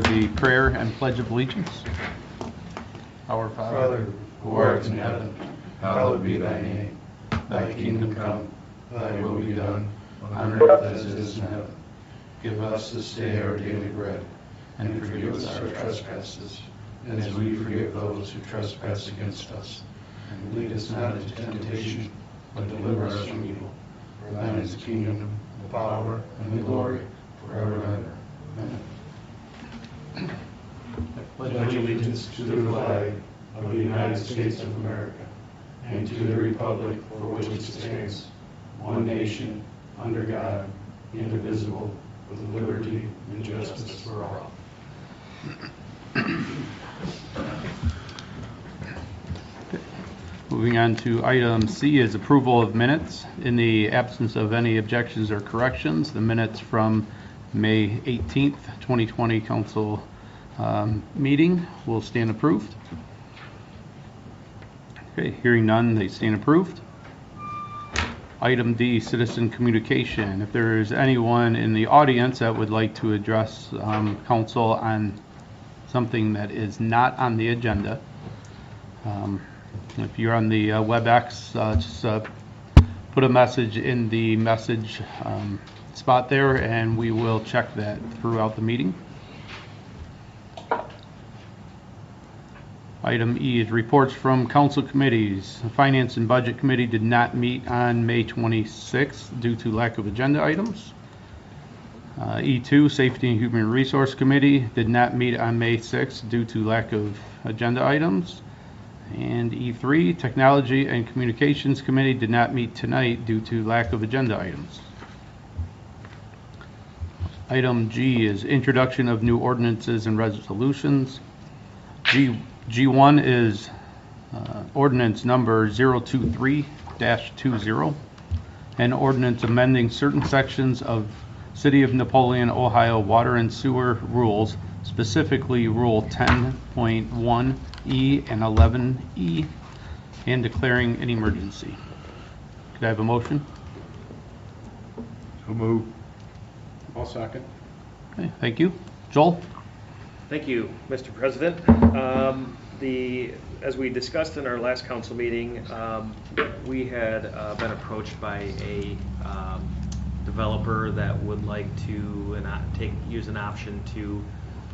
The prayer and pledge of allegiance. Our Father, who art in heaven, hallowed be thy name. Thy kingdom come, thy will be done, on earth as it is in heaven. Give us this day our daily bread, and forgive us our trespasses, as we forgive those who trespass against us. And lead us not into temptation, but deliver us from evil. For thine is the kingdom, the power, and the glory, forever and ever. Amen. I pledge allegiance to the flag of the United States of America and to the republic for which it stands, one nation, under God, indivisible, with liberty and justice for all. Moving on to item C is approval of minutes. In the absence of any objections or corrections, the minutes from May 18th, 2020 council meeting will stand approved. Okay, hearing none, they stand approved. Item D, citizen communication. If there is anyone in the audience that would like to address council on something that is not on the agenda, if you're on the WebEx, just put a message in the message spot there, and we will check that throughout the meeting. Item E is reports from council committees. The Finance and Budget Committee did not meet on May 26th due to lack of agenda items. E2, Safety and Human Resource Committee did not meet on May 6th due to lack of agenda items. And E3, Technology and Communications Committee did not meet tonight due to lack of agenda items. Item G is introduction of new ordinances and resolutions. G1 is ordinance number 023-20, an ordinance amending certain sections of City of Napoleon, Ohio water and sewer rules, specifically Rule 10.1E and 11E, and declaring an emergency. Could I have a motion? So move. I'll second. Okay, thank you. Joel? Thank you, Mr. President. As we discussed in our last council meeting, we had been approached by a developer that would like to use an option to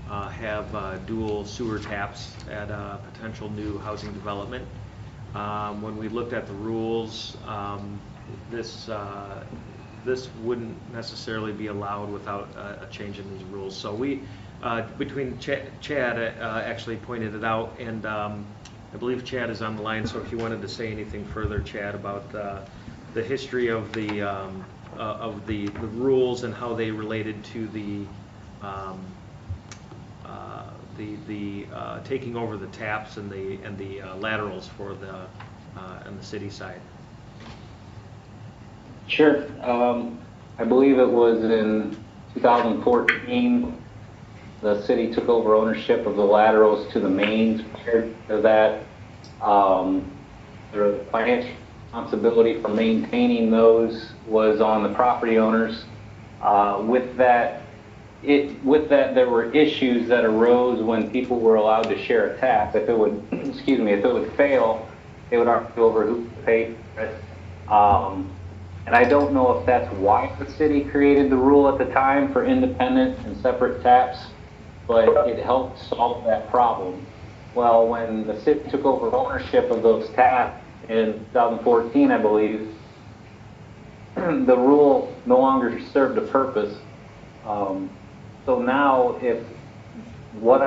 have dual sewer taps at a potential new housing development. When we looked at the rules, this wouldn't necessarily be allowed without a change in these rules. So we, between Chad actually pointed it out, and I believe Chad is on the line, so if you wanted to say anything further, Chad, about the history of the rules and how they related to the taking over the taps and the laterals for the on the city side. Sure. I believe it was in 2014 the city took over ownership of the laterals to the mains. Prior to that, the financial responsibility for maintaining those was on the property owners. With that, there were issues that arose when people were allowed to share a tap. If it would, if it would fail, they would argue over who would pay for it. And I don't know if that's why the city created the rule at the time for independent and separate taps, but it helped solve that problem. Well, when the city took over ownership of those taps in 2014, I believe, the rule no longer served a purpose. So now, if what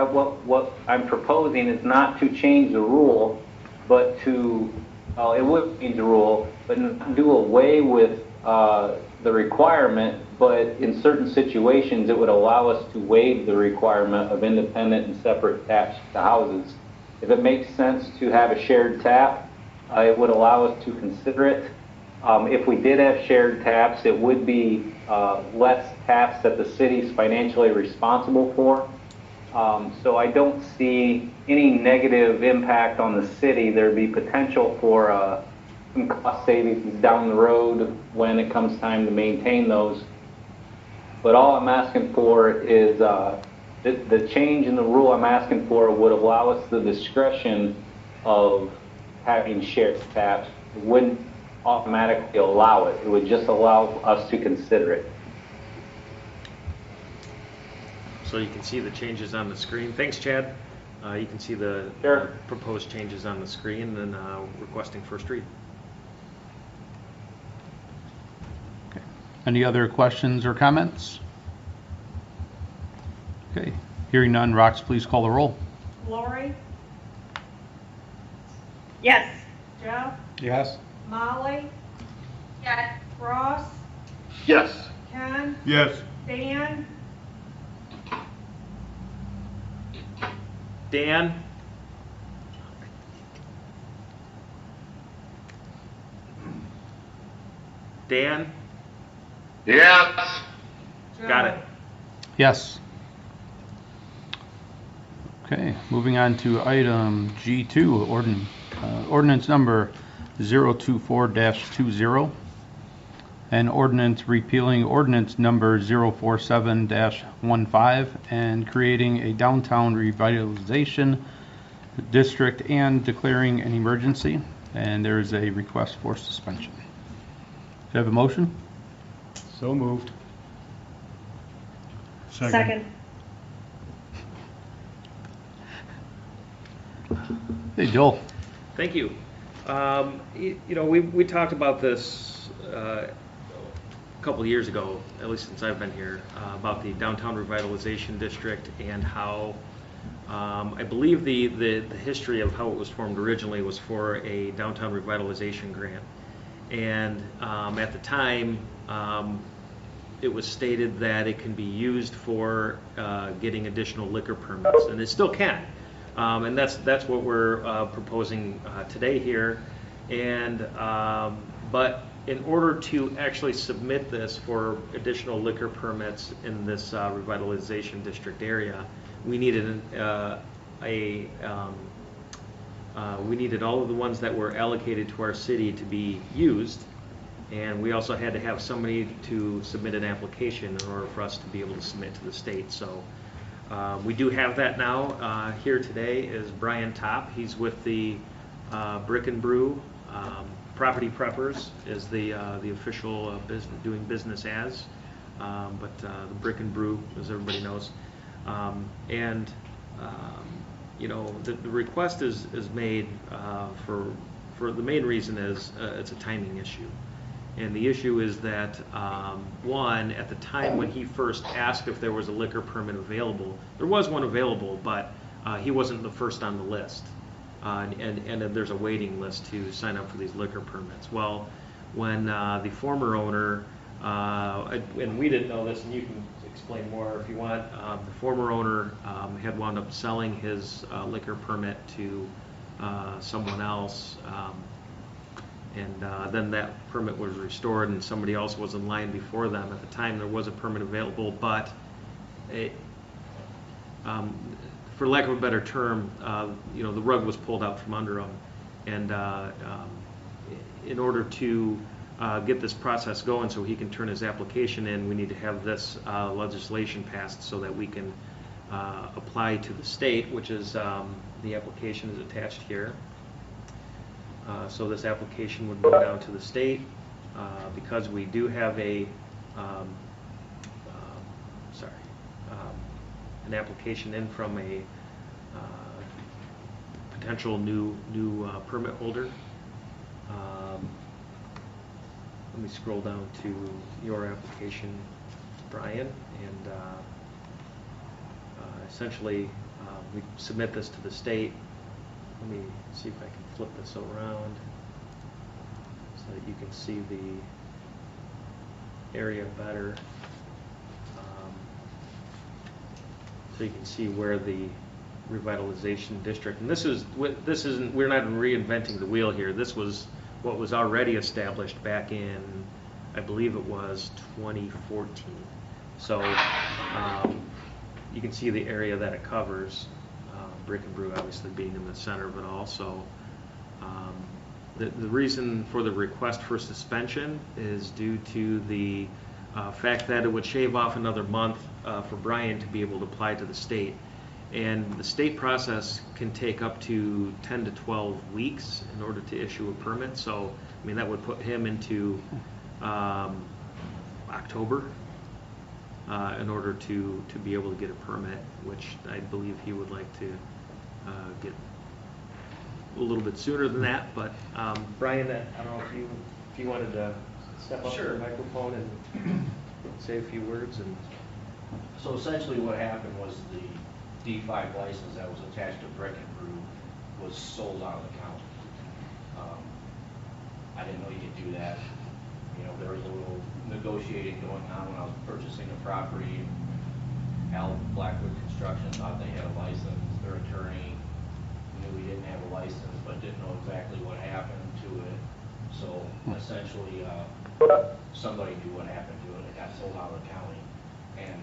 I'm proposing is not to change the rule, but to it would change the rule, but not do away with the requirement, but in certain situations it would allow us to waive the requirement of independent and separate taps to houses. If it makes sense to have a shared tap, it would allow us to consider it. If we did have shared taps, it would be less taps that the city's financially responsible for. So I don't see any negative impact on the city. There'd be potential for some cost savings down the road when it comes time to maintain those. But all I'm asking for is The change in the rule I'm asking for would allow us the discretion of having shared taps. It wouldn't automatically allow it. It would just allow us to consider it. So you can see the changes on the screen. Thanks, Chad. You can see the Sure. proposed changes on the screen and requesting first read. Any other questions or comments? Okay, hearing none, Rox, please call the roll. Lori, Yes. Jeff, Yes. Molly, Yes. Ross, Yes. Ken, Yes. Dan, Dan? Dan? Yes. Got it. Yes. Okay, moving on to item G2, ordinance number 024-20, and ordinance repealing ordinance number 047-15 and creating a downtown revitalization district and declaring an emergency. And there is a request for suspension. Do you have a motion? So moved. Second. Hey, Joel. Thank you. We talked about this a couple of years ago, at least since I've been here, about the downtown revitalization district and how I believe the history of how it was formed originally was for a downtown revitalization grant. And at the time, it was stated that it can be used for getting additional liquor permits, and it still can. And that's what we're proposing today here. And but in order to actually submit this for additional liquor permits in this revitalization district area, we needed we needed all of the ones that were allocated to our city to be used, and we also had to have somebody to submit an application in order for us to be able to submit to the state. So we do have that now. Here today is Brian Topp. He's with the Brick and Brew. Property Preppers is the official doing business as, but the Brick and Brew, as everybody knows. The request is made for the main reason is it's a timing issue. And the issue is that, one, at the time when he first asked if there was a liquor permit available, there was one available, but he wasn't the first on the list. And there's a waiting list to sign up for these liquor permits. Well, when the former owner, and we didn't know this, and you can explain more if you want, the former owner had wound up selling his liquor permit to someone else. Then that permit was restored and somebody else was in line before them. At the time there was a permit available, but for lack of a better term, the rug was pulled out from under them. And in order to get this process going so he can turn his application in, we need to have this legislation passed so that we can apply to the state, which is the application is attached here. So this application would go down to the state because we do have an application in from a potential new permit holder. Let me scroll down to your application, Brian, and essentially we submit this to the state. Let me see if I can flip this around so that you can see the area better. So you can see where the revitalization district, and this isn't, we're not reinventing the wheel here. This was what was already established back in, I believe it was 2014. So you can see the area that it covers. Brick and Brew obviously being in the center of it all. So the reason for the request for suspension is due to the fact that it would shave off another month for Brian to be able to apply to the state. And the state process can take up to 10 to 12 weeks in order to issue a permit. So, I mean, that would put him into October in order to be able to get a permit, which I believe he would like to get a little bit sooner than that. But Brian, I don't know if you wanted to step up to the microphone and say a few words. And So essentially what happened was the D5 license that was attached to Brick and Brew was sold out of the county. I didn't know you could do that. You know, there was a little negotiating going on when I was purchasing the property. Al Blackwood Construction thought they had a license. Their attorney knew we didn't have a license, but didn't know exactly what happened to it. So essentially, somebody knew what happened to it. It got sold out of the county. And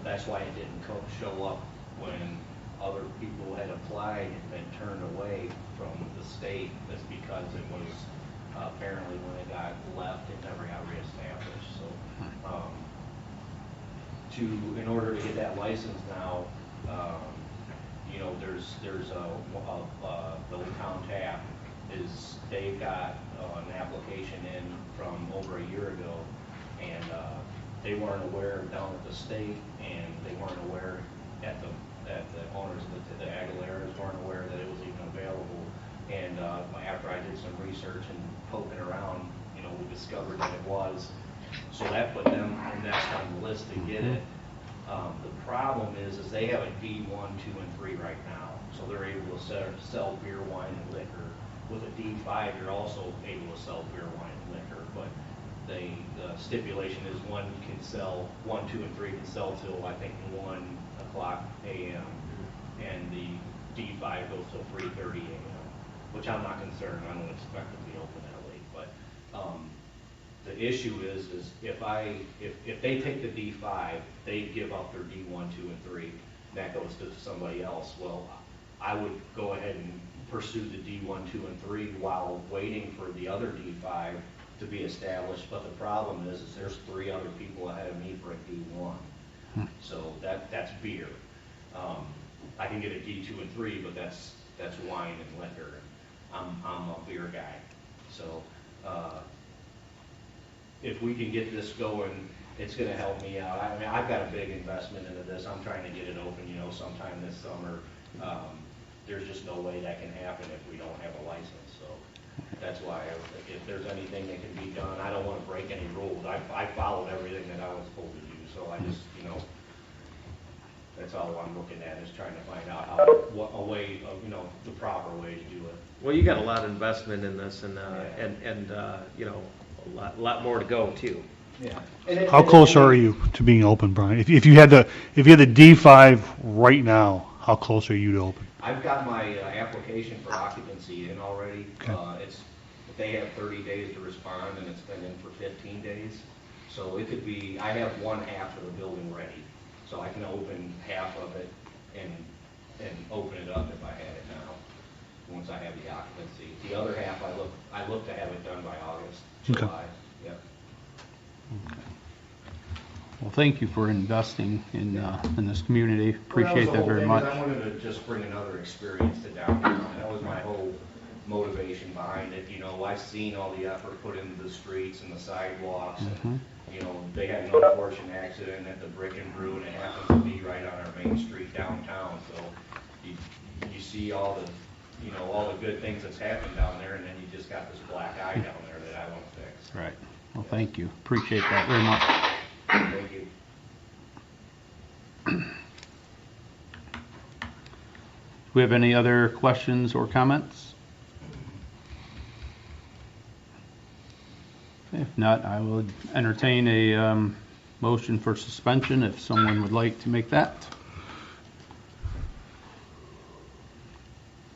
that's why it didn't show up when other people had applied and been turned away from the state. That's because it was apparently when it got left, it never got reestablished. So in order to get that license now, you know, there's the Old Town Tap they've got an application in from over a year ago, and they weren't aware down at the state, and they weren't aware at the owners of the Aguileras weren't aware that it was even available. And after I did some research and poking around, you know, we discovered that it was. So that put them next on the list to get it. The problem is they have a D1, 2, and 3 right now. So they're able to sell beer, wine, and liquor. With a D5, you're also able to sell beer, wine, and liquor. But the stipulation is 1, 2, and 3 can sell till I think 1:00 a.m. and the D5 goes till 3:30 a.m. Which I'm not concerned. I don't expect it to be open that late. But the issue is if they take the D5, they give up their D1, 2, and 3. That goes to somebody else. Well, I would go ahead and pursue the D1, 2, and 3 while waiting for the other D5 to be established. But the problem is there's 3 other people ahead of me for a D1. So that's beer. I can get a D2 and 3, but that's wine and liquor. I'm a beer guy. So if we can get this going, it's going to help me out. I mean, I've got a big investment into this. I'm trying to get it open, you know, sometime this summer. There's just no way that can happen if we don't have a license. So that's why if there's anything that can be done, I don't want to break any rules. I followed everything that I was told to do. So I just, you know, that's all I'm looking at is trying to find out a way of, you know, the proper way to do it. well, you got a lot of investment in this, and you know, a lot more to go too. Yeah. How close are you to being open, Brian? If you had the D5 right now, how close are you to open? I've got my application for occupancy in already. Okay. They have 30 days to respond, and it's been in for 15 days. So it could be, I have one half of the building ready. So I can open half of it and open it up if I had it now, once I have the occupancy. The other half, I look to have it done by August, Okay. July. Yep. Well, thank you for investing in this community. Appreciate Well, that very much. I wanted to just bring another experience to downtown. That was my whole motivation behind it. You know, I've seen all the effort put into the streets and the sidewalks. And, you know, they had an unfortunate accident at the Brick and Brew, and it happens to be right on our main street downtown. So you see all the, you know, all the good things that's happened down there, and then you just got this black eye down there that I want to fix. Right. Well, thank you. Appreciate that very much. Thank you. Do we have any other questions or comments? If not, I will entertain a motion for suspension if someone would like to make that.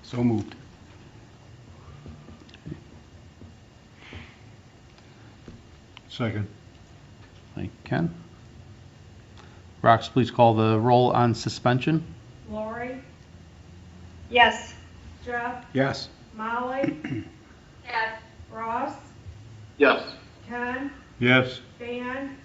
So moved. Second. Thank you, Ken. Rox, please call the roll on suspension. Lori, Yes. Jeff, Yes. Molly, Yes. Ross, Yes. Ken, Yes. Dan,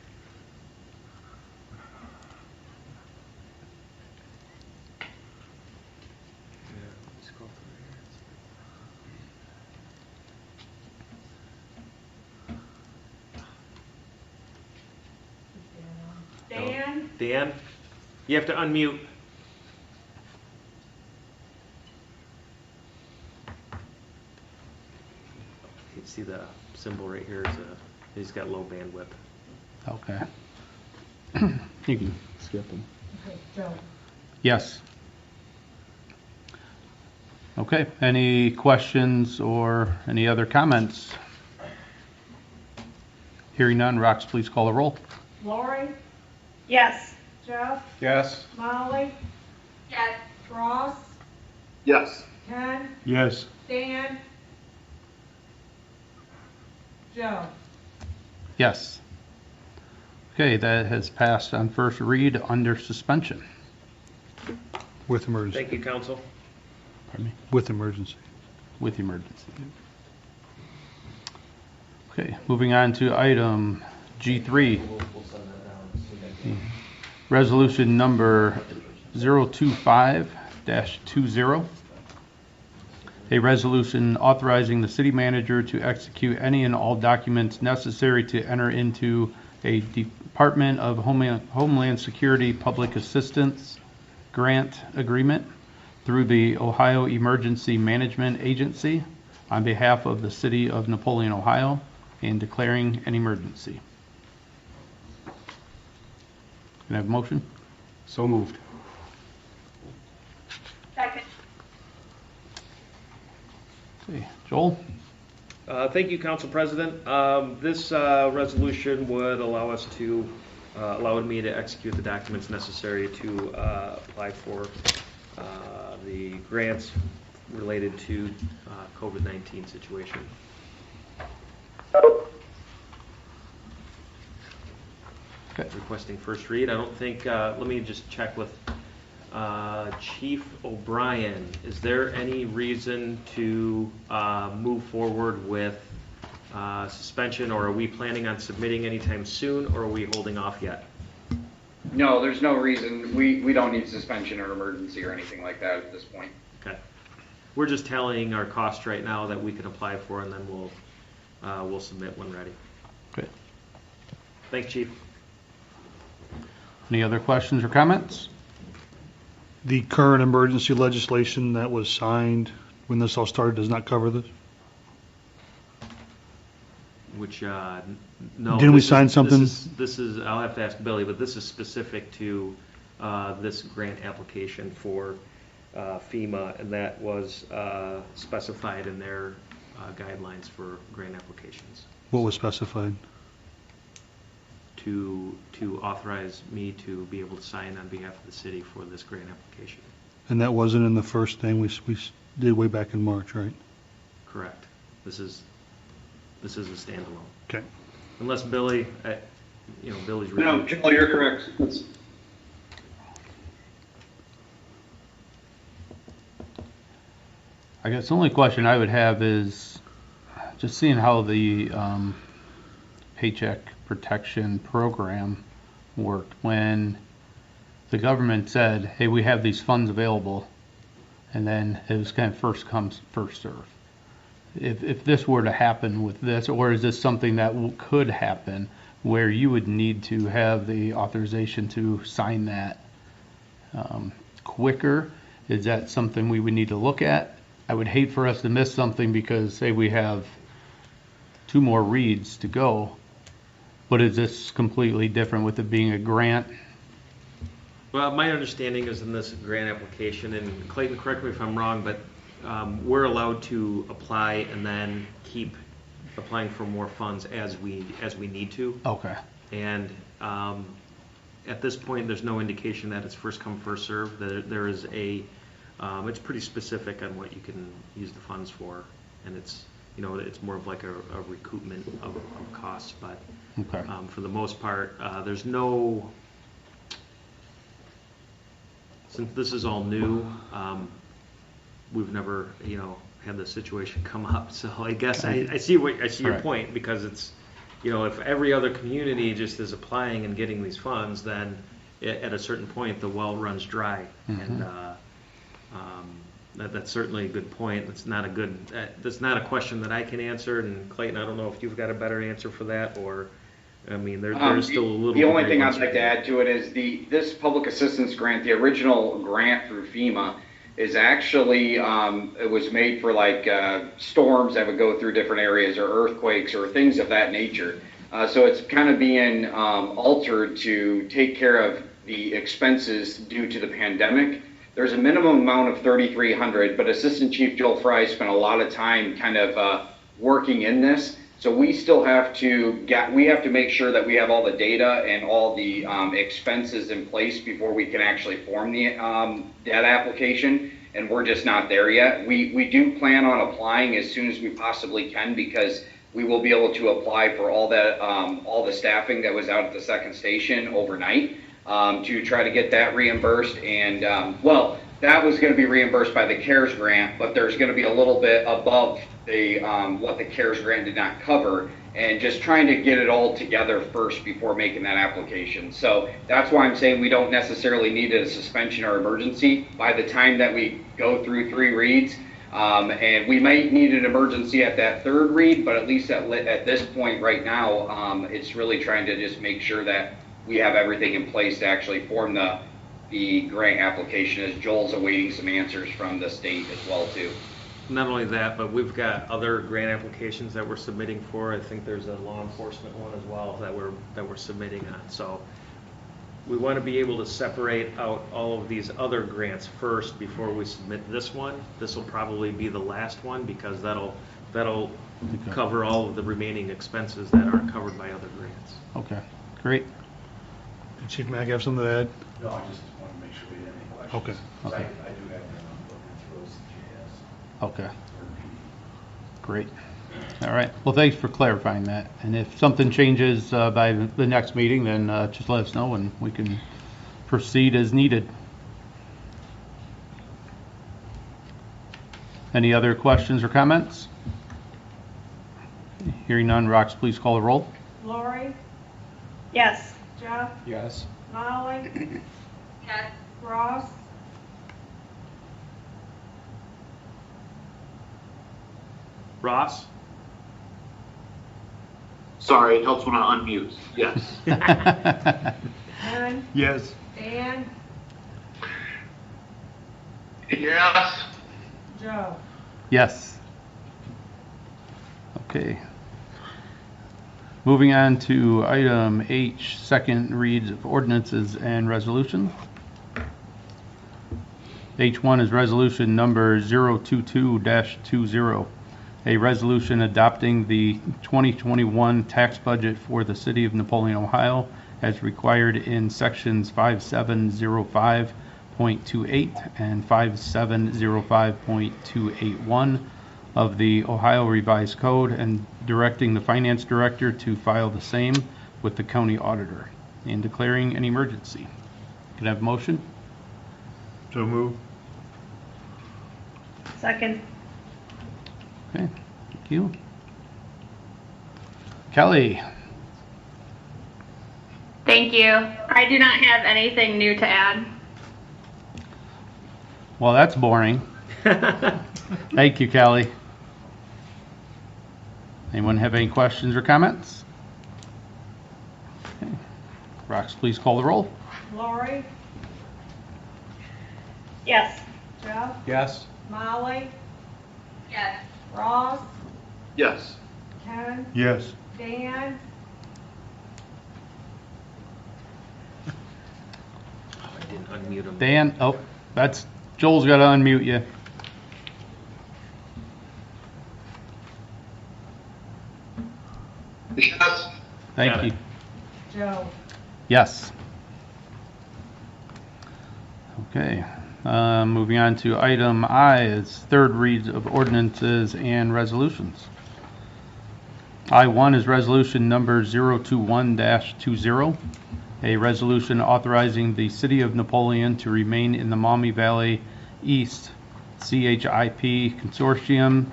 Dan, Dan, you have to unmute. You see the symbol right here is he's got low bandwidth. Okay. You can skip them. okay, Joe. Yes. Okay, any questions or any other comments? Hearing none, Rox, please call the roll. Lori, Yes. Jeff, Yes. Molly, Yes. Ross, Yes. Ken, Yes. Dan, Joe. Yes. Okay, that has passed on first read under suspension. With emergency. Thank you, council. Pardon me? With emergency. With emergency. Okay, moving on to item G3. Resolution number 025-20. A resolution authorizing the city manager to execute any and all documents necessary to enter into a Department of Homeland Security Public Assistance grant agreement through the Ohio Emergency Management Agency on behalf of the city of Napoleon, Ohio, and declaring an emergency. Can I have a motion? So moved. Second. Okay, Joel? Thank you, Council President. This resolution would allow us to, allow me to execute the documents necessary to apply for the grants related to COVID-19 situation. Okay. Requesting first read. I don't think, let me just check with Chief O'Brien. Is there any reason to move forward with suspension, or are we planning on submitting anytime soon, or are we holding off yet? No, there's no reason. We don't need suspension or emergency or anything like that at this point. Okay. We're just tallying our costs right now that we can apply for, and then we'll submit when ready. Okay. Thanks, Chief. Any other questions or comments? The current emergency legislation that was signed when this all started does not cover this? Which, no. Didn't we this is- sign something? This is, I'll have to ask Billy, but this is specific to this grant application for FEMA, and that was specified in their guidelines for grant applications. What was specified? To authorize me to be able to sign on behalf of the city for this grant application. And that wasn't in the first thing we did way back in March, right? Correct. This is a standalone. Okay. Unless Billy, Billy's No, reading. Joel, you're correct. That's, I guess the only question I would have is just seeing how the Paycheck Protection Program worked when the government said, hey, we have these funds available, and then it was kind of first comes, first serve. If this were to happen with this, or is this something that could happen where you would need to have the authorization to sign that quicker? Is that something we would need to look at? I would hate for us to miss something because, say, we have 2 more reads to go, but is this completely different with it being a grant? Well, my understanding is in this grant application, and Clayton, correct me if I'm wrong, but we're allowed to apply and then keep applying for more funds as we need to. Okay. And at this point, there's no indication that it's first come, first served. There is it's pretty specific on what you can use the funds for, and it's more of like a recoupment of costs. But Okay. for the most part, there's no. Since this is all new, we've never, had this situation come up. So I guess I see your Right. point, because it's, if every other community just is applying and getting these funds, then at a certain point the well runs dry. And that's certainly a good point. That's not a question that I can answer. And Clayton, I don't know if you've got a better answer for that, or I mean, there's still a little. The only thing degree of I'd like to add to it is this public assistance grant, the original grant through FEMA, is actually, it was made for like storms that would go through different areas or earthquakes or things of that nature. So it's kind of being altered to take care of the expenses due to the pandemic. There's a minimum amount of $3,300, but Assistant Chief Joel Fry spent a lot of time kind of working in this. So we still have to make sure that we have all the data and all the expenses in place before we can actually form the that application, and we're just not there yet. We do plan on applying as soon as we possibly can, because we will be able to apply for all the staffing that was out at the second station overnight to try to get that reimbursed. And that was going to be reimbursed by the CARES grant, but there's going to be a little bit above the what the CARES grant did not cover, and just trying to get it all together first before making that application. So that's why I'm saying we don't necessarily need a suspension or emergency by the time that we go through 3 reads. And we might need an emergency at that 3rd read, but at least at this point right now, it's really trying to just make sure that we have everything in place to actually form the grant application, as Joel's awaiting some answers from the state as well too. Not only that, but we've got other grant applications that we're submitting for. I think there's a law enforcement one as well that we're submitting on. So we want to be able to separate out all of these other grants first before we submit this one. This will probably be the last one, because that'll cover all of the remaining expenses that aren't covered by other grants. Okay, great. Chief Mack have something to add? No, I just want to make sure we had any questions. Okay. 'Cause Okay. I do have them looking through those GIS. Okay, great. All right, well, thanks for clarifying that. And if something changes by the next meeting, then just let us know and we can proceed as needed. Any other questions or comments? Hearing none, Rox, please call the roll. Lori, Yes. Jeff, Yes. Molly, Yes. Ross, Ross? Sorry, it helps when I unmute. Yes. Ken, Yes. Dan, Yes. Joe. Yes. Okay. Moving on to item H, second reads of ordinances and resolutions. H1 is resolution number 022-20, a resolution adopting the 2021 tax budget for the city of Napoleon, Ohio, as required in sections 5705.28 and 5705.281 of the Ohio Revised Code, and directing the finance director to file the same with the county auditor, and declaring an emergency. Can I have a motion? So move. Second. Okay, thank you. Kelly? Thank you. I do not have anything new to add. Well, that's boring. Thank you, Kelly. Anyone have any questions or comments? Okay. Rox, please call the roll. Lori, Yes. Jeff, Yes. Molly, Yes. Ross, Yes. Ken, Yes. Dan, I didn't unmute him. Dan, oh, that's, Joel's got to unmute you. Yes. Thank Got you. it. Joe. Yes. Okay, moving on to item I, is third reads of ordinances and resolutions. I1 is resolution number 021-20, a resolution authorizing the city of Napoleon to remain in the Maumee Valley East CHIP Consortium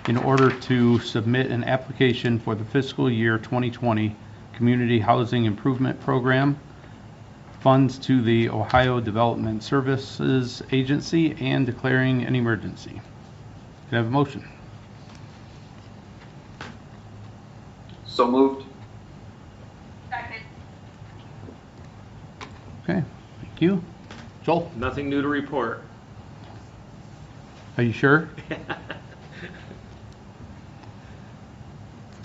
in order to submit an application for the fiscal year 2020 Community Housing Improvement Program funds to the Ohio Development Services Agency, and declaring an emergency. Can I have a motion? So moved. Okay, thank you. Joel, Nothing new to report. are you sure?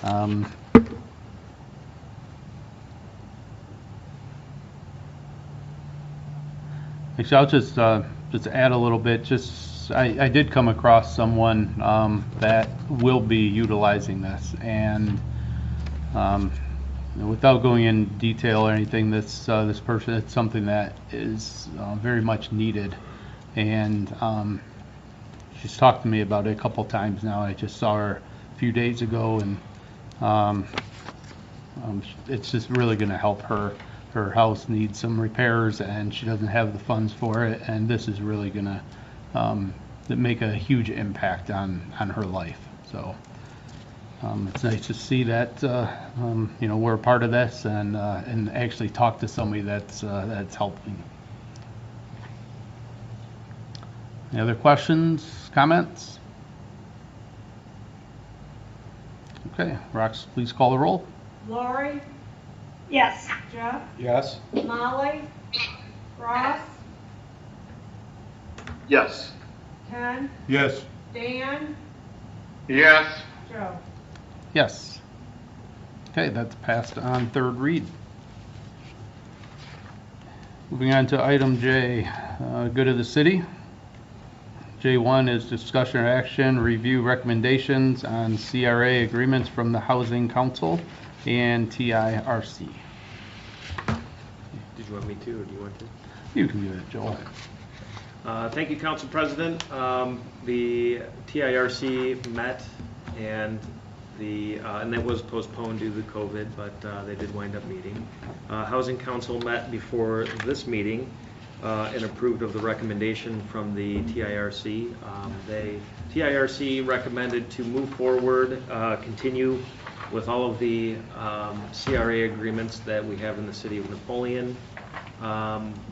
Um, Actually, I'll just add a little bit. I did come across someone that will be utilizing this, and without going in detail or anything, this person, it's something that is very much needed, and she's talked to me about it a couple times now. I just saw her a few days ago, and it's just really going to help her. Her house needs some repairs, and she doesn't have the funds for it, and this is really going to make a huge impact on her life. So it's nice to see that we're a part of this, and actually talk to somebody that's helping. Any other questions, comments? Okay, Rox, please call the roll. Lori, Yes. Jeff, Yes. Molly, Ross, Yes. Ken, Yes. Dan, Yes. Joe. Yes. Okay, that's passed on third read. Moving on to item J, good of the city. J1 is discussion or action, review recommendations on CRA agreements from the Housing Council and TIRC. Did you want me to, or do you want to? You can do it, Joel. Thank you, Council President. The TIRC met, and and it was postponed due to COVID, but they did wind up meeting. Housing Council met before this meeting and approved of the recommendation from the TIRC. TIRC recommended to move forward, continue with all of the CRA agreements that we have in the city of Napoleon,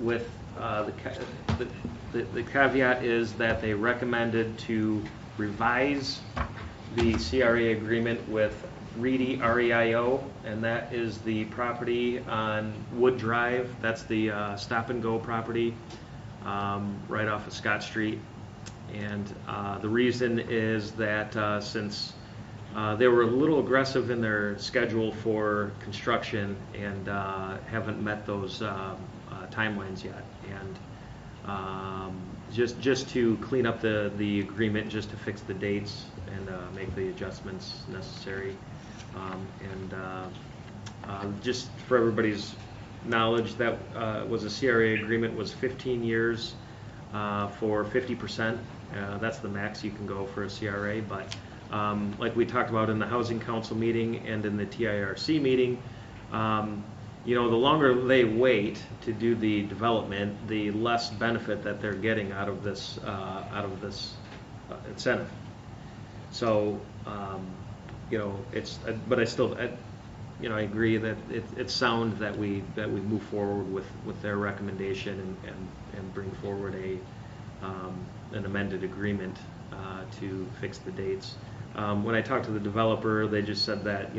with the caveat is that they recommended to revise the CRA agreement with Reedy REIO, and that is the property on Wood Drive. That's the Stop and Go property right off of Scott Street. And the reason is that since they were a little aggressive in their schedule for construction and haven't met those timelines yet. And just to clean up the agreement, just to fix the dates and make the adjustments necessary. Just for everybody's knowledge, that was a CRA agreement, was 15 years for 50%. That's the max you can go for a CRA, but like we talked about in the Housing Council meeting and in the TIRC meeting, the longer they wait to do the development, the less benefit that they're getting out of this incentive. So, but I agree that it's sound that we move forward with their recommendation and bring forward an amended agreement to fix the dates. When I talked to the developer, they just said that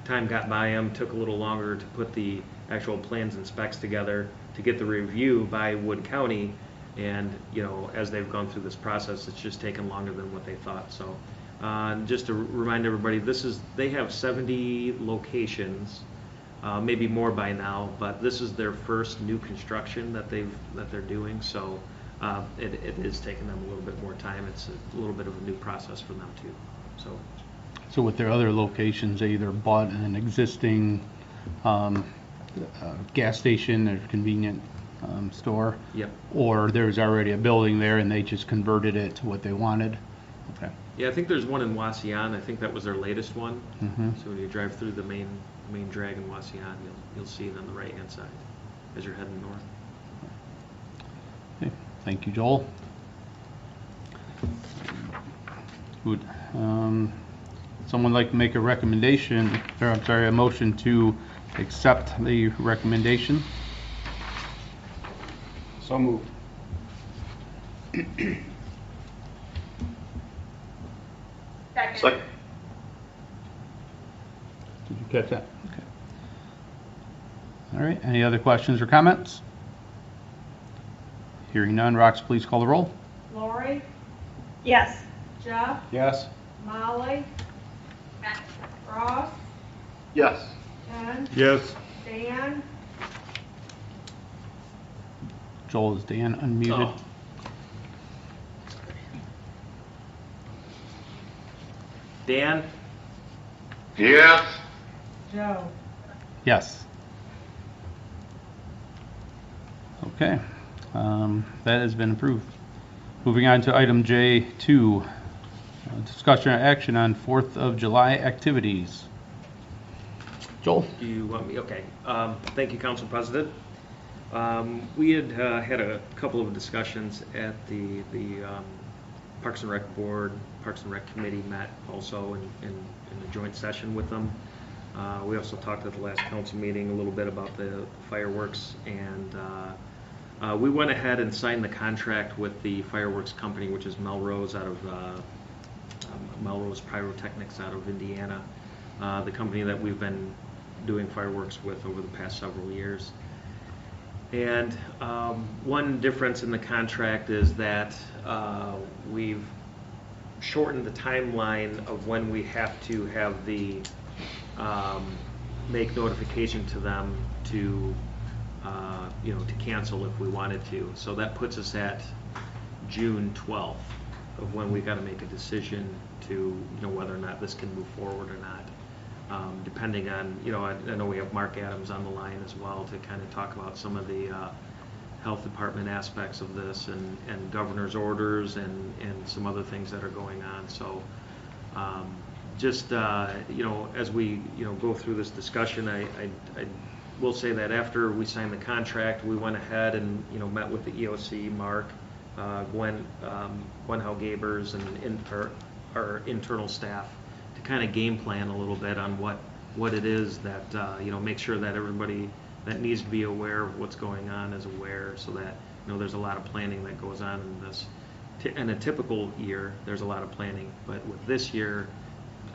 time got by them, took a little longer to put the actual plans and specs together to get the review by Wood County, and as they've gone through this process, it's just taken longer than what they thought. So just to remind everybody, they have 70 locations, maybe more by now, but this is their first new construction that they're doing. So it is taking them a little bit more time. It's a little bit of a new process for them too. So with their other locations, they either bought an existing gas station or convenient store, Yep. or there's already a building there and they just converted it to what they wanted. Okay. Yeah, I think there's one in Wasion. I think that was their latest one. Mm-hmm. So when you drive through the main drag in Wasion, you'll see it on the right-hand side as you're heading north. Okay. Thank you, Joel. Would someone like to make a recommendation, or I'm sorry, a motion to accept the recommendation? So moved. Second. Did you catch that? Okay. All right, any other questions or comments? Hearing none, Rox, please call the roll. Lori, Yes. Jeff, Yes. Molly, Ross, Yes. Ken, Yes. Dan, Joel, is Dan unmuted? Oh. Dan? Yes. Joe. Yes. Okay, that has been approved. Moving on to item J2, discussion and action on 4th of July activities. Joel? Do you want me, okay. Thank you, Council President. We had had a couple of discussions at the Parks and Rec Board, Parks and Rec Committee met also in a joint session with them. We also talked at the last council meeting a little bit about the fireworks, and we went ahead and signed the contract with the fireworks company, which is Melrose out of Melrose Pyrotechnics out of Indiana, the company that we've been doing fireworks with over the past several years. And one difference in the contract is that we've shortened the timeline of when we have to have the make notification to them to to cancel if we wanted to. So that puts us at June 12th of when we got to make a decision to whether or not this can move forward or not. Depending on, I know we have Mark Adams on the line as well to kind of talk about some of the health department aspects of this and governor's orders and some other things that are going on. So just, as we, go through this discussion, I will say that after we signed the contract, we went ahead and, met with the EOC, Mark, Gwen Gabers, and our internal staff to kind of game plan a little bit on what it is that, make sure that everybody that needs to be aware of what's going on is aware, so that, there's a lot of planning that goes on in this. In a typical year, there's a lot of planning, but with this year,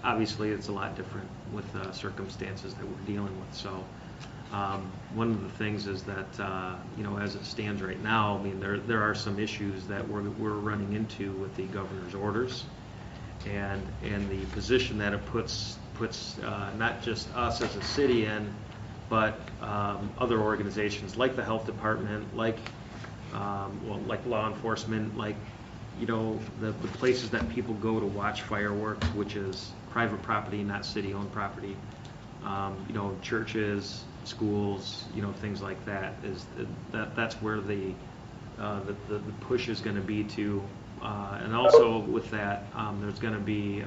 obviously it's a lot different with the circumstances that we're dealing with. So one of the things is that, as it stands right now, I mean, there are some issues that we're running into with the governor's orders and the position that it puts not just us as a city in, but other organizations like the health department, like law enforcement, like the places that people go to watch fireworks, which is private property, not city-owned property. Churches, schools, things like that. That's where the push is going to be to, and also with that, there's going to be.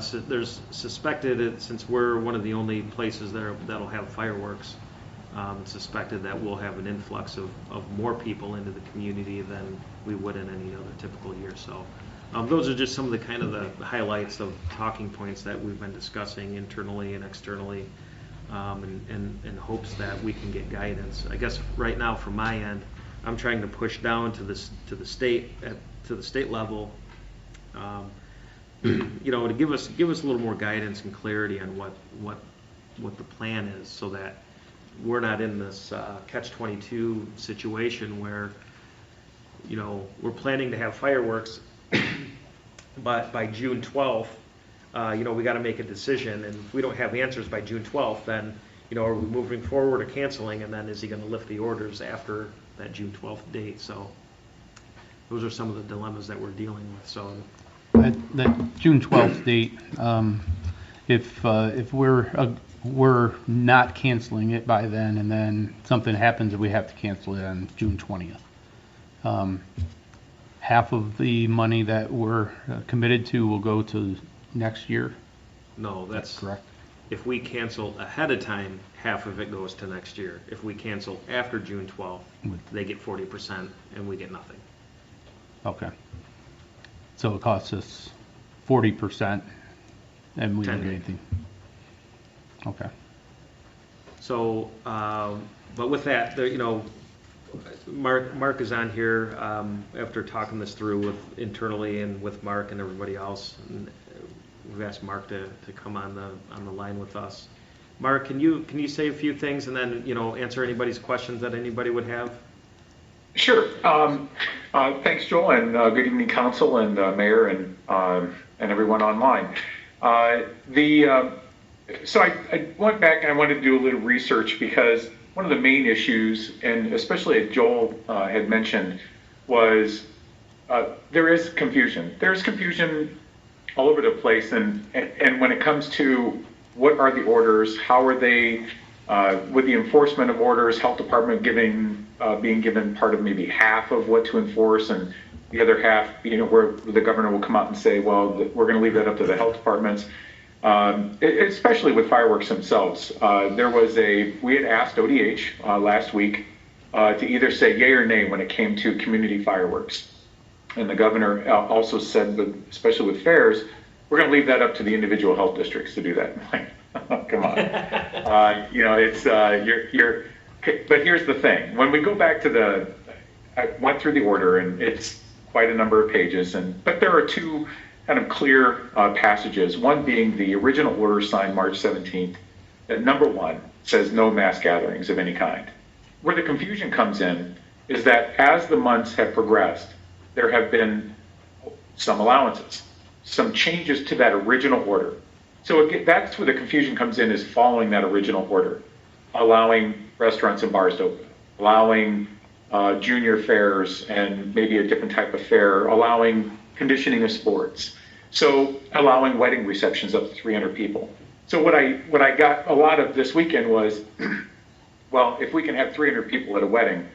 So there's suspected, since we're one of the only places that'll have fireworks, suspected that we'll have an influx of more people into the community than we would in any other typical year. So those are just some of the kind of the highlights of talking points that we've been discussing internally and externally, in hopes that we can get guidance. I guess right now from my end, I'm trying to push down to the state level. To give us a little more guidance and clarity on what the plan is, so that we're not in this catch-22 situation where we're planning to have fireworks, but by June 12th, we got to make a decision, and if we don't have answers by June 12th, then are we moving forward or canceling, and then is he going to lift the orders after that June 12th date? So those are some of the dilemmas that we're dealing with. So. That June 12th date, if we're not canceling it by then, and then something happens and we have to cancel it on June 20th, half of the money that we're committed to will go to next year. No, that's correct. If we cancel ahead of time, half of it goes to next year. If we cancel after June 12th, they get 40% and we get nothing. Okay. So it costs us 40%, and we don't get anything. Okay. So, but with that, Mark is on here after talking this through internally and with Mark and everybody else. And we've asked Mark to come on the line with us. Mark, can you say a few things and then answer anybody's questions that anybody would have? Sure. Thanks, Joel, and good evening, council and mayor and everyone online. So I went back and I wanted to do a little research because one of the main issues, and especially Joel had mentioned, was there is confusion. There's confusion all over the place, and when it comes to what are the orders, how are they, with the enforcement of orders, health department being given part of maybe half of what to enforce, and the other half, where the governor will come out and say, well, we're going to leave that up to the health departments. Especially with fireworks themselves. We had asked ODH last week to either say yay or nay when it came to community fireworks. And the governor also said, especially with fairs, we're going to leave that up to the individual health districts to do that. Come on. But here's the thing. When we go back to I went through the order, and it's quite a number of pages, but there are two kind of clear passages, one being the original order signed March 17th, that number one says no mass gatherings of any kind. Where the confusion comes in is that as the months have progressed, there have been some allowances, some changes to that original order. So that's where the confusion comes in, is following that original order, allowing restaurants and bars to open, allowing junior fairs and maybe a different type of fair, allowing conditioning of sports, so allowing wedding receptions up to 300 people. So what I got a lot of this weekend was, well, if we can have 300 people at a wedding,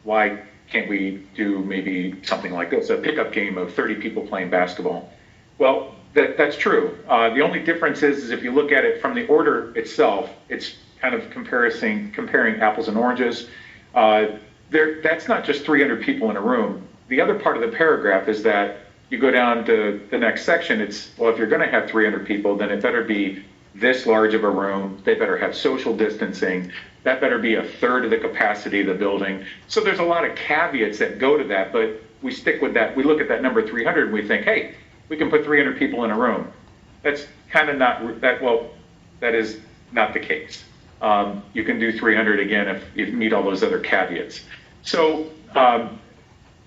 why can't we do maybe something like this, a pickup game of 30 people playing basketball? Well, that's true. The only difference is if you look at it from the order itself, it's kind of comparing apples and oranges. That's not just 300 people in a room. The other part of the paragraph is that you go down to the next section, well, if you're going to have 300 people, then it better be this large of a room. They better have social distancing. That better be a third of the capacity of the building. So there's a lot of caveats that go to that, but we stick with that. We look at that number 300 and we think, hey, we can put 300 people in a room. That's kind of not that, well, that is not the case. You can do 300 again if you meet all those other caveats. So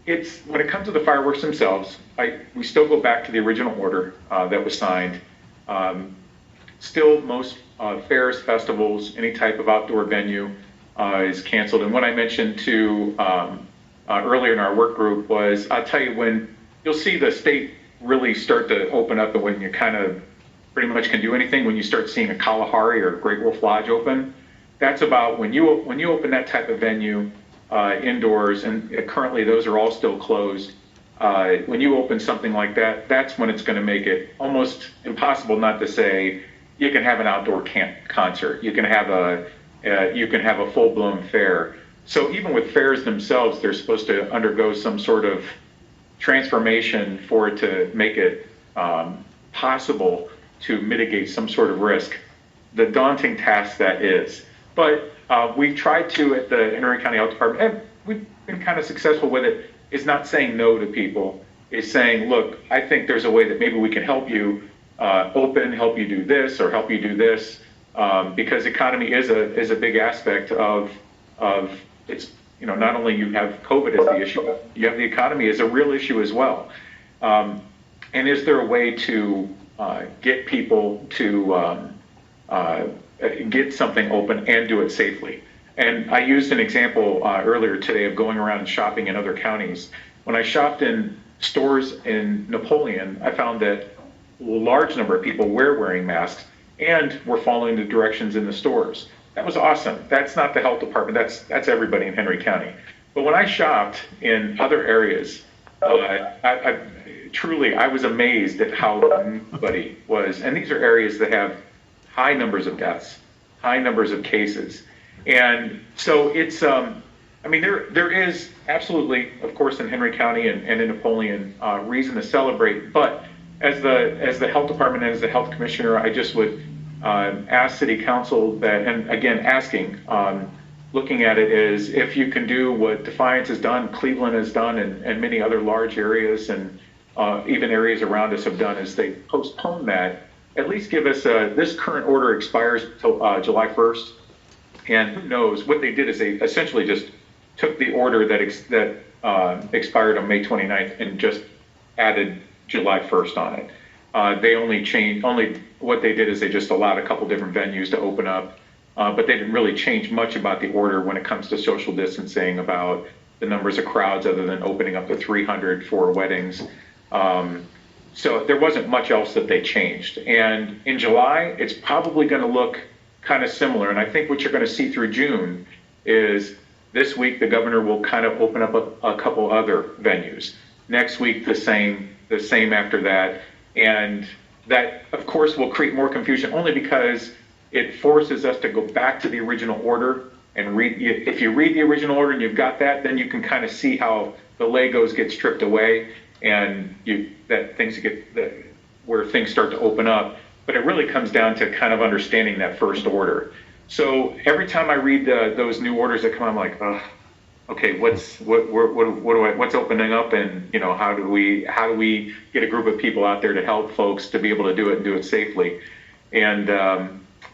when it comes to the fireworks themselves, we still go back to the original order that was signed. Still, most fairs, festivals, any type of outdoor venue is canceled. And what I mentioned to earlier in our work group was, I'll tell you, when you'll see the state really start to open up, and when you kind of pretty much can do anything, when you start seeing a Kalahari or a Great Wolf Lodge open, that's about when you open that type of venue indoors, and currently those are all still closed. When you open something like that, that's when it's going to make it almost impossible not to say you can have an outdoor concert, you can have a full-blown fair. So even with fairs themselves, they're supposed to undergo some sort of transformation for it to make it possible to mitigate some sort of risk. The daunting task that is. But we've tried to, at the Henry County Health Department, and we've been kind of successful with it, is not saying no to people, is saying, look, I think there's a way that maybe we can help you open, help you do this, or help you do this, because economy is a big aspect of it's, not only you have COVID as the issue, but you have the economy as a real issue as well. And is there a way to get people to get something open and do it safely? And I used an example earlier today of going around and shopping in other counties. When I shopped in stores in Napoleon, I found that a large number of people were wearing masks and were following the directions in the stores. That was awesome. That's not the health department, that's everybody in Henry County. But when I shopped in other areas, I was amazed at how nobody was. And these are areas that have high numbers of deaths, high numbers of cases. And so it's, there is absolutely, of course, in Henry County and in Napoleon, reason to celebrate. But as the health department and as the health commissioner, I just would ask city council that, and again, asking, looking at it is if you can do what Defiance has done, Cleveland has done, and many other large areas and even areas around us have done, is they postpone that. At least give us, this current order expires till July 1st. And who knows, what they did is they essentially just took the order that expired on May 29th and just added July 1st on it. They only what they did is they just allowed a couple different venues to open up, but they didn't really change much about the order when it comes to social distancing, about the numbers of crowds, other than opening up to 300 for weddings. So there wasn't much else that they changed. And in July, it's probably going to look kind of similar. And I think what you're going to see through June is this week the governor will kind of open up a couple other venues. Next week, the same after that. And that, of course, will create more confusion only because it forces us to go back to the original order and read. If you read the original order and you've got that, then you can kind of see how the Legos get stripped away and where things start to open up. But it really comes down to kind of understanding that first order. So every time I read those new orders that come, I'm like, okay, what's opening up, and how do we get a group of people out there to help folks to be able to do it and do it safely? And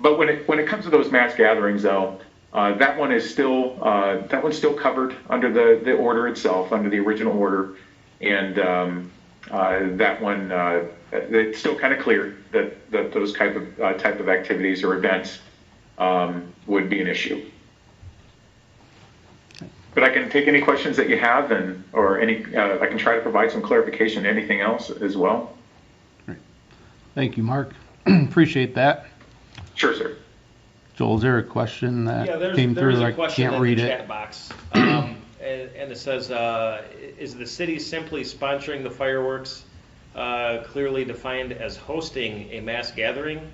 but when it comes to those mass gatherings, though, that one's still covered under the order itself, under the original order, and that one it's still kind of clear that those type of activities or events would be an issue. But I can take any questions that you have, or I can try to provide some clarification to anything else as well. Great. Thank you, Mark. Appreciate that. Sure, sir. Joel, is there a question that there's came through? a I question can't in read the it. chat box. And it says, is the city simply sponsoring the fireworks, clearly defined as hosting a mass gathering,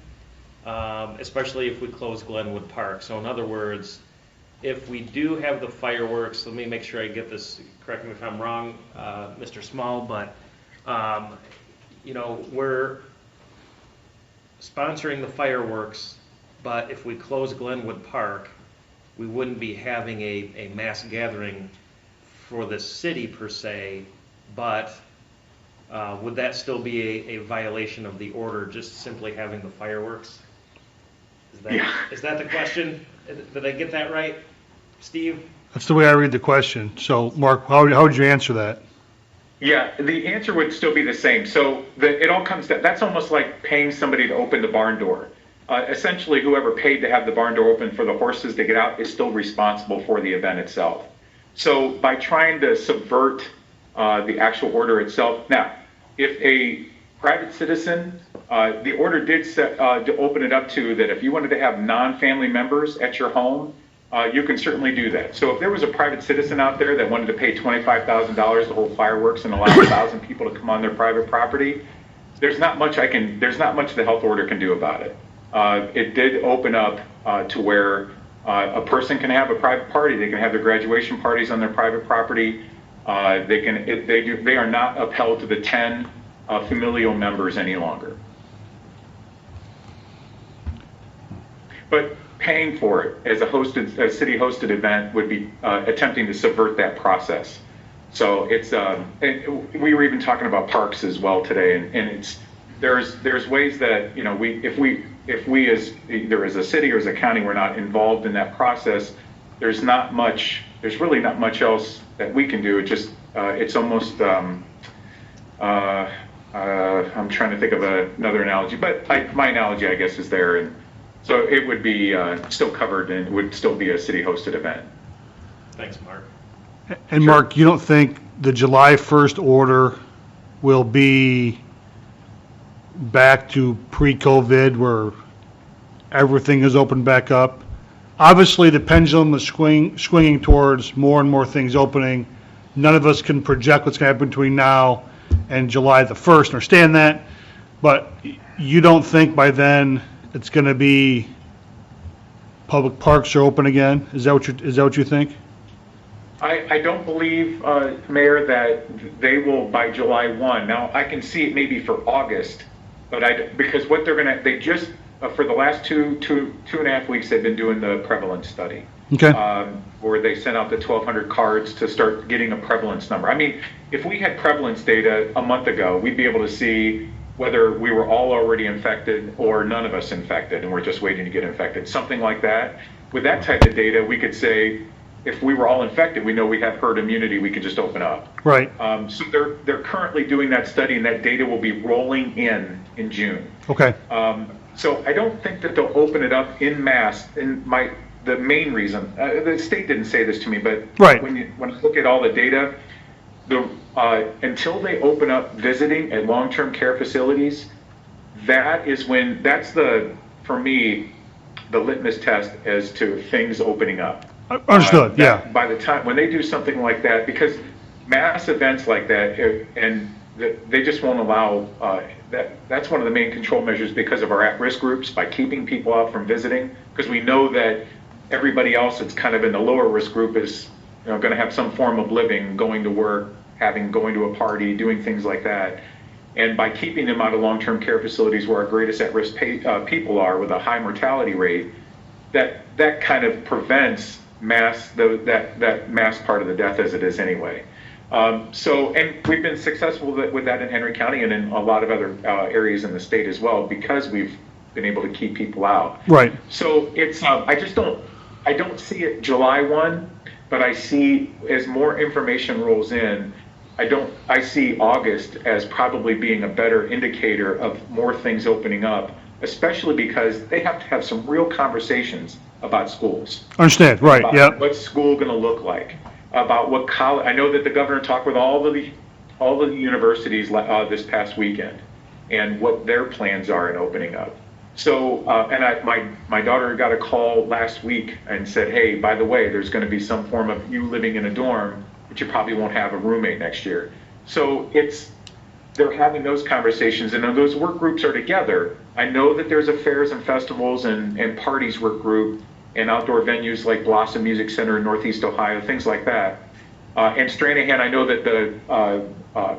especially if we close Glenwood Park? So in other words, if we do have the fireworks, let me make sure I get this, correct me if I'm wrong, Mr. Small, but we're sponsoring the fireworks, but if we close Glenwood Park, we wouldn't be having a mass gathering for the city per se, but would that still be a violation of the order, just simply having the fireworks? Is that the question? Did I get that right, Steve? That's the way I read the question. So, Mark, how would you answer that? Yeah, the answer would still be the same. So it all comes down, that's almost like paying somebody to open the barn door. Essentially, whoever paid to have the barn door open for the horses to get out is still responsible for the event itself. So by trying to subvert the actual order itself, now, if a private citizen, the order did set to open it up to that if you wanted to have non-family members at your home, you can certainly do that. So if there was a private citizen out there that wanted to pay $25,000 to hold fireworks and allow 1,000 people to come on their private property, there's not much the health order can do about it. It did open up to where a person can have a private party. They can have their graduation parties on their private property. They are not upheld to the 10 familial members any longer. But paying for it as a city-hosted event would be attempting to subvert that process. So it's we were even talking about parks as well today, and there's ways that if we as either as a city or as a county we're not involved in that process, there's really not much else that we can do. It just it's almost I'm trying to think of another analogy, but my analogy I guess is there, and so it would be still covered and it would still be a city-hosted event. Thanks, Mark. And sure. Mark, you don't think the July 1st order will be back to pre-COVID where everything is opened back up? Obviously, the pendulum is swinging towards more and more things opening. None of us can project what's going to happen between now and July the 1st, understand that. But you don't think by then it's going to be public parks are open again? Is that what you think? I don't believe, Mayor, that they will by July 1. Now, I can see it maybe for August, but because what they just, for the last two and a half weeks, they've been doing the prevalence study. Okay. Where they sent out the 1,200 cards to start getting a prevalence number. I mean, if we had prevalence data a month ago, we'd be able to see whether we were all already infected or none of us infected and we're just waiting to get infected, something like that. With that type of data, we could say, if we were all infected, we know we have herd immunity, we could just open up. Right. So they're currently doing that study, and that data will be rolling in June. Okay. So I don't think that they'll open it up in mass. The main reason, the state didn't say this to me, but Right. when I look at all the data, until they open up visiting at long-term care facilities, that's for me, the litmus test as to things opening up. Understood, yeah. By the time, when they do something like that, because mass events like that, and they just won't allow, that's one of the main control measures because of our at-risk groups, by keeping people out from visiting, because we know that everybody else that's kind of in the lower risk group is going to have some form of living, going to work, going to a party, doing things like that. And by keeping them out of long-term care facilities where our greatest at-risk people are with a high mortality rate, that kind of prevents that mass part of the death as it is anyway. And we've been successful with that in Henry County and in a lot of other areas in the state as well, because we've been able to keep people out. Right. So it's, I don't see it July 1, but I see as more information rolls in, I see August as probably being a better indicator of more things opening up, especially because they have to have some real conversations about schools. Understand, right, yeah. What's school going to look like? About what college? I know that the governor talked with all of the universities this past weekend, and what their plans are in opening up. So, my daughter got a call last week and said, "Hey, by the way, there's going to be some form of you living in a dorm, but you probably won't have a roommate next year." So they're having those conversations, and those work groups are together. I know that there's a fairs and festivals and parties work group and outdoor venues like Blossom Music Center in Northeast Ohio, things like that. And Stranahan, I know that the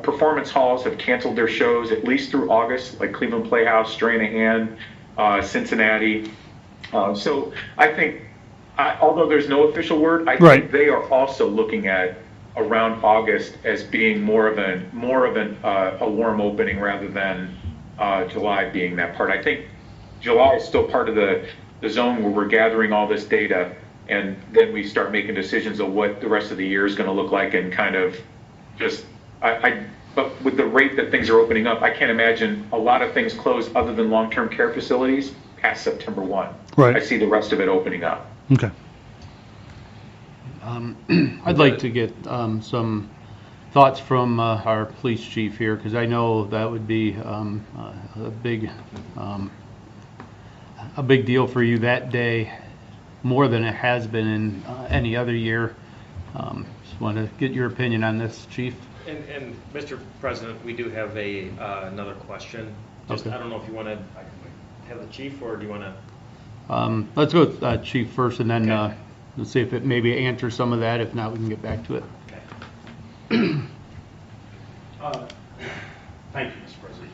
performance halls have canceled their shows at least through August, like Cleveland Playhouse, Stranahan, Cincinnati. So I think, although there's no official word, I think they are also looking at around August as being more of a warm opening rather than July being that part. I think July is still part of the zone where we're gathering all this data, and then we start making decisions of what the rest of the year is going to look like, and kind of just but with the rate that things are opening up, I can't imagine a lot of things closed other than long-term care facilities past September 1. Right. I see the rest of it opening up. Okay. I'd like to get some thoughts from our police chief here, because I know that would be a big deal for you that day, more than it has been in any other year. Just want to get your opinion on this, Chief. And Mr. President, we do have another question. Just, Okay. I don't know if you want to have the chief, or do you want to? Let's go with Chief first, and then let's see if it maybe answers some of that. If not, we can get back to it. Okay. Thank you, Mr. President.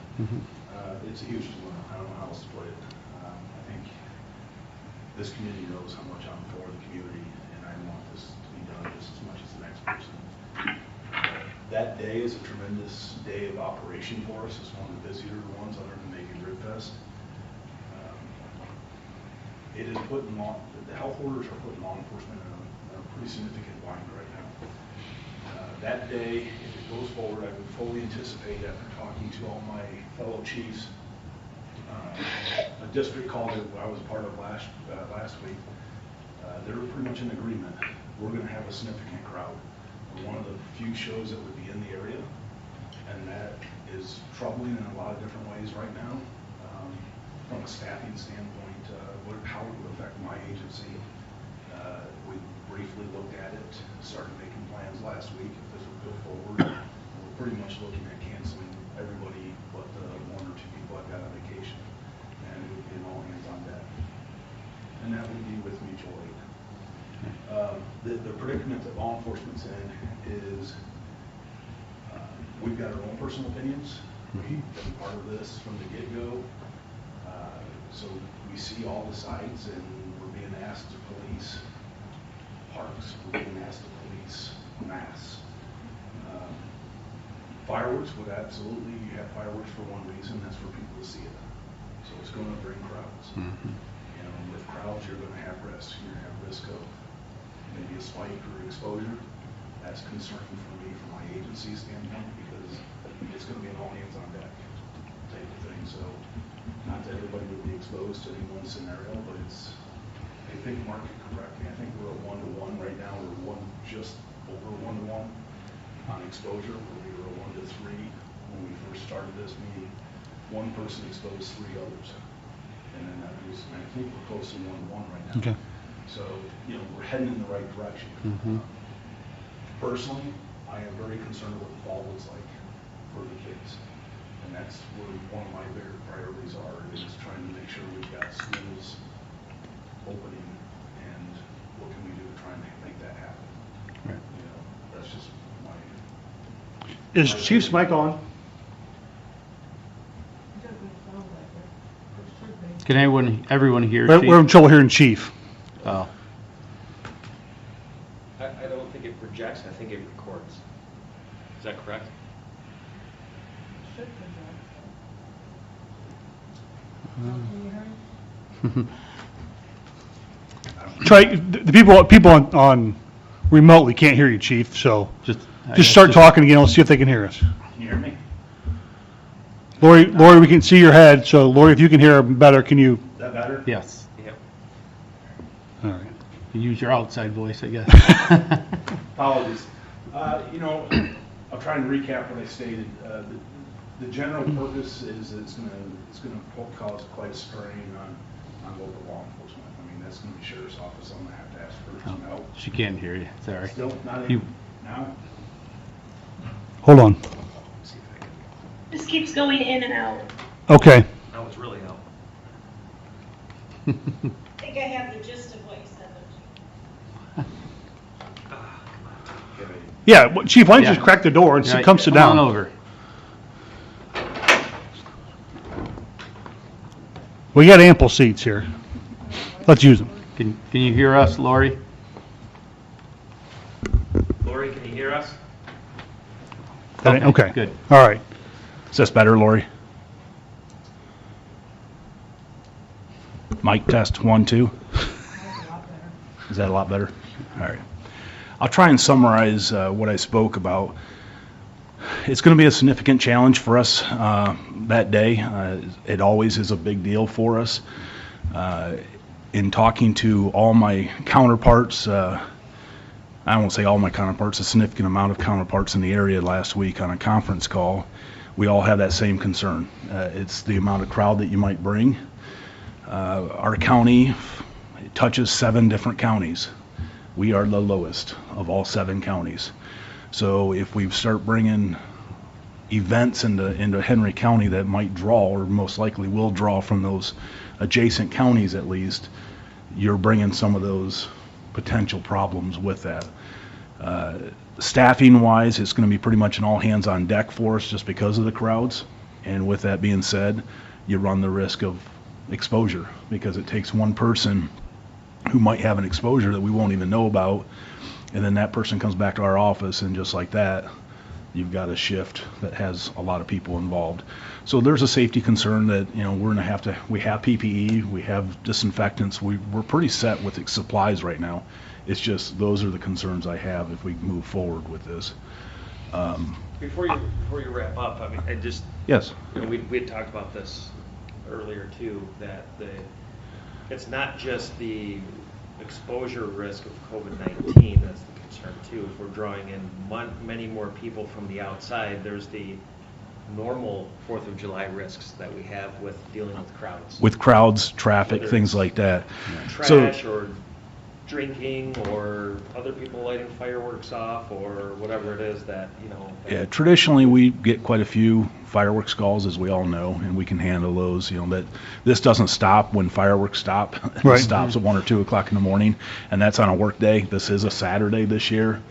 It's a huge dilemma. I don't know how else to put it. I think this community knows how much I'm for the community, and I want this to be done just as much as the next person. That day is a tremendous day of operation for us. It's one of the busier ones other than maybe Rib Fest. It is putting the health orders are putting law enforcement in a pretty significant bind right now. That day, if it goes forward, I would fully anticipate, after talking to all my fellow chiefs, a district call that I was part of last week, they were pretty much in agreement. We're going to have a significant crowd. We're one of the few shows that would be in the area, and that is troubling in a lot of different ways right now. From a staffing standpoint, how it would affect my agency. We briefly looked at it, started making plans last week. If this would go forward, we're pretty much looking at canceling everybody but the one or two people I've got on vacation, and it would be an all hands on deck. And that would be with mutual aid. The predicament that law enforcement's in is we've got our own personal opinions. We've been part of this from the get-go. So we see all the sites, and we're being asked to police parks. We're being asked to police mass. Fireworks would absolutely, you have fireworks for one reason, that's for people to see it. So it's going to bring crowds. You know, with crowds, you're going to have risk. You're going to have risk of maybe a spike or exposure. That's concerning for me from my agency standpoint because it's going to be an all hands on deck type of thing. So not that everybody would be exposed to any one scenario, but it's, I think Mark could correct me, I think we're at 1-to-1 right now. We're just over 1-to-1 on exposure, where we were 1-to-3 when we first started this meeting. One person exposed 3 others. And then that was, I think we're close to 1-to-1 right now. Okay. So, you know, we're heading in the right direction. Personally, I am very concerned what the fall looks like for the kids. And that's where one of my bigger priorities are, is trying to make sure we've got schools opening and what can we do to try and make that happen. Right. You know, that's just my. Is Chief's mic on? It doesn't sound like it. It should be. Can everyone hear? We're Chief? having trouble hearing Chief. Oh, I don't think it projects, I think it records. Is that correct? It should be. Can you hear me? Try, the people on remotely can't hear you, Chief, so just start talking again. Let's see if they can hear us. Can you hear me? Lori, we can see your head, so Lori, if you can hear better, can you? Is that better? Yes. Yep. All right. You use your outside voice, I guess. Apologies. You know, I'll try and recap what I stated. The general purpose is it's going to cause quite a strain on local law enforcement. I mean, that's going to be sheriff's office. I'm going to have to ask for some help. She can't hear you. Sorry. Still not You- in now. Hold on. This keeps going in and out. Okay. That was really out. I think I have the gist of what you said. Yeah, well, Chief, why don't you Yeah. just crack the door and Yeah, come sit come on down? over. We got ample seats here. Let's use them. Can you hear us, Lori? Lori, can you hear us? Okay. Good. All right. Is this better, Lori? Mic test 1, 2. Is that a lot better? All right. I'll try and summarize what I spoke about. It's going to be a significant challenge for us that day. It always is a big deal for us. In talking to all my counterparts, I won't say all my counterparts, a significant amount of counterparts in the area last week on a conference call, we all have that same concern. It's the amount of crowd that you might bring. Our county touches 7 different counties. We are the lowest of all 7 counties. So if we start bringing events into Henry County that might draw, or most likely will draw from those adjacent counties at least, you're bringing some of those potential problems with that. Staffing wise, it's going to be pretty much an all hands on deck for us just because of the crowds. And with that being said, you run the risk of exposure because it takes one person who might have an exposure that we won't even know about, and then that person comes back to our office, and just like that, you've got a shift that has a lot of people involved. So there's a safety concern that, you know, we're going to we have PPE, we have disinfectants, we're pretty set with supplies right now. It's just those are the concerns I have if we move forward with this. Before you wrap up, I mean, I just, Yes. you know, we had talked about this earlier too, that it's not just the exposure risk of COVID-19 that's the concern too. If we're drawing in many more people from the outside, there's the normal 4th of July risks that we have with dealing with crowds. With crowds, traffic, Whether things it's like that. Trash or drinking or other people lighting fireworks off or whatever it is that, you know. Yeah, traditionally we get quite a few fireworks calls, as we all know, and we can handle those. You know, that this doesn't stop when fireworks stop. Right. It stops at 1 or 2 o'clock in the morning, and that's on a work day. This is a Saturday this year.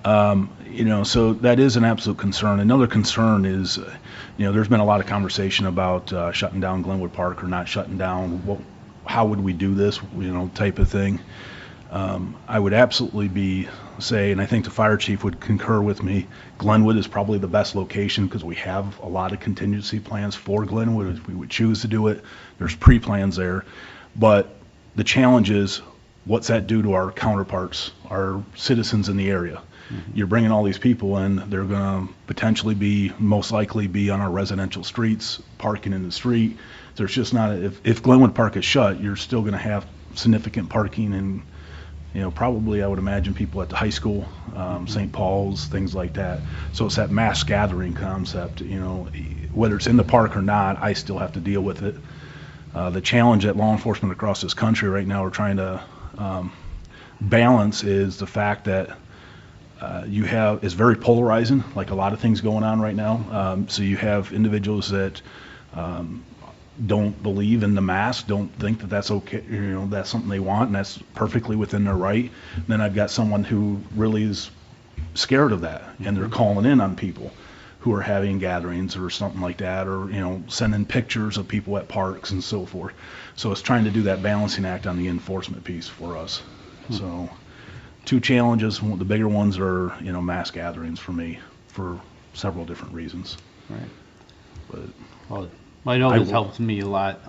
You know, so that is an absolute concern. Another concern is, you know, there's been a lot of conversation about shutting down Glenwood Park or not shutting down. How would we do this, you know, type of thing. I would absolutely say, and I think the fire chief would concur with me, Glenwood is probably the best location because we have a lot of contingency plans for Glenwood if we would choose to do it. There's pre-plans there. But the challenge is what's that do to our counterparts, our citizens in the area? You're bringing all these people in, they're going to potentially most likely be on our residential streets, parking in the street. There's just not, if Glenwood Park is shut, you're still going to have significant parking and, probably I would imagine people at the high school, St. Paul's, things like that. So it's that mass gathering concept, whether it's in the park or not, I still have to deal with it. The challenge that law enforcement across this country right now are trying to balance is the fact that it's very polarizing, like a lot of things going on right now. So you have individuals that don't believe in the mask, don't think that that's okay, that's something they want, and that's perfectly within their right. And then I've got someone who really is scared of that, and they're calling in on people who are having gatherings or something like that, or sending pictures of people at parks and so forth. So it's trying to do that balancing act on the enforcement piece for us. So two challenges. The bigger ones are mass gatherings for me for several different reasons. Right. But Well, I know this helps me a lot.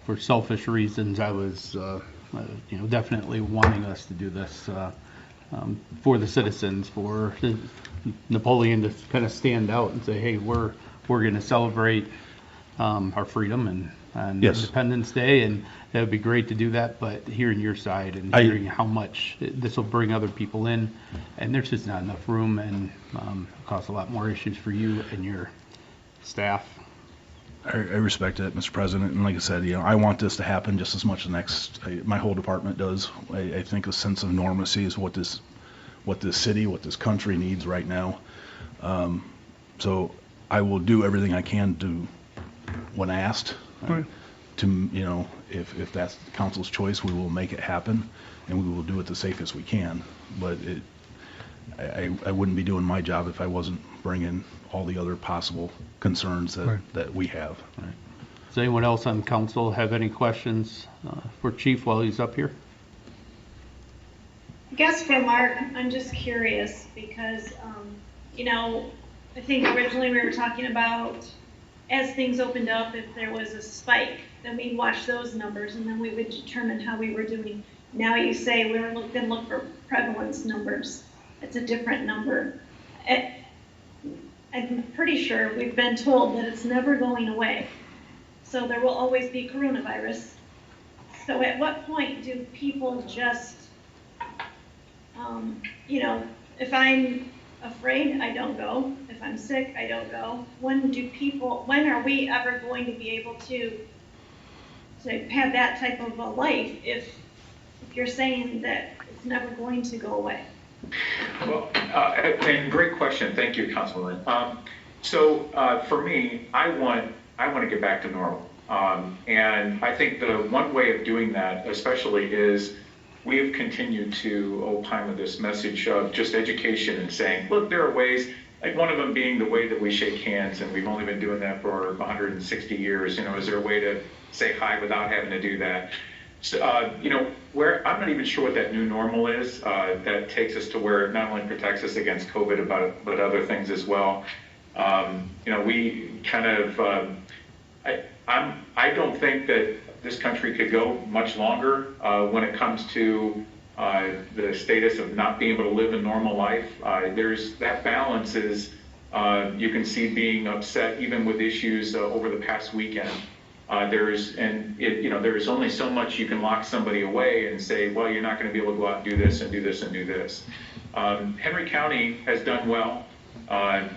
For selfish reasons, I was, definitely wanting us to do this for the citizens, for Napoleon to kind of stand out and say, hey, we're going to celebrate our freedom and Yes. Independence Day, and that would be great to do that. But hearing your side and hearing how much this will bring other people in, and there's just not enough room, and cause a lot more issues for you and your staff. I respect it, Mr. President, and like I said, I want this to happen just as much as my whole department does. I think a sense of normalcy is what this city, what this country needs right now. So I will do everything I can to, when asked, to if that's the council's choice, we will make it happen, and we will do it the safest we can. But I wouldn't be doing my job if I wasn't bringing all the other possible concerns that we have. Right. Does anyone else on council have any questions for Chief while he's up here? I guess for Mark, I'm just curious because, I think originally we were talking about as things opened up, if there was a spike, then we'd watch those numbers and then we would determine how we were doing. Now you say we're going to look for prevalence numbers. It's a different number. I'm pretty sure we've been told that it's never going away. So there will always be coronavirus. So at what point do people just, if I'm afraid, I don't go. If I'm sick, I don't go. When are we ever going to be able to have that type of a life if you're saying that it's never going to go away? Well, and great question. Thank you, Councilwoman. So for me, I want to get back to normal. And I think the one way of doing that, especially, is we have continued to opine with this message of just education and saying, look, there are ways, like one of them being the way that we shake hands, and we've only been doing that for 160 years. Is there a way to say hi without having to do that? So, where I'm not even sure what that new normal is, that takes us to where it not only protects us against COVID, but other things as well. We kind of, I don't think that this country could go much longer when it comes to the status of not being able to live a normal life. There's that balance is, you can see being upset even with issues over the past weekend. There's only so much you can lock somebody away and say, well, you're not going to be able to go out and do this and do this and do this. Henry County has done well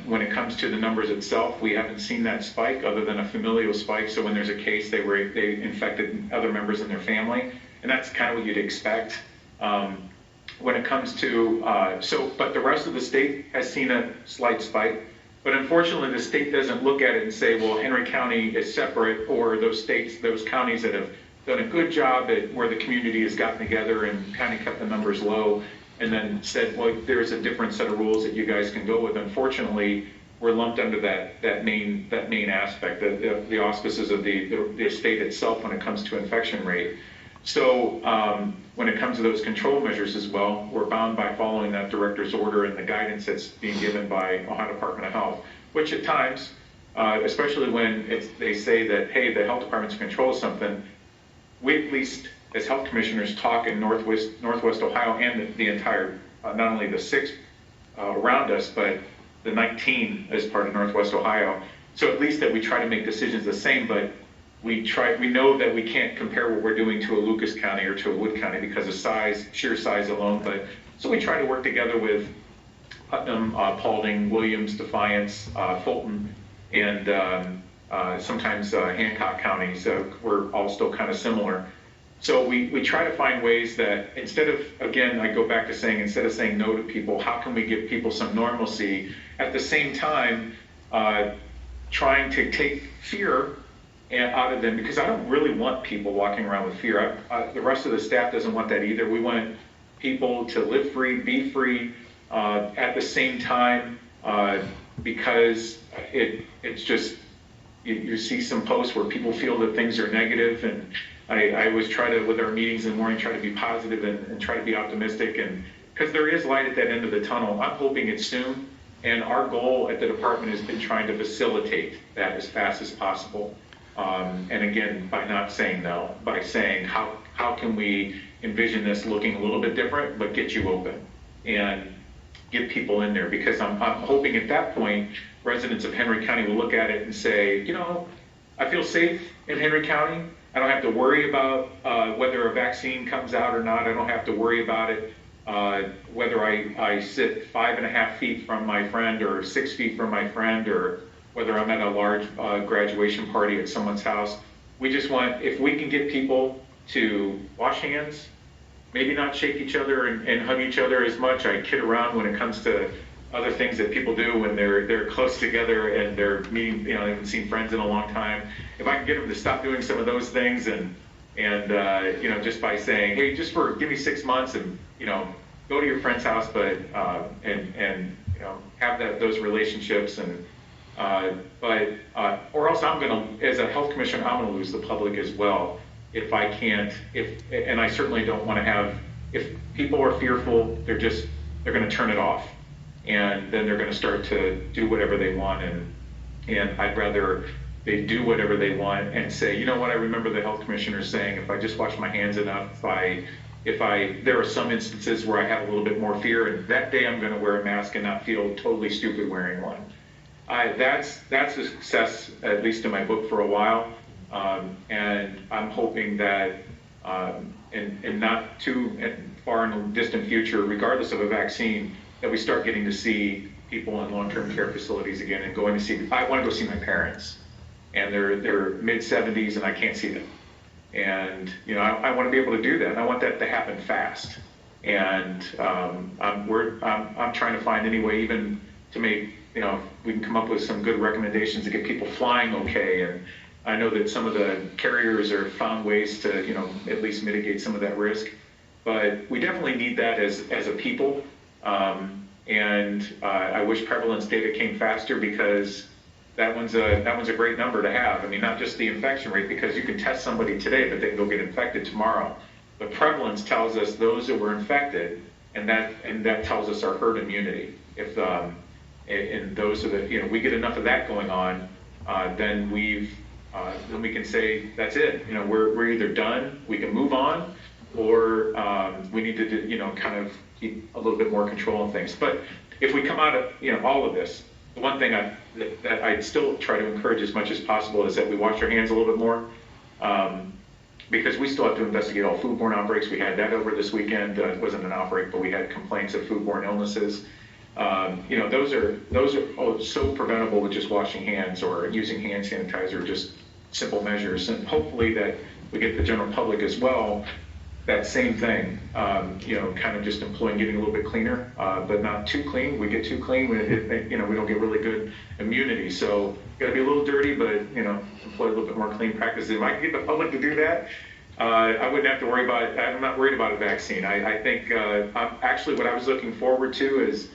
when it comes to the numbers itself. We haven't seen that spike other than a familial spike. So when there's a case, they infected other members in their family, and that's kind of what you'd expect. When it comes to but the rest of the state has seen a slight spike. But unfortunately, the state doesn't look at it and say, well, Henry County is separate, or those counties that have done a good job at where the community has gotten together and kind of kept the numbers low, and then said, well, there's a different set of rules that you guys can go with. Unfortunately, we're lumped under that main aspect, the auspices of the state itself when it comes to infection rate. So when it comes to those control measures as well, we're bound by following that director's order and the guidance that's being given by Ohio Department of Health, which at times, especially when they say that, hey, the health department's control something, we at least as health commissioners, talk in Northwest Ohio and the entire, not only the 6 around us, but the 19 as part of Northwest Ohio. So at least that we try to make decisions the same, but we know that we can't compare what we're doing to a Lucas County or to a Wood County because of size, sheer size alone. But so we try to work together with Putnam, Paulding, Williams, Defiance, Fulton, and sometimes Hancock counties. We're all still kind of similar. So we try to find ways that instead of, again, I go back to saying, instead of saying no to people, how can we give people some normalcy? At the same time, trying to take fear out of them, because I don't really want people walking around with fear. The rest of the staff doesn't want that either. We want people to live free, be free, at the same time, because it's just, you see some posts where people feel that things are negative, and I always try to, with our meetings in the morning, try to be positive and try to be optimistic, and because there is light at that end of the tunnel. I'm hoping it's soon, and our goal at the department has been trying to facilitate that as fast as possible. And again, by not saying no, by saying how can we envision this looking a little bit different, but get you open and get people in there, because I'm hoping at that point, residents of Henry County will look at it and say, you know, I feel safe in Henry County. I don't have to worry about whether a vaccine comes out or not. I don't have to worry about it, whether I sit 5.5 feet from my friend or 6 feet from my friend, or whether I'm at a large graduation party at someone's house. We just want, if we can get people to wash hands, maybe not shake each other and hug each other as much. I kid around when it comes to other things that people do when they're close together and they're meeting, you know, they haven't seen friends in a long time. If I can get them to stop doing some of those things and you know, just by saying, hey, just give me 6 months and, you know, go to your friend's house, but and you know, have those relationships or else I'm gonna, as a health commissioner, I'm gonna lose the public as well if I can't. And I certainly don't want to have, if people are fearful, they're gonna turn it off, and then they're gonna start to do whatever they want, and I'd rather they do whatever they want and say, you know what, I remember the health commissioner saying, if I just wash my hands enough, there are some instances where I have a little bit more fear, and that day I'm gonna wear a mask and not feel totally stupid wearing one. That's a success, at least in my book, for a while, and I'm hoping that in not too far in the distant future, regardless of a vaccine, that we start getting to see people in long-term care facilities again and going to see. I want to go see my parents, and they're mid-70s, and I can't see them. And you know, I want to be able to do that. And I want that to happen fast. And I'm trying to find any way, even to make, you know, we can come up with some good recommendations to get people flying okay. And I know that some of the carriers have found ways to, you know, at least mitigate some of that risk. But we definitely need that as a people. And I wish prevalence data came faster, because that one's a great number to have. I mean, not just the infection rate, because you can test somebody today, but they can go get infected tomorrow. But prevalence tells us those that were infected, and that tells us our herd immunity. If and those are the, you know, we get enough of that going on, then we can say that's it. You know, we're either done, we can move on, or we need to, you know, kind of keep a little bit more control on things. But if we come out of, you know, all of this, the one thing that I'd still try to encourage as much as possible is that we wash our hands a little bit more, because we still have to investigate all foodborne outbreaks. We had that over this weekend. It wasn't an outbreak, but we had complaints of foodborne illnesses. You know, those are so preventable with just washing hands or using hand sanitizer, just simple measures. And hopefully that we get the general public as well, that same thing, you know, kind of just employing getting a little bit cleaner, but not too clean. We get too clean, you know, we don't get really good immunity. So got to be a little dirty, but, you know, employ a little bit more clean practices. If I can get the public to do that, I wouldn't have to worry about it. I'm not worried about a vaccine. I think actually what I was looking forward to is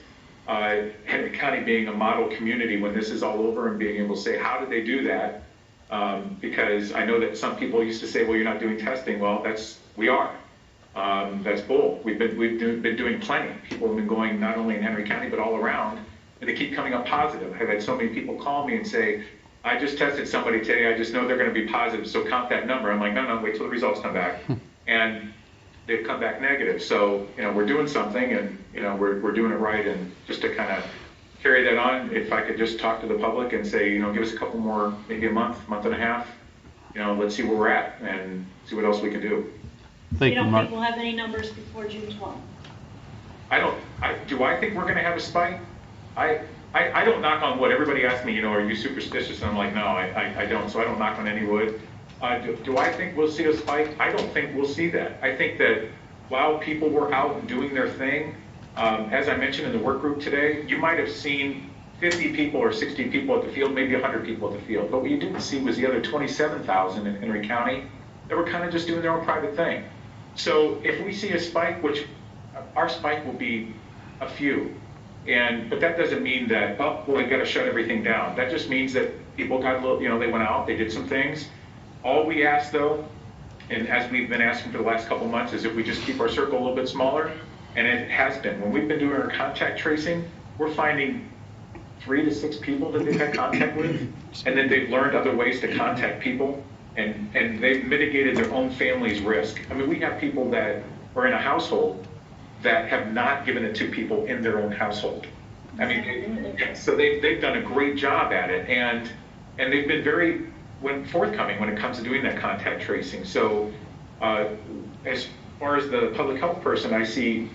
Henry County being a model community when this is all over, and being able to say, how did they do that? Because I know that some people used to say, well, you're not doing testing. Well, we are. That's bull. We've been doing plenty. People have been going not only in Henry County, but all around, and they keep coming up positive. I've had so many people call me and say, I just tested somebody today, I just know they're going to be positive, so count that number. I'm like, no, wait till the results come back. and they've come back negative. So, we're doing something, and, we're doing it right. And just to kind of carry that on, if I could just talk to the public and say, give us a couple more, maybe a month and a half, let's see where we're at and see what else we can do. Thank you, don't Mark. think we'll have any numbers before June 12th? Do I think we're going to have a spike? I don't knock on wood. Everybody asks me, are you superstitious? And I'm like, no, I don't. So I don't knock on any wood. Do I think we'll see a spike? I don't think we'll see that. I think that while people were out and doing their thing, as I mentioned in the work group today, you might have seen 50 people or 60 people at the field, maybe 100 people at the field. But what you didn't see was the other 27,000 in Henry County that were kind of just doing their own private thing. So if we see a spike, which our spike will be a few, but that doesn't mean that, we've got to shut everything down. That just means that people got a little, they went out, they did some things. All we ask though, and as we've been asking for the last couple months, is if we just keep our circle a little bit smaller, and it has been. When we've been doing our contact tracing, we're finding 3 to 6 people that they've had contact with, and then they've learned other ways to contact people, and they've mitigated their own family's risk. I mean, we have people that are in a household that have not given it to people in their own household. I mean, so they've done a great job at it, and they've been very forthcoming when it comes to doing that contact tracing. So as far as the public health person, I see,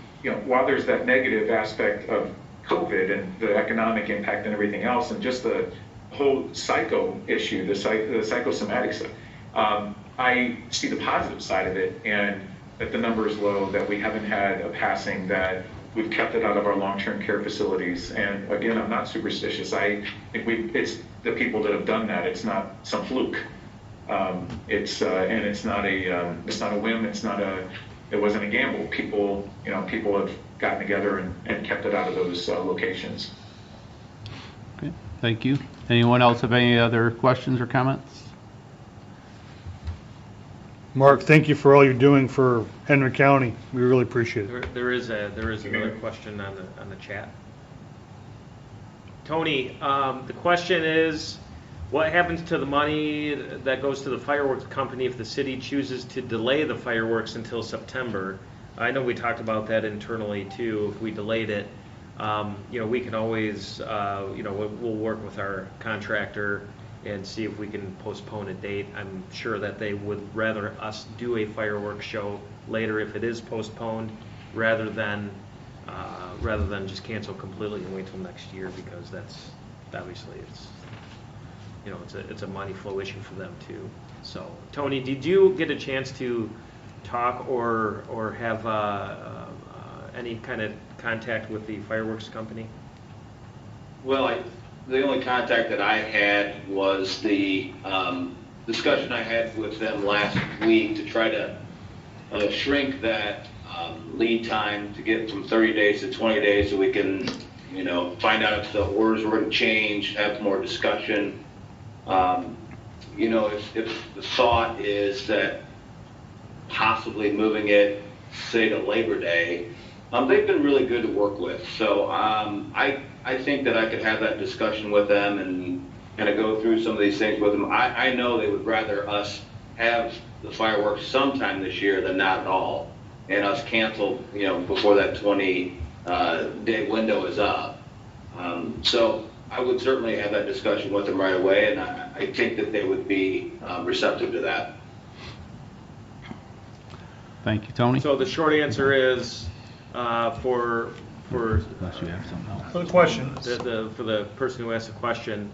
while there's that negative aspect of COVID and the economic impact and everything else, and just the whole psycho issue, the psychosomatic stuff, I see the positive side of it, and that the number is low, that we haven't had a passing, that we've kept it out of our long-term care facilities. And again, I'm not superstitious. I think it's the people that have done that. It's not some fluke. And it's not a whim. It wasn't a gamble. People have gotten together and kept it out of those locations. Okay, thank you. Anyone else have any other questions or comments? Mark, thank you for all you're doing for Henry County. We really appreciate it. There is another question on the chat. Tony, the question is, what happens to the money that goes to the fireworks company if the city chooses to delay the fireworks until September? I know we talked about that internally too. If we delayed it, we can always, we'll work with our contractor and see if we can postpone a date. I'm sure that they would rather us do a fireworks show later if it is postponed, rather than just cancel completely and wait till next year, because that's obviously it's a money flow issue for them too. So, Tony, did you get a chance to talk or have any kind of contact with the fireworks company? Well, the only contact that I had was the discussion I had with them last week to try to shrink that lead time to get from 30 days to 20 days so we can, find out if the orders were going to change, have more discussion. If the thought is that possibly moving it, say, to Labor Day, they've been really good to work with. So I think that I could have that discussion with them and kind of go through some of these things with them. I know they would rather us have the fireworks sometime this year than not at all, and us cancel, before that 20-day window is up. So I would certainly have that discussion with them right away, and I think that they would be receptive to that. Thank you, Tony. So the short answer is, for Unless you have something else. For the question. for the person who asked the question,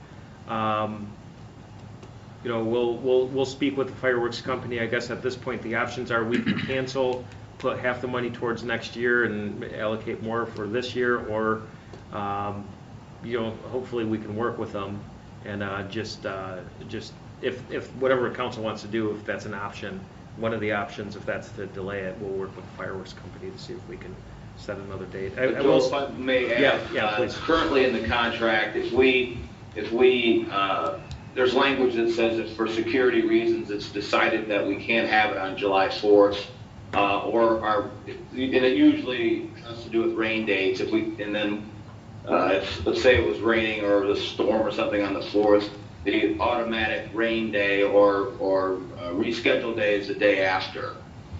we'll speak with the fireworks company. I guess at this point the options are we can cancel, put half the money towards next year and allocate more for this year, or hopefully we can work with them and just if whatever council wants to do, if that's an option, one of the options, if that's to delay it, we'll work with the fireworks company to see if we can set another date. Joel, if I may add, please. Currently in the contract, if we there's language that says if for security reasons it's decided that we can't have it on July 4th, and it usually has to do with rain dates. If let's say it was raining or the storm or something on the 4th, the automatic rain day or rescheduled day is the day after.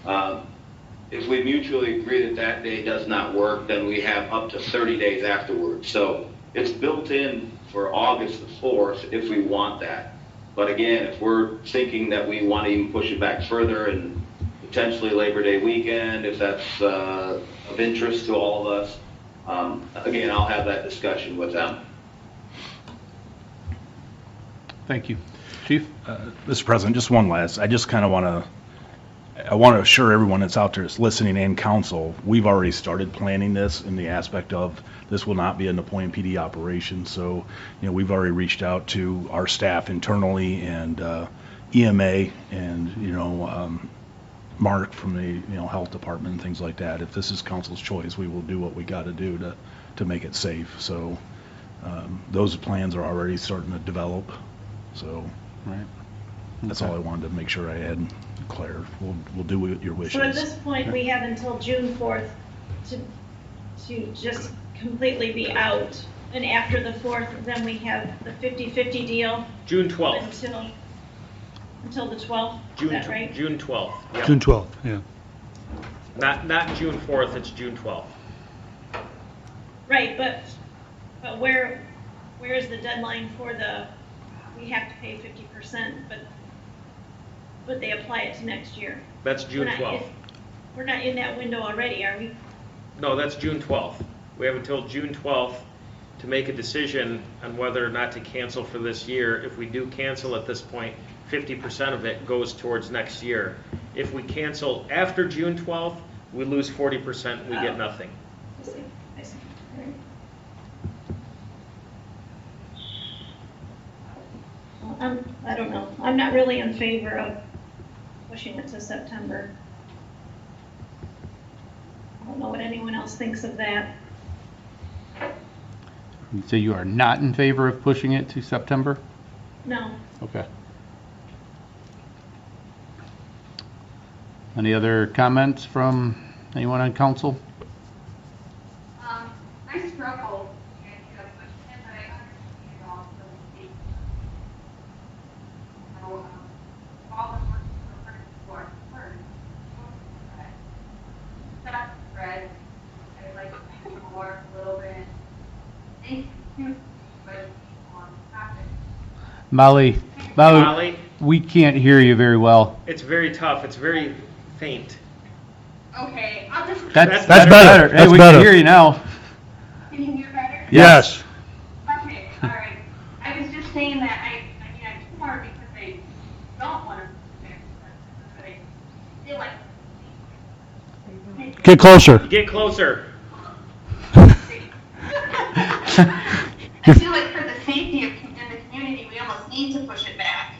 If we mutually agree that that day does not work, then we have up to 30 days afterwards. So it's built in for August the 4th if we want that. But again, if we're thinking that we want to even push it back further and potentially Labor Day weekend, if that's of interest to all of us, again, I'll have that discussion with them. Thank you. Chief? Mr. President, just one last, I just kind of want to assure everyone that's out there that's listening and council, we've already started planning this in the aspect of this will not be a Napoleon PD operation. So, we've already reached out to our staff internally and EMA and, Mark from the, health department and things like that. If this is council's choice, we will do what we got to do to make it safe. So those plans are already starting to develop. So Right. that's all I wanted to make sure I had clear. We'll do what your wish So at is. this point, we have until June 4th to just completely be out. And after the 4th, then we have the 50-50 deal June 12th. until the 12th, is that right? June 12th. Yep. June 12th, yeah. Not June 4th, it's June 12th. Right, but where is the deadline for we have to pay 50%, but they apply it to next year? That's June 12th. We're not in that window already, are we? No, that's June 12th. We have until June 12th to make a decision on whether or not to cancel for this year. If we do cancel at this point, 50% of it goes towards next year. If we cancel after June 12th, we lose 40%, we get nothing. I see. All right. Well, I don't know. I'm not really in favor of pushing it to September. I don't know what anyone else thinks of that. You say you are not in favor of pushing it to September? No. Okay. Any other comments from anyone on council? I struggle and push it, but I understand also the all the work for first. That's spread. I like to work a little bit. Thank you, but topic. Molly, Molly, we can't hear you very well. it's very tough. It's very faint. Okay, I'll just. That's better. better. Hey, That's we better. can hear you now. Can you hear better? Yes. Okay, all right. I was just saying that I'm torn because I don't want to, but I feel like. Get closer. Get closer. I feel like for the safety of in the community, we almost need to push it back.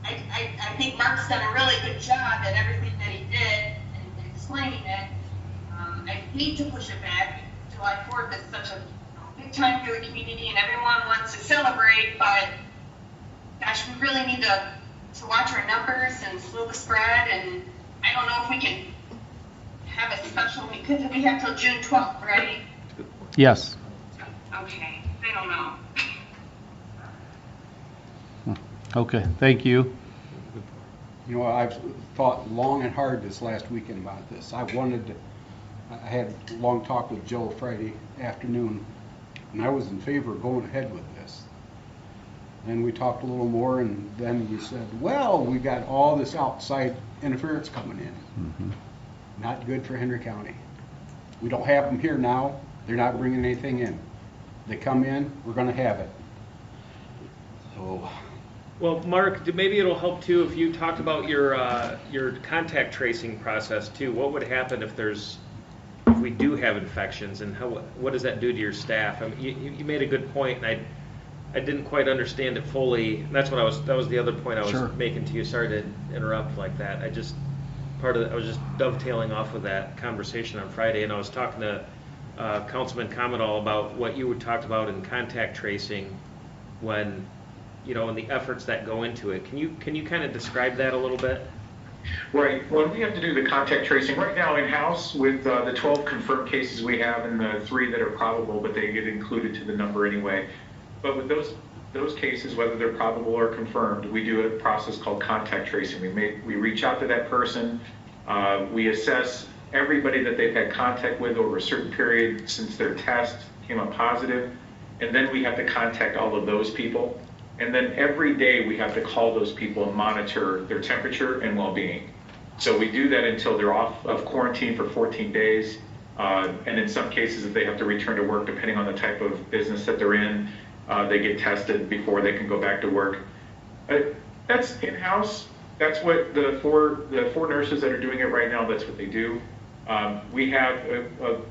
I think Mark's done a really good job at everything that he did and explaining it. I hate to push it back. July 4th is such a big time for the community and everyone wants to celebrate, but gosh, we really need to watch our numbers and slow the spread, and I don't know if we can have a special, because we have till June 12th, right? Yes. Okay, I don't know. Okay, thank you. You know, I've thought long and hard this last weekend about this. I had a long talk with Joe Friday afternoon, and I was in favor of going ahead with this. And we talked a little more, and then we said, well, we got all this outside interference coming in. Mm-hmm. Not good for Henry County. We don't have them here now. They're not bringing anything in. They come in, we're going to have it. So. Well, Mark, maybe it'll help too if you talked about your contact tracing process too. What would happen if we do have infections, and what does that do to your staff? I mean, you made a good point, and I didn't quite understand it fully. And that was the other point I was making to you. Sorry to interrupt like that. I was just dovetailing off of that conversation on Friday, and I was talking to Councilman Comedall about what you talked about in contact tracing when, and the efforts that go into it. Can you kind of describe that a little bit? Right. Well, we have to do the contact tracing right now in-house with the 12 confirmed cases we have and the 3 that are probable, but they get included to the number anyway. But with those those cases, whether they're probable or confirmed, we do a process called contact tracing. We reach out to that person, we assess everybody that they've had contact with over a certain period since their test came up positive, and then we have to contact all of those people. And then every day we have to call those people and monitor their temperature and well-being. So we do that until they're off of quarantine for 14 days. And in some cases, if they have to return to work, depending on the type of business that they're in, they get tested before they can go back to work. That's in-house. That's what the four nurses that are doing it right now, that's what they do. We have,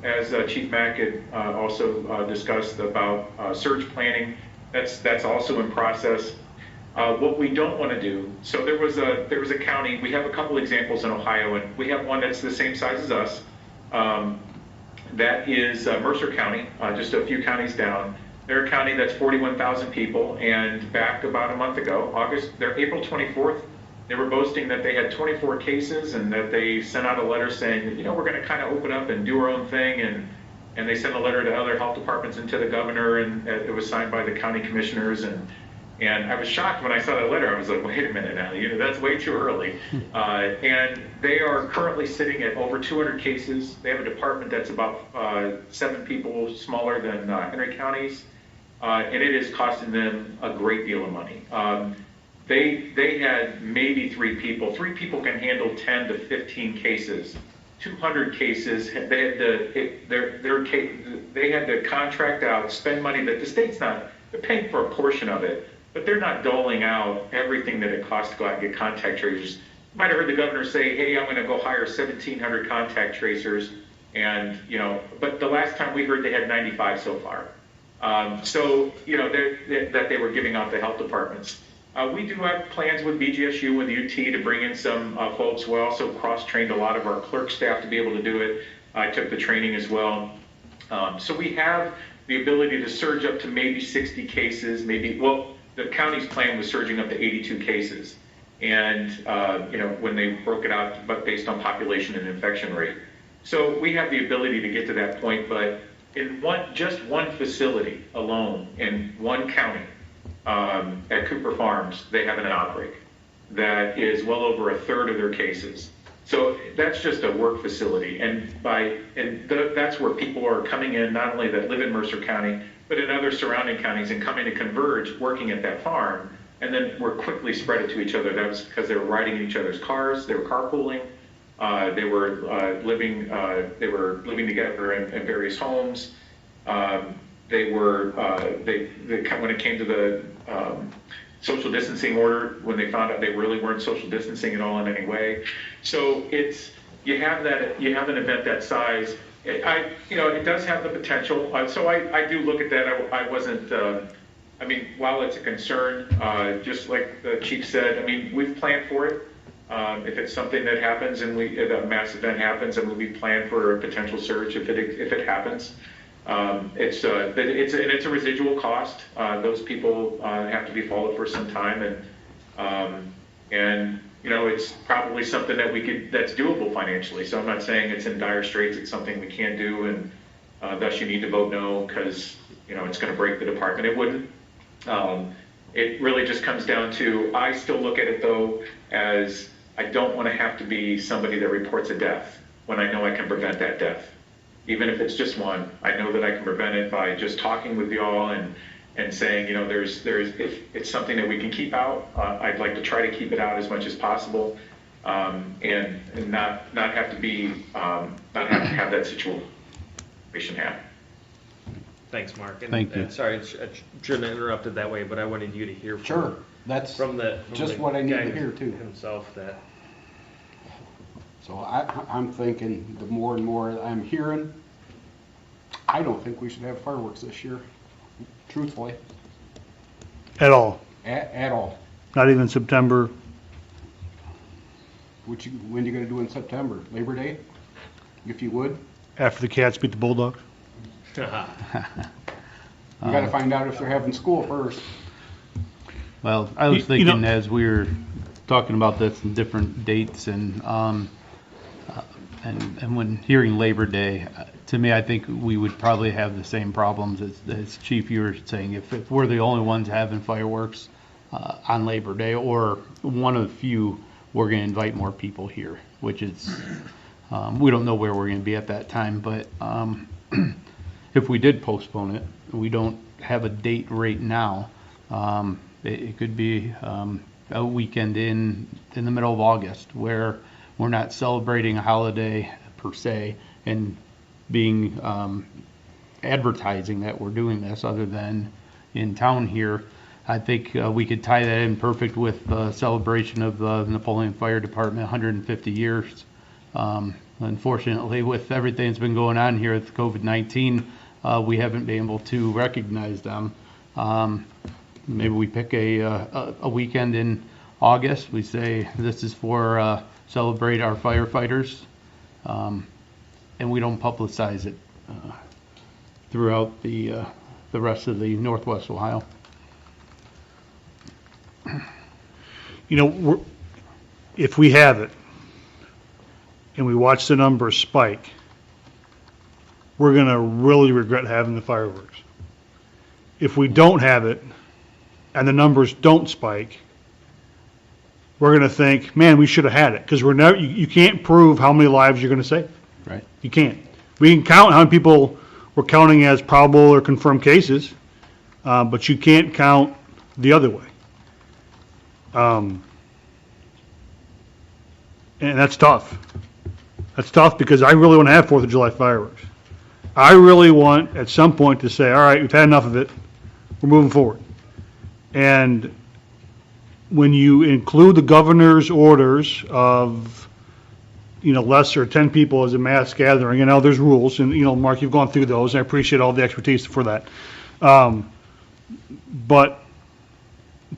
as Chief Mack had also discussed about surge planning, that's also in process. What we don't want to do, so there was a county, we have a couple examples in Ohio, and we have one that's the same size as us. That is Mercer County, just a few counties down. They're a county that's 41,000 people, and back about a month ago, April 24th, they were boasting that they had 24 cases and that they sent out a letter saying that, we're going to kind of open up and do our own thing, and they sent a letter to other health departments and to the governor, and it was signed by the county commissioners, and I was shocked when I saw that letter. I was like, wait a minute now, that's way too early. And they are currently sitting at over 200 cases. They have a department that's about 7 people smaller than Henry County's, and it is costing them a great deal of money. They had maybe 3 people. 3 people can handle 10 to 15 cases. 200 cases, they had to contract out, spend money that the state's not, they're paying for a portion of it, but they're not doling out everything that it costs to go out and get contact tracers. You might have heard the governor say, hey, I'm gonna go hire 1,700 contact tracers, and, but the last time we heard they had 95 so far. That they were giving out to health departments. We do have plans with BGSU, with UT, to bring in some folks. We also cross-trained a lot of our clerk staff to be able to do it. I took the training as well. So we have the ability to surge up to maybe 60 cases, the county's plan was surging up to 82 cases. And, when they broke it out, but based on population and infection rate. So we have the ability to get to that point, but in just one facility alone, in one county, at Cooper Farms, they have an outbreak that is well over 1/3 of their cases. So that's just a work facility, that's where people are coming in, not only that live in Mercer County, but in other surrounding counties, and coming to Converge, working at that farm, and then we're quickly spread it to each other. That was because they were riding in each other's cars, they were carpooling, they were living together in various homes. When it came to the social distancing order, when they found out they really weren't social distancing at all in any way. So you have an event that size. It does have the potential. So I do look at that. I wasn't, while it's a concern, just like the chief said, we've planned for it. If it's something that happens and a mass event happens, and we plan for a potential surge if it happens. It's a residual cost. Those people have to be followed for some time, and it's probably something that's doable financially. So I'm not saying it's in dire straits. It's something we can't do, and thus you need to vote no, because it's going to break the department. It wouldn't. It really just comes down to, I still look at it though as, I don't want to have to be somebody that reports a death when I know I can prevent that death. Even if it's just one, I know that I can prevent it by just talking with y'all and saying, if it's something that we can keep out, I'd like to try to keep it out as much as possible, and not have to have that situation happen. Thanks, Mark. Thank you. Sorry, I shouldn't have interrupted that way, but I wanted you to hear Sure, that's from just the what I need guy to hear too. himself that. So I'm thinking, the more and more I'm hearing, I don't think we should have fireworks this year, truthfully, At all? at all. Not even September? When are you gonna do in September? Labor Day? If you would? After the Cats beat the Bulldogs? You gotta find out if they're having school first. Well, I was You know- thinking as we were talking about this and different dates and when hearing Labor Day, to me, I think we would probably have the same problems as Chief, you were saying, if we're the only ones having fireworks on Labor Day, or one of the few, we're going to invite more people here, which is, we don't know where we're going to be at that time, but if we did postpone it, we don't have a date right now. It could be a weekend in the middle of August where we're not celebrating a holiday per se and being advertising that we're doing this other than in town here. I think we could tie that in perfect with the celebration of the Napoleon Fire Department 150 years. Unfortunately, with everything that's been going on here with COVID-19, we haven't been able to recognize them. Maybe we pick a weekend in August. We say this is for celebrate our firefighters, and we don't publicize it throughout the rest of the Northwest Ohio. You know, if we have it and we watch the numbers spike, we're going to really regret having the fireworks. If we don't have it and the numbers don't spike, we're going to think, man, we should have had it, because we're never. You can't prove how many lives you're going to save. Right. You can't. We can count how many people we're counting as probable or confirmed cases, but you can't count the other way. And that's tough. That's tough because I really want to have 4th of July fireworks. I really want at some point to say, all right, we've had enough of it. We're moving forward. And when you include the governor's orders of, less than 10 people as a mass gathering, there's rules, and, Mark, you've gone through those, and I appreciate all the expertise for that. But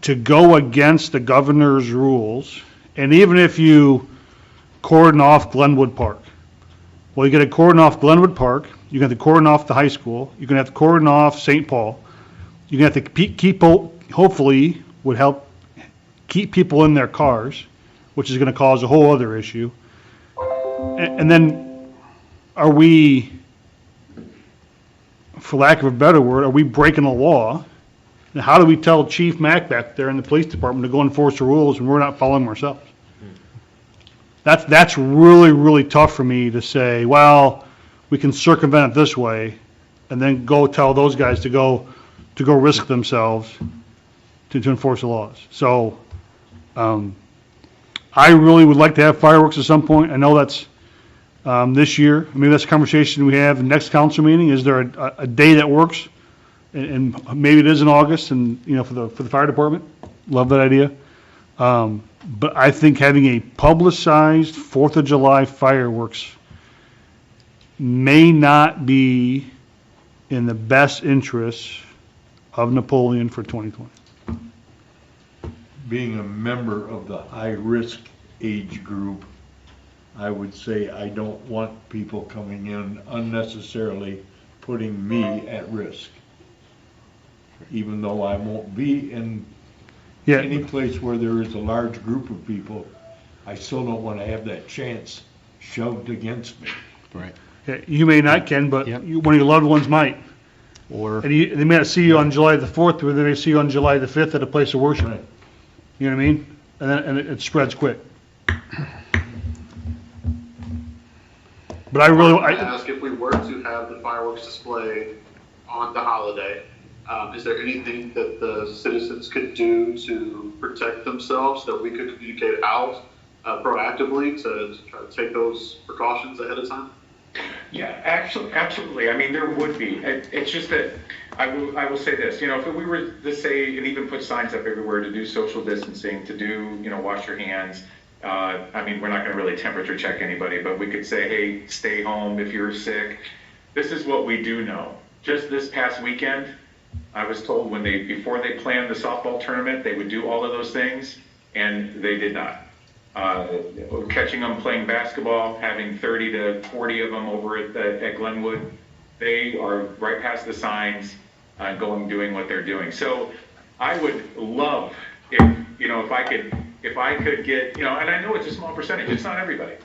to go against the governor's rules, and even if you cordon off Glenwood Park, well, you got to cordon off Glenwood Park, you're going to cordon off the high school, you're going to have to cordon off St. Paul, you're going to have to keep, hopefully, would help keep people in their cars, which is going to cause a whole other issue. And then are we, for lack of a better word, are we breaking the law? And how do we tell Chief Mack back there in the police department to go enforce the rules when we're not following them ourselves? That's really, really tough for me to say, well, we can circumvent it this way, and then go tell those guys to go risk themselves to enforce the laws. So I really would like to have fireworks at some point. I know that's this year. Maybe that's a conversation we have in the next council meeting. Is there a day that works? And maybe it is in August, and for the fire department. Love that idea. But I think having a publicized 4th of July fireworks may not be in the best interests of Napoleon for 2020. Being a member of the high-risk age group, I would say I don't want people coming in unnecessarily putting me at risk. Even though I won't be in any place where there is a large group of people, I still don't want to have that chance shoved against me. Right. Yeah, you may not, Ken, but one of your loved ones might. Or And they may not see you on July the 4th, or they may see you on July the 5th at a place of worship. Right. You know what I mean? And then it spreads quick. But I really, I ask, if we were to have the fireworks display on the holiday, is there anything that the citizens could do to protect themselves that we could communicate out proactively to try to take those precautions ahead of time? Yeah, absolutely. I mean, there would be. It's just that I will say this. If we were to say and even put signs up everywhere to do social distancing, to do wash your hands. I mean, we're not going to really temperature check anybody, but we could say, hey, stay home if you're sick. This is what we do know. Just this past weekend, I was told before they planned the softball tournament, they would do all of those things, and they did not. Catching them playing basketball, having 30 to 40 of them over at Glenwood, they are right past the signs, doing what they're doing. So I would love if I could get, and I know it's a small percentage, it's not everybody,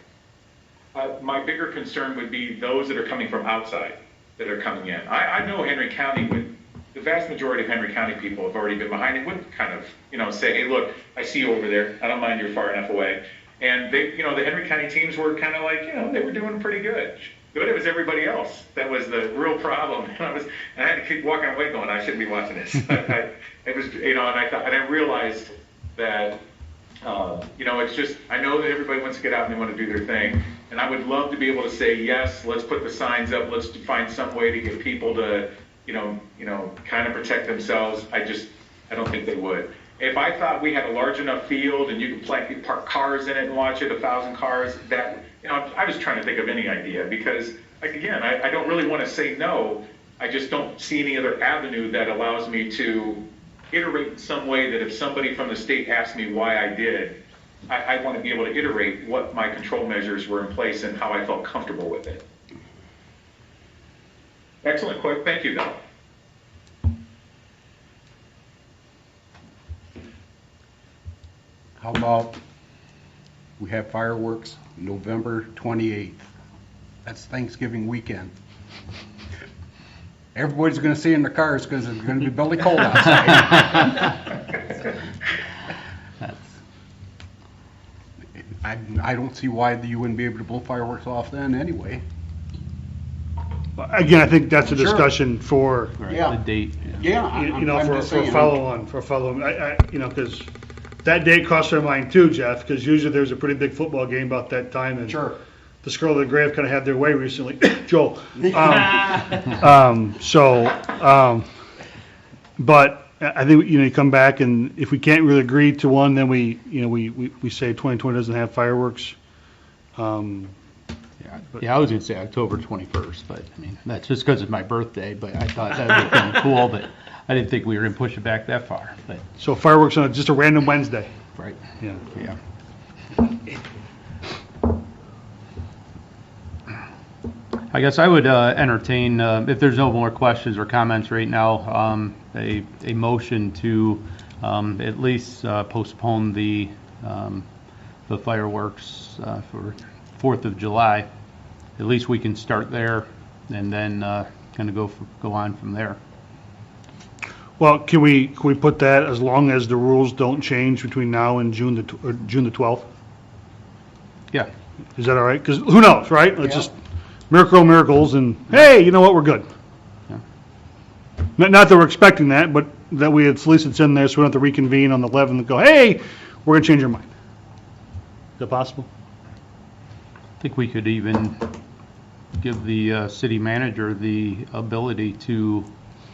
My bigger concern would be those that are coming from outside, that are coming in. I know Henry County would, the vast majority of Henry County people have already been behind it, would kind of, say, hey, look, I see you over there. I don't mind you're far enough away. And they, the Henry County teams were kind of like, they were doing pretty good. But it was everybody else that was the real problem. And I had to keep walking away going, I shouldn't be watching this. It was, and I realized that, it's just, I know that everybody wants to get out and they want to do their thing. And I would love to be able to say, yes, let's put the signs up. Let's find some way to get people to, kind of protect themselves. I don't think they would. If I thought we had a large enough field and you could park cars in it and watch it, 1,000 cars, that, I was trying to think of any idea because, like, again, I don't really want to say no. I just don't see any other avenue that allows me to iterate in some way that if somebody from the state asks me why I did, I want to be able to iterate what my control measures were in place and how I felt comfortable with it. Excellent, quick. Thank you, though. How about we have fireworks November 28th? That's Thanksgiving weekend. Everybody's going to stay in their cars because it's going to be belly cold outside. I don't see why you wouldn't be able to blow fireworks off then anyway. Again, I think that's a Sure. discussion for, Yeah. The date. Yeah, I'm for just saying. follow-on, because that date crossed our mind too, Jeff, because usually there's a pretty big football game about that time. And Sure. the Skirl of the Grave kind of had their way recently, Joel. But I think, you come back and if we can't really agree to one, then we say 2020 doesn't have fireworks. Yeah, I was going to say October 21st, but I mean, that's just because it's my birthday, but I thought that would be kind of cool, but I didn't think we were going to push it back that far, but, So fireworks on just a random Wednesday. right, Yeah. yeah. I guess I would entertain, if there's no more questions or comments right now, a motion to at least postpone the fireworks for 4th of July. At least we can start there and then kind of go on from there. Well, can we put that as long as the rules don't change between now and June the 12th? Yeah, Is that all right? Because who knows, right? Let's Yeah. just miracles and, hey, you know what, we're good. Yeah. Not that we're expecting that, but that we at least it's in there so we don't have to reconvene on the 11th and go, hey, we're going to change our mind. Is that possible? I think we could even give the city manager the ability to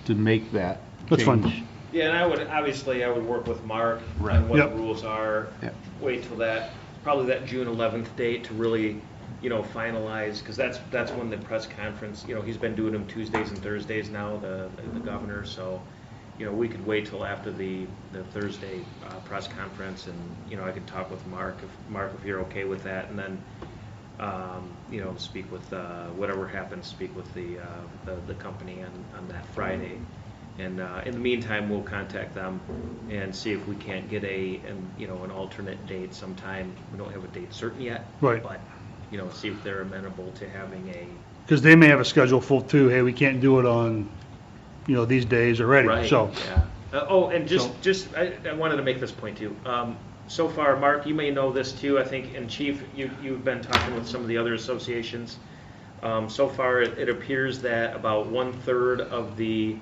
make that That's fine. change. Yeah, and I would work with Mark Right. on what Yep. the rules are. Yep. Wait till probably that June 11th date to really, finalize, because that's when the press conference, he's been doing them Tuesdays and Thursdays now, the governor, so, we could wait till after the Thursday press conference, and, I could talk with Mark, if you're okay with that, and then, speak with, whatever happens, speak with the company on that Friday. And in the meantime, we'll contact them and see if we can't get an alternate date sometime. We don't have a date certain yet. Right. But, see if they're amenable to having Because they may have a schedule full too. Hey, we can't do it on, these days already. Right, So, yeah. And I wanted to make this point too. So far, Mark, you may know this too, I think, and Chief, you've been talking with some of the other associations. So far, it appears that about 1/3 of the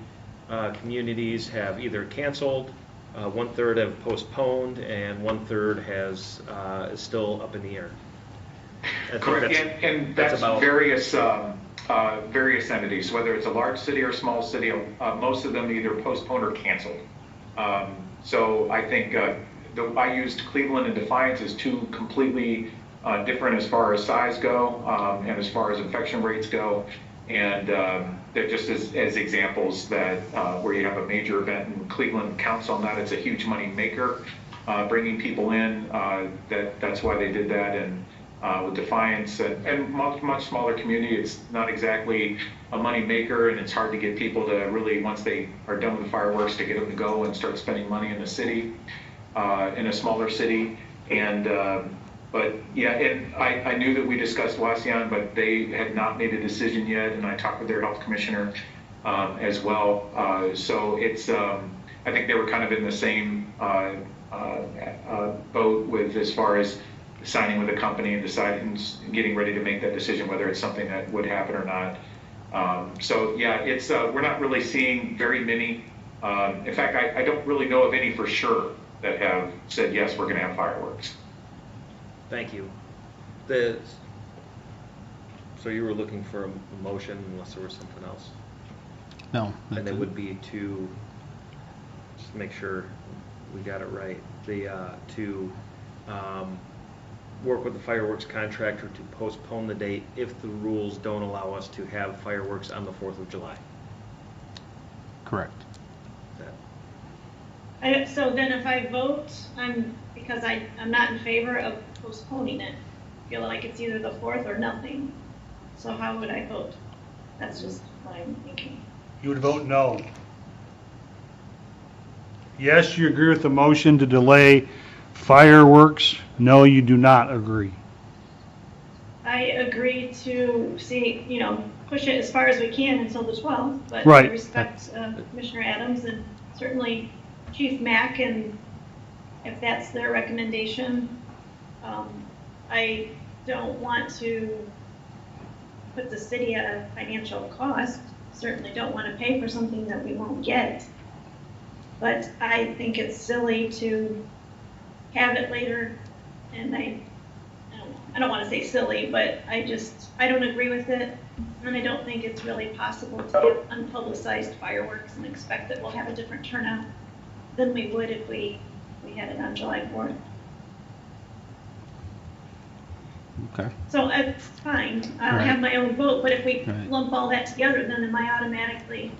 communities have either canceled, 1/3 have postponed, and 1/3 is still up in the air. I think Correct, and that's about various entities, whether it's a large city or a small city, most of them either postponed or canceled. So I think I used Cleveland and Defiance as two completely different as far as size go and as far as infection rates go. And they're just as examples that where you have a major event and Cleveland counts on that. It's a huge money maker, bringing people in. That's why they did that. And with Defiance and much smaller community, it's not exactly a money maker, and it's hard to get people to really, once they are done with the fireworks, to get them to go and start spending money in the city, in a smaller city. And But yeah, and I knew that we discussed Waseon, but they had not made a decision yet, and I talked with their health commissioner as well. So it's, I think they were kind of in the same boat with as far as signing with the company and deciding, getting ready to make that decision whether it's something that would happen or not. So yeah, it's we're not really seeing very many. In fact, I don't really know of any for sure that have said yes, we're going to have fireworks. Thank you. So you were looking for a motion unless there was something else? No. And it would be to, just make sure we got it right, to work with the fireworks contractor to postpone the date if the rules don't allow us to have fireworks on the 4th of July. Correct. So then if I vote, because I'm not in favor of postponing it. I feel like it's either the 4th or nothing. So how would I vote? That's just what I'm thinking. You would vote no. Yes, you agree with the motion to delay fireworks. No, you do not agree. I agree to push it as far as we can until the 12th, but Right. I respect Commissioner Adams and certainly Chief Mack, and if that's their recommendation. I don't want to put the city at a financial cost. Certainly don't want to pay for something that we won't get. But I think it's silly to have it later, and I don't want to say silly, but I don't agree with it, and I don't think it's really possible to have unpublicized fireworks and expect that we'll have a different turnout than we would if we had it on July 4th. Okay. So it's fine, I'll Right. have my own vote, but if we Right. lump all that together, then am I automatically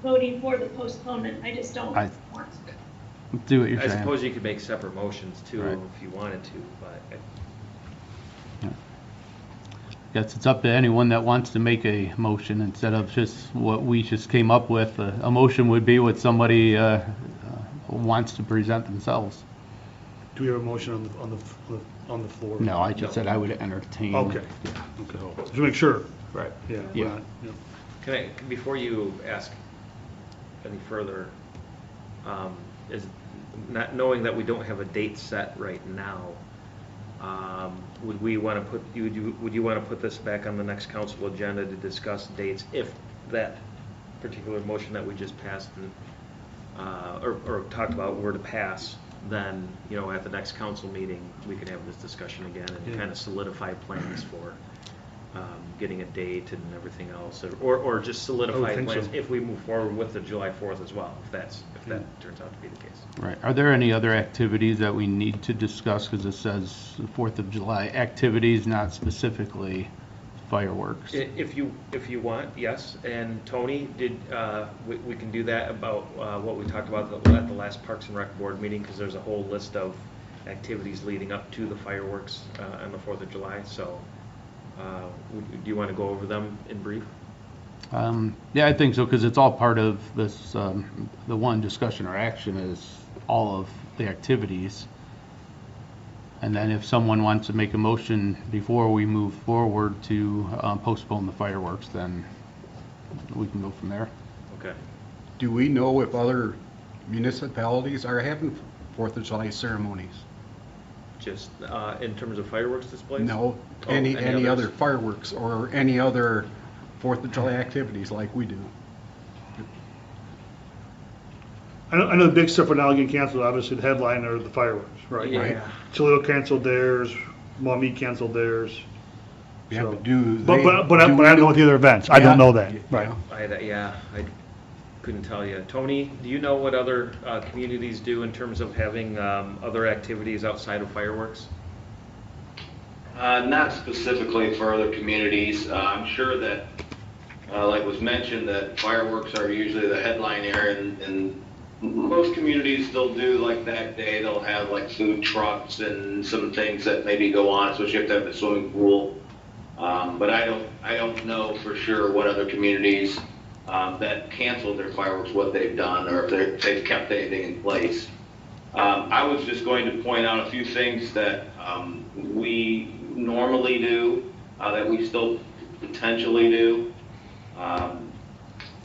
voting for the postponement? I just don't want to. Do what you're I saying. suppose you could make separate motions too Right. if you wanted to, but Guess it's up to anyone that wants to make a motion instead of just what we just came up with. A motion would be what somebody wants to present themselves. Do we have a motion on the floor? No, I just said I would entertain. Okay. Okay. Just make sure. Right. Yeah. Yeah. we're not- yeah. can I, before you ask any further, is not knowing that we don't have a date set right now, would you want to put this back on the next council agenda to discuss dates if that particular motion that we just passed or talked about were to pass? Then, at the next council meeting, we can have this discussion again and kind of solidify plans for getting a date and everything else, or just solidify plans if we move forward with the July 4th as well, if that turns out to be the case. Right. Are there any other activities that we need to discuss? Because it says the 4th of July activities, not specifically fireworks. If you want, yes. And Tony, we can do that about what we talked about at the last Parks and Rec board meeting, because there's a whole list of activities leading up to the fireworks on the 4th of July. So do you want to go over them in brief? Yeah, I think so, because it's all part of this, the one discussion or action is all of the activities. And then if someone wants to make a motion before we move forward to postpone the fireworks, then we can go from there. Okay. Do we know if other municipalities are having 4th of July ceremonies? Just in terms of fireworks displays? No, Oh, any others? other fireworks or any other 4th of July activities like we do? I know the big stuff for now getting canceled, obviously the headline are the fireworks, right? Yeah. Toledo canceled theirs, Maumee canceled theirs. Yeah, So- but do But they- I don't know what the other events, I don't know that, Yeah. right? I couldn't tell you. Tony, do you know what other communities do in terms of having other activities outside of fireworks? Not specifically for other communities. I'm sure that, like was mentioned, that fireworks are usually the headline here, and most communities they'll do like that day. They'll have like food trucks and some things that maybe go on, especially if they have the swimming pool. But I don't know for sure what other communities that canceled their fireworks, what they've done, or if they've kept anything in place. I was just going to point out a few things that we normally do, that we still potentially do.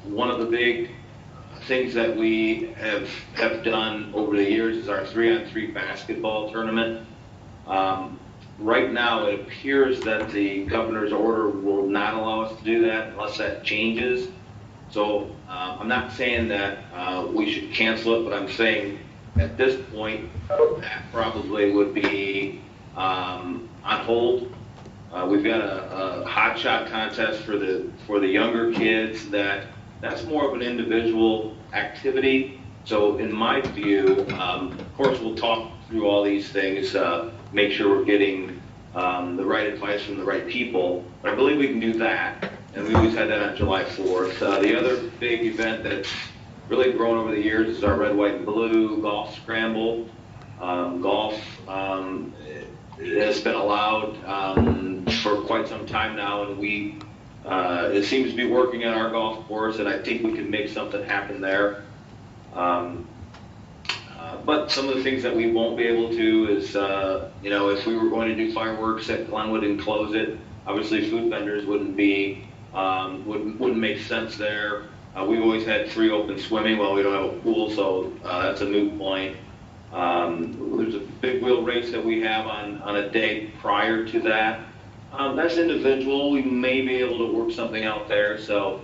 One of the big things that we have done over the years is our 3-on-3 basketball tournament. Right now, it appears that the governor's order will not allow us to do that unless that changes. So I'm not saying that we should cancel it, but I'm saying at this point, that probably would be on hold. We've got a hot shot contest for the younger kids that's more of an individual activity. So in my view, of course, we'll talk through all these things, make sure we're getting the right advice from the right people. But I believe we can do that, and we always had that on July 4th. The other big event that's really grown over the years is our red, white, and blue golf scramble. Golf has been allowed for quite some time now, and it seems to be working on our golf course, and I think we can make something happen there. But some of the things that we won't be able to is, if we were going to do fireworks at Glenwood and close it, obviously food vendors wouldn't make sense there. We've always had free open swimming. Well, we don't have a pool, so that's a moot point. There's a big wheel race that we have on a day prior to that. That's individual. We may be able to work something out there. So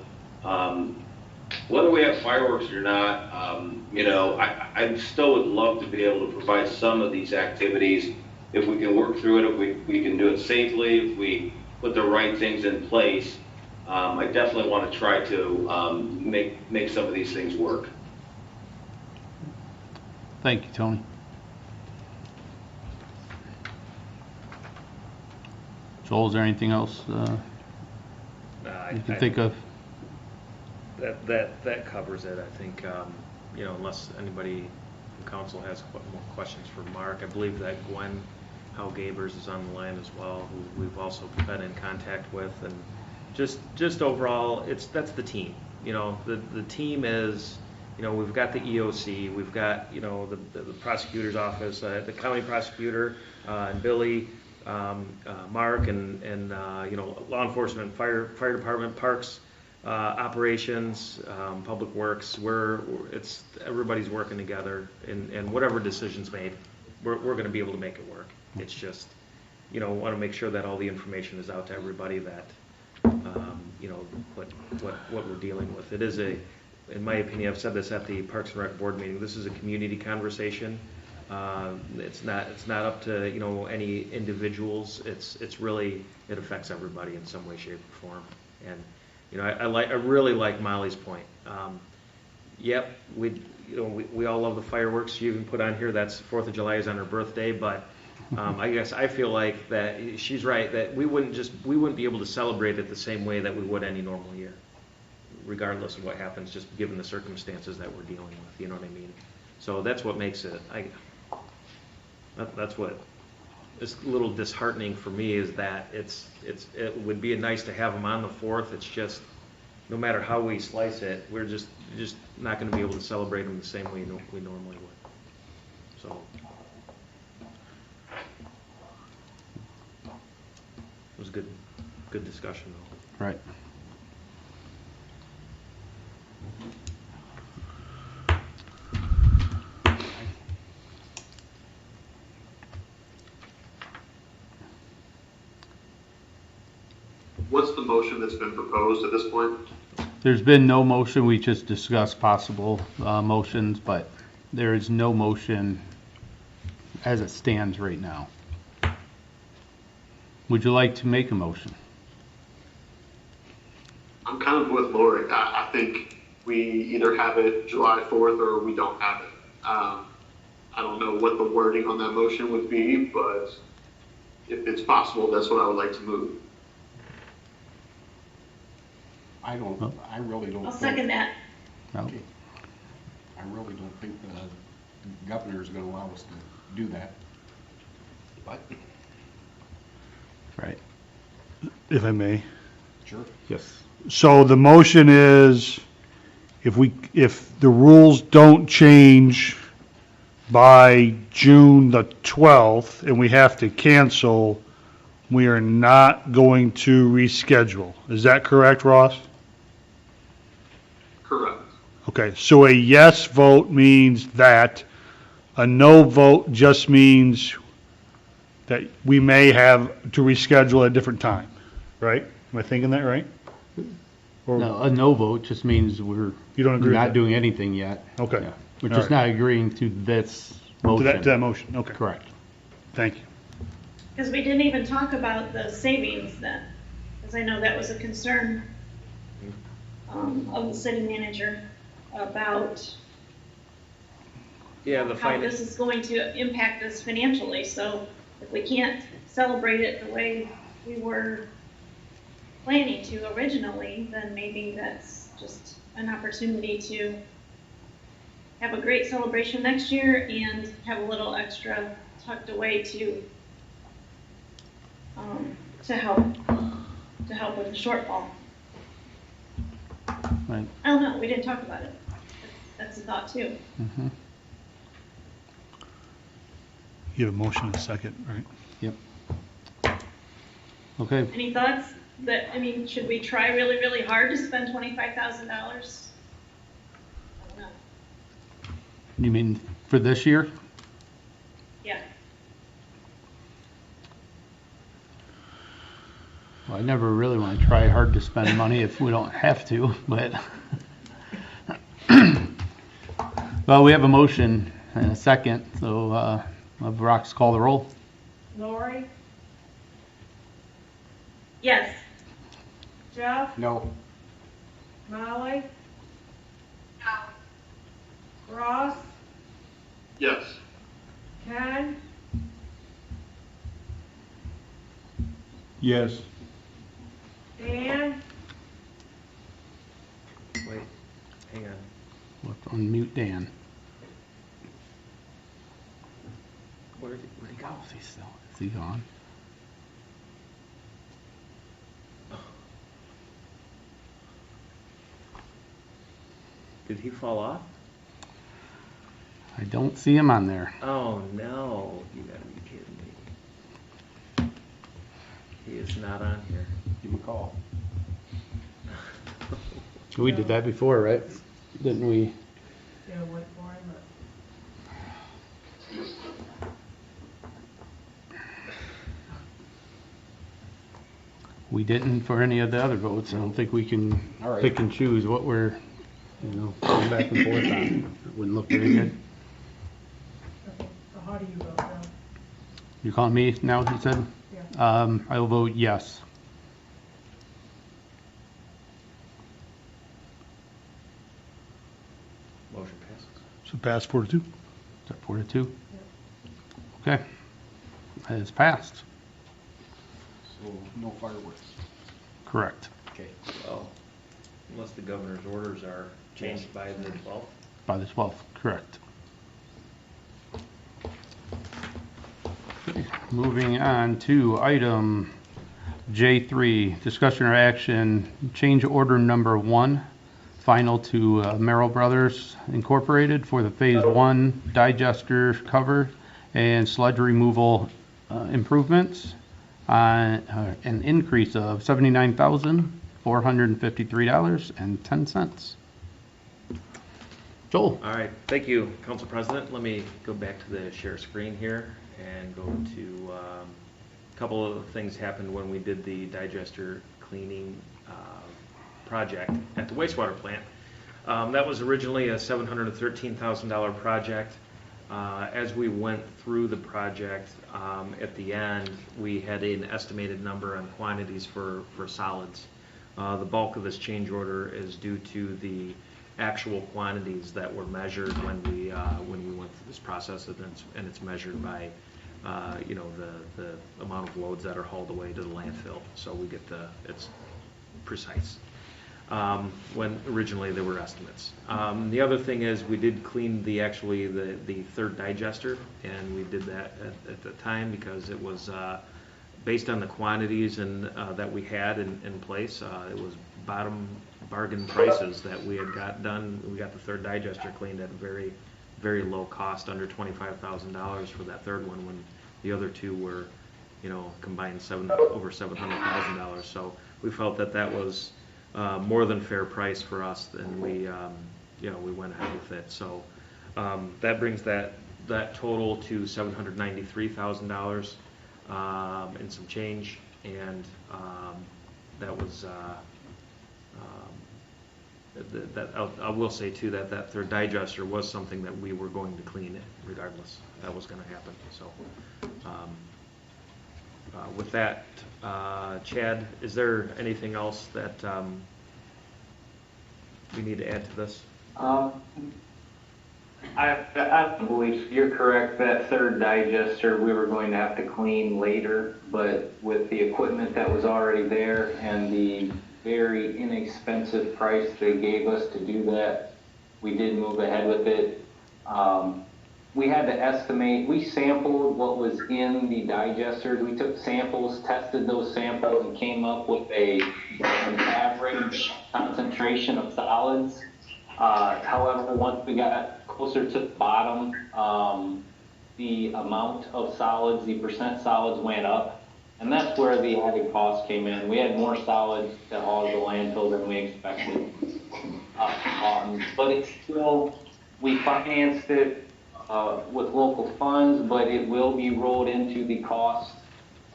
whether we have fireworks or not, I still would love to be able to provide some of these activities. If we can work through it, if we can do it safely, if we put the right things in place, I definitely want to try to make some of these things work. Thank you, Tony. Joel, is there anything else you can think of? That covers it, I think. Unless anybody from council has more questions for Mark. I believe that Gwen Howgabers is on the line as well, who we've also been in contact with, and just overall, that's the team. The team is, we've got the EOC, we've got, the prosecutor's office, the county prosecutor, and Billy, Mark, and law enforcement, fire department, parks, operations, public works. Everybody's working together, and whatever decision's made, we're going to be able to make it work. It's just, want to make sure that all the information is out to everybody that, what we're dealing with. It is in my opinion, I've said this at the Parks and Rec board meeting, this is a community conversation. It's not up to, any individuals. It's really, it affects everybody in some way, shape, or form. And, I really like Molly's point. Yep, we all love the fireworks. She even put on here that's 4th of July is on her birthday, but I guess I feel like that she's right, that we wouldn't be able to celebrate it the same way that we would any normal year, regardless of what happens, just given the circumstances that we're dealing with, you know what I mean? So that's what makes it, that's what is a little disheartening for me, is that it would be nice to have them on the 4th. It's just, no matter how we slice it, we're just not going to be able to celebrate them the same way we normally would. So it was good discussion though. Right. What's the motion that's been proposed at this point? There's been no motion. We just discussed possible motions, but there is no motion as it stands right now. Would you like to make a motion? I'm kind of with Lori. I think we either have it July 4th or we don't have it. I don't know what the wording on that motion would be, but if it's possible, that's what I would like to move. I really don't. I'll second that. No. Okay. I really don't think the governor is going to allow us to do that. But Right. If I may. sure. Yes. So the motion is, if the rules don't change by June the 12th and we have to cancel, we are not going to reschedule. Is that correct, Ross? Correct. Okay, so a yes vote means that. A no vote just means that we may have to reschedule at a different time, right? Am I thinking that right? Or No, a no vote just means we're you don't agree with not that? doing anything yet. Okay. Yeah. We're All just right. not agreeing to this To motion. that motion, okay. Correct. Thank you. Because we didn't even talk about the savings then, because I know that was a concern of the city manager about Yeah, the how finance. this is going to impact us financially. So if we can't celebrate it the way we were planning to originally, then maybe that's just an opportunity to have a great celebration next year and have a little extra tucked away to help with the shortfall. Right. I don't know, we didn't talk about it. That's a thought too. Mhm. You have a motion and a second, right? Yep. Okay. Any thoughts that, I mean, should we try really, really hard to spend $25,000? I don't know. You mean for this year? Yeah. Well, I never really want to try hard to spend money if we don't have to, but. Well, we have a motion and a second, so have Rox call the roll. Lori, Yes. Jeff, No. Molly, No. Ross, Yes. Ken, Yes. Dan, Wait, hang on. We'll have to unmute Dan. Where'd he go? Is he gone? Did he fall off? I don't see him on there. Oh no, you gotta be kidding me. He is not on here. Give him a call. We did that before, right? Didn't we? yeah, wait for him, We didn't for any of the other votes. I don't think we can All right. pick and choose what we're, going back and forth on. It wouldn't look very good. but, so how do you vote now? You calling me now, he said? Yeah. I will vote yes. Motion passes. So pass 4-2. Is that 4-2? Okay. That is passed. So no fireworks. Correct. Okay. Well, unless the governor's orders are changed by the 12th. By the 12th, correct. Okay, moving on to item J3, discussion or action, change order number 1, final to Merrill Brothers Incorporated for the Phase 1 digester cover and sludge removal improvements on an increase of $79,453.10. Joel? All right, thank you, Council President. Let me go back to the share screen here and go to a couple of things happened when we did the digester cleaning project at the wastewater plant. That was originally a $713,000 project. As we went through the project, at the end, we had an estimated number on quantities for solids. The bulk of this change order is due to the actual quantities that were measured when we went through this process, and it's measured by the amount of loads that are hauled away to the landfill. So we get it's precise. When originally there were estimates. The other thing is we did clean the third digester, and we did that at the time because it was based on the quantities and that we had in place. It was bottom bargain prices that we had got done. We got the third digester cleaned at a very very low cost, under $25,000 for that third one, when the other two were, combined over $700,000. So we felt that that was more than fair price for us, and we went ahead with it. So that brings that total to $793,000 and some change, and that was I will say too that that third digester was something that we were going to clean regardless. That was going to happen. So with that, Chad, is there anything else that we need to add to this? I believe you're correct. That third digester we were going to have to clean later, but with the equipment that was already there and the very inexpensive price they gave us to do that, we did move ahead with it. We had to estimate, we sampled what was in the digesters. We took samples, tested those samples, and came up with an average concentration of solids. However, once we got closer to the bottom, the amount of solids, the percent solids went up, and that's where the added cost came in. We had more solids to haul to the landfill than we expected. But it's still, we financed it with local funds, but it will be rolled into the cost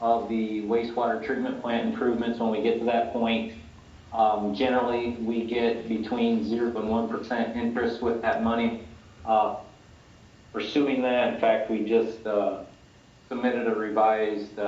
of the wastewater treatment plant improvements when we get to that point. Generally, we get between 0 and 1% interest with that money. Pursuing that, in fact, we just submitted a revised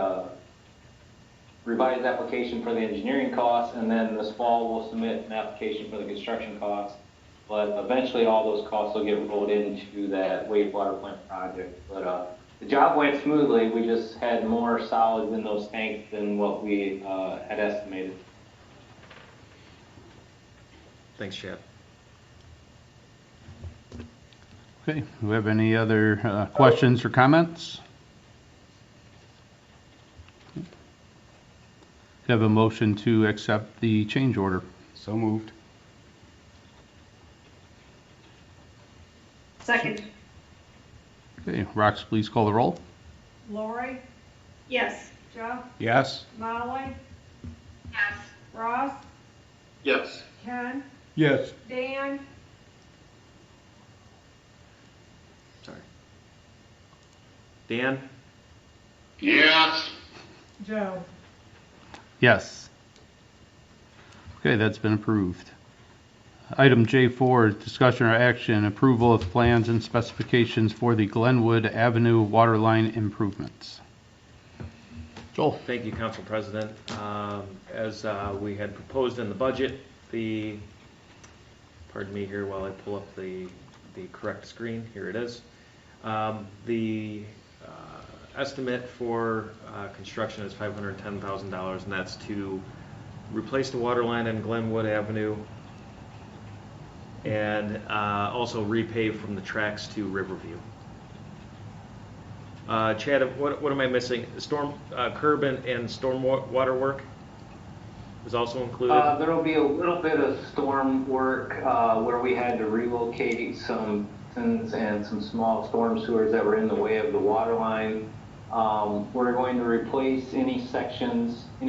application for the engineering costs, and then this fall we'll submit an application for the construction costs. But eventually all those costs will get rolled into that wastewater plant project. But the job went smoothly. We just had more solids in those tanks than what we had estimated. Thanks, Chad. Okay, do we have any other questions or comments? Do you have a motion to accept the change order? So moved. Second. Okay, Rox, please call the roll. Lori, Yes. Jeff, Yes. Molly, Yes. Ross, Yes. Ken, Yes. Dan, Sorry. Dan? Yes. Joe. Yes. Okay, that's been approved. Item J4, discussion or action, approval of plans and specifications for the Glenwood Avenue waterline improvements. Joel. Thank you, Council President. As we had proposed in the budget, pardon me here while I pull up the correct screen. Here it is. The estimate for construction is $510,000, and that's to replace the water line on Glenwood Avenue and also repave from the tracks to Riverview. Chad, what am I missing? Storm curb and storm water work is also included? There will be a little bit of storm work where we had to relocate some basins and some small storm sewers that were in the way of the water line. We're going to replace any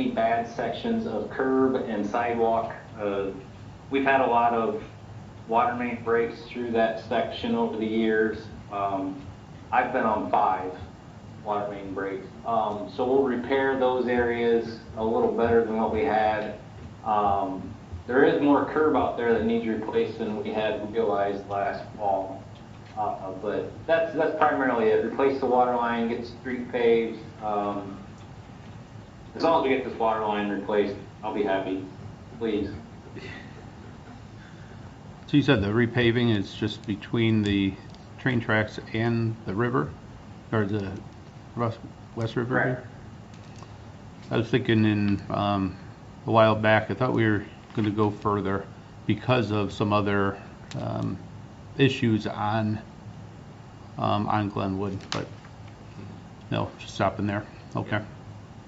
bad sections of curb and sidewalk. We've had a lot of water main breaks through that section over the years. I've been on 5 water main breaks. So we'll repair those areas a little better than what we had. There is more curb out there that needs replaced than we had realized last fall. But that's primarily it. Replace the water line, get the street paved. As long as we get this water line replaced, I'll be happy. Please. So you said the repaving is just between the train tracks and the river, or the West River? Correct. I was thinking in a while back, I thought we were going to go further because of some other issues on Glenwood, but no, just stopping there. Okay.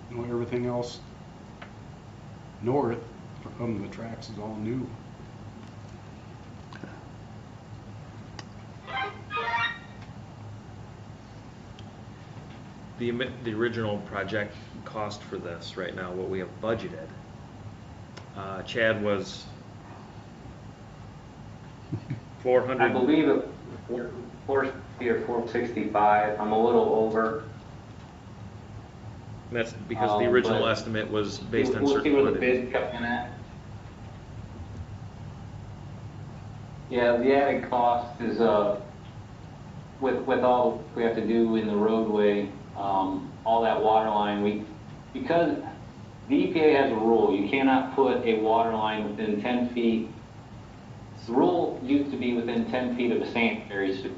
You know, everything else north from the tracks is all new. the original project cost for this right now, what we have budgeted, Chad was 400. I believe it was 460 or 465. I'm a little over. That's because the original but estimate was based on we'll see certain where the quantities. bid come in at. Yeah, the added cost is, with all we have to do in the roadway, all that water line, because the EPA has a rule, you cannot put a water line within 10 feet. The rule used to be within 10 feet of a sanitary sewer.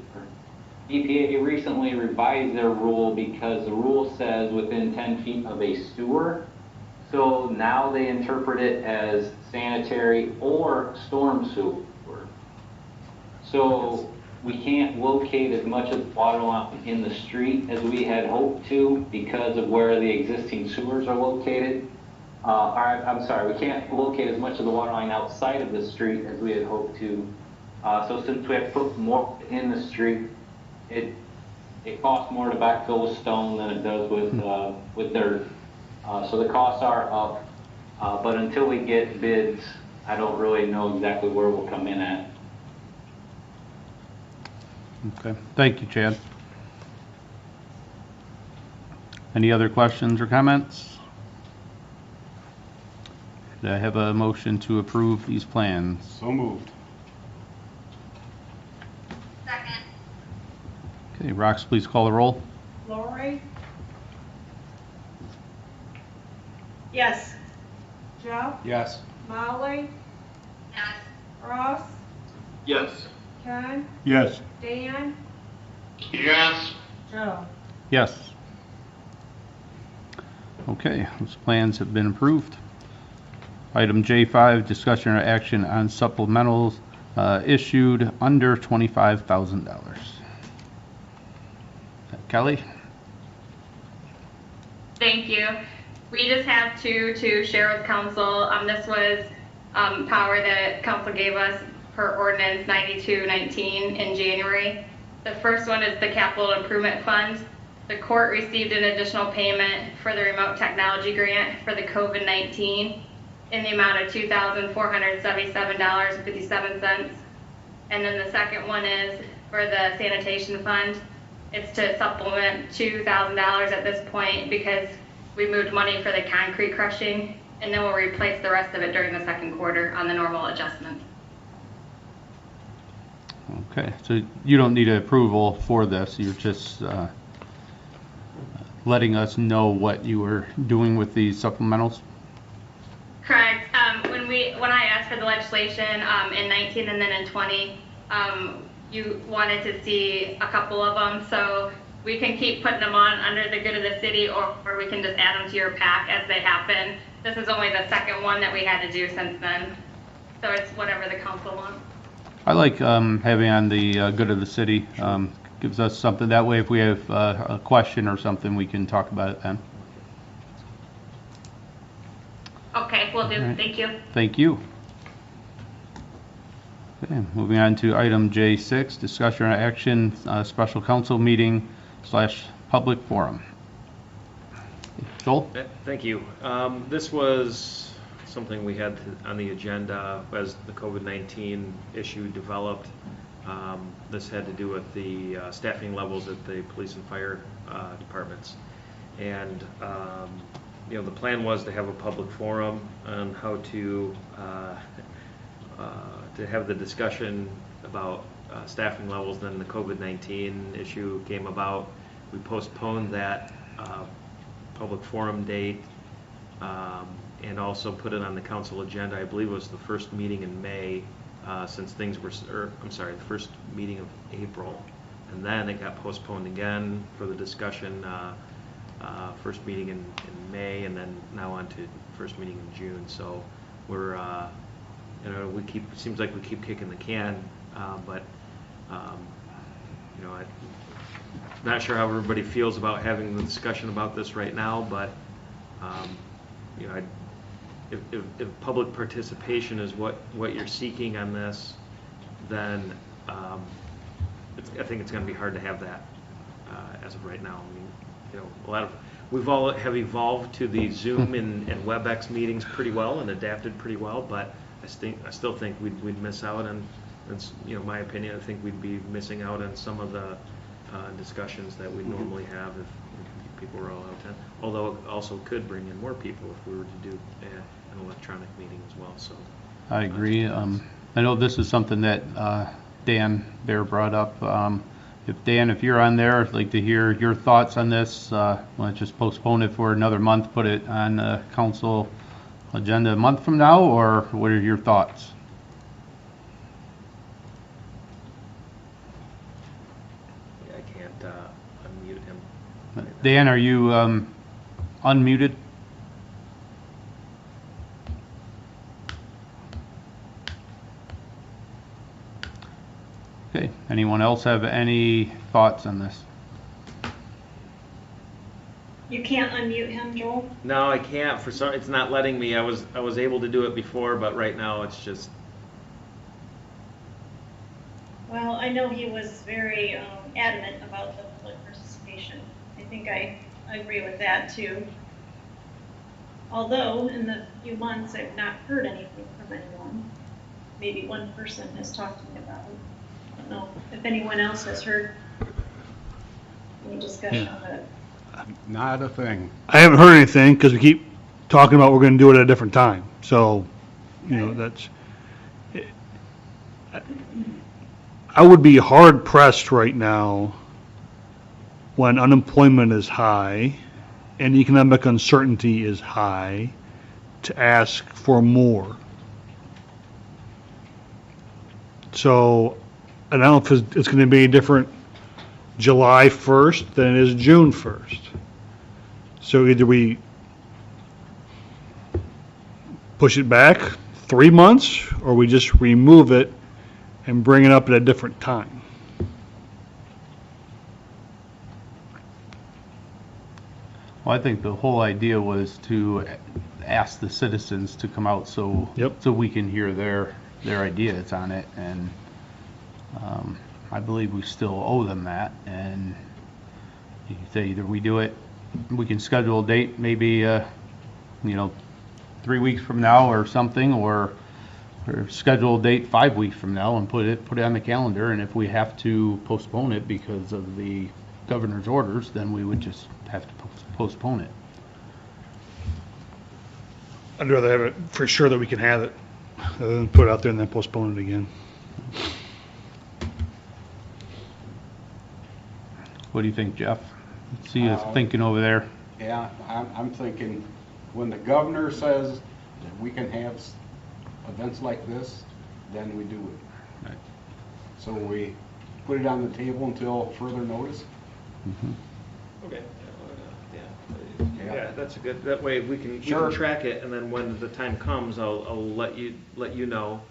EPA recently revised their rule because the rule says within 10 feet of a sewer. So now they interpret it as sanitary or storm sewer. So we can't locate as much of the water line in the street as we had hoped to because of where the existing sewers are located. I'm sorry, we can't locate as much of the water line outside of the street as we had hoped to. So since we have to put more in the street, it costs more to backfill with stone than it does with dirt. So the costs are up, but until we get bids, I don't really know exactly where we'll come in at. Okay, thank you, Chad. Any other questions or comments? Could I have a motion to approve these plans? So moved. Second. Okay, Rox, please call the roll. Lori, Yes. Joe, Yes. Molly, Yes. Ross, Yes. Ken, Yes. Dan, Yes. Joe. Yes. Okay, those plans have been approved. Item J5, discussion or action on supplementals issued under $25,000. Kelly? Thank you. We just have two to share with council. This was power that council gave us per ordinance 9219 in January. The first one is the capital improvement fund. The court received an additional payment for the remote technology grant for the COVID-19 in the amount of $2,477.57. And then the second one is for the sanitation fund. It's to supplement $2,000 at this point because we moved money for the concrete crushing, and then we'll replace the rest of it during the second quarter on the normal adjustment. Okay, so you don't need approval for this, you're just letting us know what you were doing with these supplementals? Correct. When I asked for the legislation in 19 and then in 20, you wanted to see a couple of them, so we can keep putting them on under the good of the city, or we can just add them to your pack as they happen. This is only the second one that we had to do since then, so it's whatever the council wants. I like having on the good of the city. Gives us something, that way if we have a question or something, we can talk about it then. Okay, will do. All right. Thank you. Thank you. Okay, moving on to item J6, discussion or action, special council meeting / public forum. Joel? Thank you. This was something we had on the agenda as the COVID-19 issue developed. This had to do with the staffing levels at the police and fire departments. And the plan was to have a public forum on how to have the discussion about staffing levels. Then the COVID-19 issue came about. We postponed that public forum date and also put it on the council agenda. I believe it was the first meeting in May, since things were, the first meeting of April. And then it got postponed again for the discussion, first meeting in May, and then now on to first meeting in June. So we're, seems like we keep kicking the can, but I'm not sure how everybody feels about having the discussion about this right now, but if public participation is what you're seeking on this, then I think it's going to be hard to have that as of right now. I mean, we've all have evolved to the Zoom and WebEx meetings pretty well and adapted pretty well, but I still think we'd miss out on, that's, my opinion, I think we'd be missing out on some of the discussions that we normally have if people were all out. Although it also could bring in more people if we were to do an electronic meeting as well, so. I agree. I know this is something that Dan Bear brought up. If you're on there, I'd like to hear your thoughts on this. Want to just postpone it for another month, put it on the council agenda a month from now, or what are your thoughts? Yeah, I can't unmute him. Dan, are you unmuted? Okay, anyone else have any thoughts on this? You can't unmute him, Joel? No, I can't. It's not letting me. I was able to do it before, but right now it's just. Well, I know he was very adamant about the public participation. I think I agree with that too. Although in the few months I've not heard anything from anyone. Maybe one person has talked to me about it. I don't know if anyone else has heard any discussion of it. Not a thing. I haven't heard anything because we keep talking about we're going to do it at a different time. So, that's. I would be hard pressed right now when unemployment is high and economic uncertainty is high to ask for more. So, I don't know if it's going to be different July 1st than it is June 1st. So either we push it back 3 months or we just remove it and bring it up at a different time. Well, I think the whole idea was to ask the citizens to come out so we can hear their ideas on it, and I believe we still owe them that. And you say either we do it, we can schedule a date, maybe 3 weeks from now or something, or schedule a date 5 weeks from now and put it on the calendar. And if we have to postpone it because of the governor's orders, then we would just have to postpone it. I'd rather have it for sure that we can have it rather than put it out there and then postpone it again. What do you think, Jeff? See you thinking over there. Yeah, I'm thinking when the governor says that we can have events like this, then we do it. Right. So we put it on the table until further notice. Mm-hmm. Okay. Yeah, that's a good. That way we can track it, and then when the time comes, I'll let you know,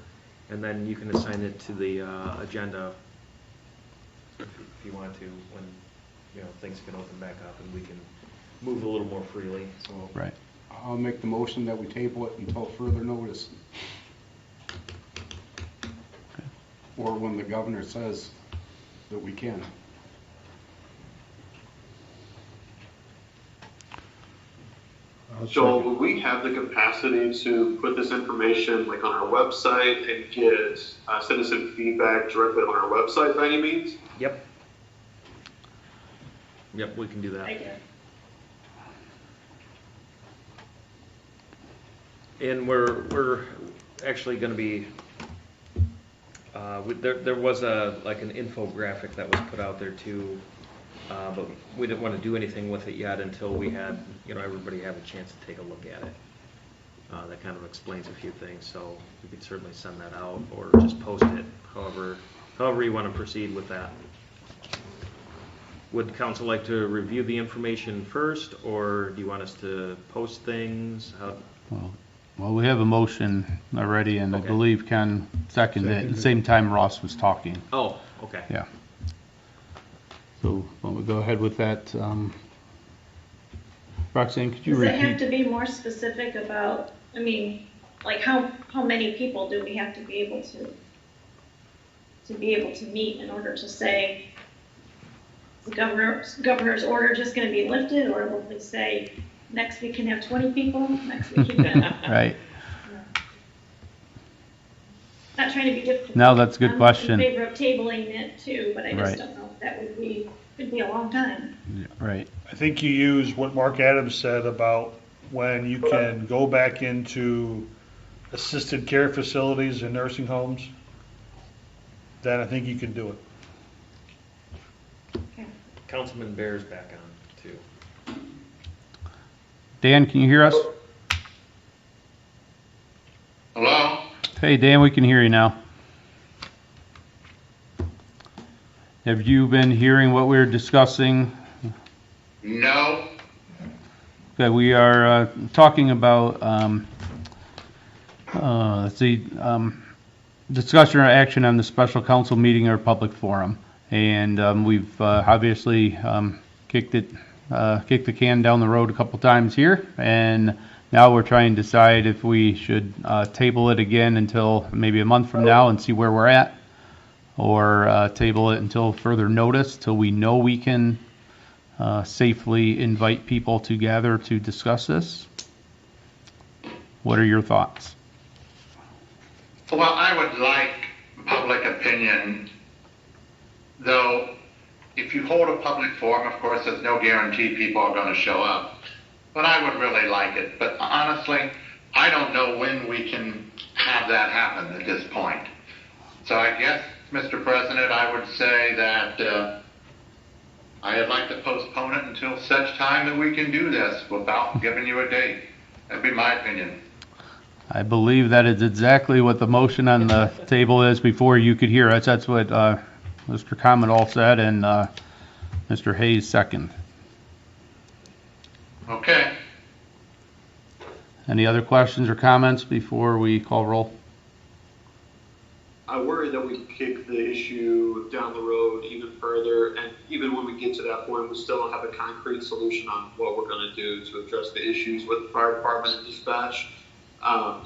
and then you can assign it to the agenda if you want to, when things can open back up and we can move a little more freely. So right. I'll make the motion that we table it until further notice, or when the governor says that we can. Joel, will we have the capacity to put this information like on our website and get citizen feedback directly on our website by any means? Yep, we can do that. I do. And we're actually going to be. There was an infographic that was put out there too. But we didn't want to do anything with it yet until we had, everybody have a chance to take a look at it. That kind of explains a few things, so we could certainly send that out or just post it, however you want to proceed with that. Would council like to review the information first, or do you want us to post things? Well, we have a motion already, and I believe Ken seconded it at the same time Ross was talking. Oh, okay. Yeah. So, why don't we go ahead with that? Roxanne, could you repeat? Does it have repeat? to be more specific about, like how many people do we have to be able to meet in order to say the governor's order just gonna be lifted, or will they say, next week can have 20 people, next week you can? Right. Not trying to be difficult. No, that's a good I'm question. in favor of tabling it too, but I Right. just don't know if that could be a long time. Right. I think you use what Mark Adams said about when you can go back into assisted care facilities and nursing homes, then I think you can do it. Councilman Bear's back on too. Dan, can you hear us? Hello? Hey, Dan, we can hear you now. Have you been hearing what we're discussing? No. Okay, we are talking about, let's see, discussion or action on the special council meeting or public forum. And we've obviously kicked the can down the road a couple times here. And now we're trying to decide if we should table it again until maybe a month from now and see where we're at. Or table it until further notice, till we know we can safely invite people to gather to discuss this. What are your thoughts? Well, I would like public opinion, though if you hold a public forum, of course, there's no guarantee people are going to show up. But I would really like it. But honestly, I don't know when we can have that happen at this point. So I guess, Mr. President, I would say that I'd like to postpone it until such time that we can do this without giving you a date. That'd be my opinion. I believe that is exactly what the motion on the table is before you could hear us. That's what Mr. Commodore said, and Mr. Hayes second. Okay. Any other questions or comments before we call roll? I worry that we kick the issue down the road even further, and even when we get to that point, we still don't have a concrete solution on what we're going to do to address the issues with the fire department and dispatch. I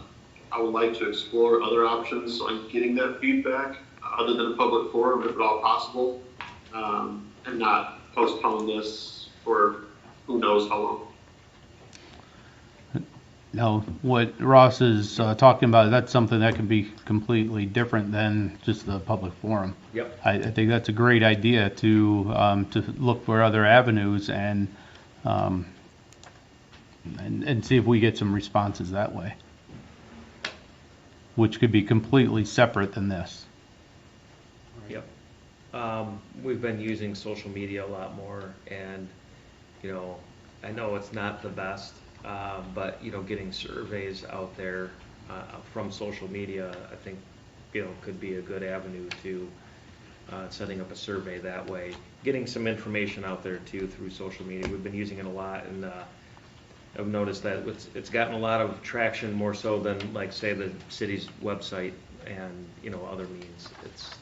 would like to explore other options on getting that feedback, other than a public forum, if at all possible, and not postpone this for who knows how long. No, what Ross is talking about, that's something that can be completely different than just the public forum. Yep. I think that's a great idea to look for other avenues and see if we get some responses that way, which could be completely separate than this. Yep. We've been using social media a lot more, and, I know it's not the best, but, getting surveys out there from social media, I think, could be a good avenue to setting up a survey that way. Getting some information out there, too, through social media. We've been using it a lot, and I've noticed that it's gotten a lot of traction, more so than, like, say, the city's website and, other means.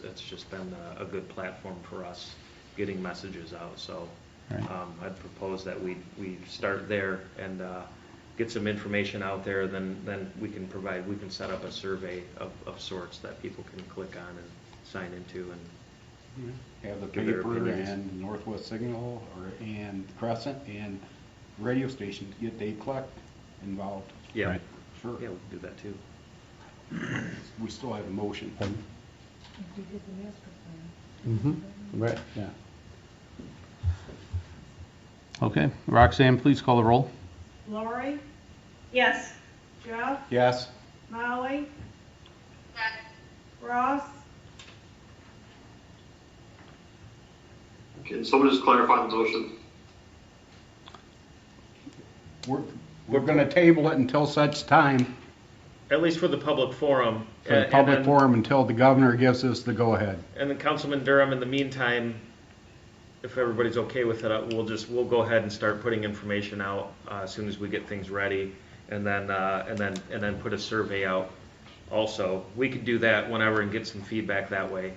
It's just been a good platform for us getting messages out. So Right. I'd propose that we start there and get some information out there, then we can set up a survey of sorts that people can click on and sign into and Have the give their paper opinions. and Northwest Signal and Crescent and radio station to get Dave Clark involved. Yeah. Right. Sure. Yeah, we can do that too. We still have a motion. Right, yeah. Okay, Roxanne, please call the roll. Lori, Yes. Jeff, Yes. Molly, Yes. Ross, Can someone just clarify the motion? We're gonna table it until such time At least for the public forum. for the and public then- forum until the governor gives us the go-ahead. And then Councilman Durham, in the meantime, if everybody's okay with it, we'll go ahead and start putting information out as soon as we get things ready, and then put a survey out also. We could do that whenever and get some feedback that way.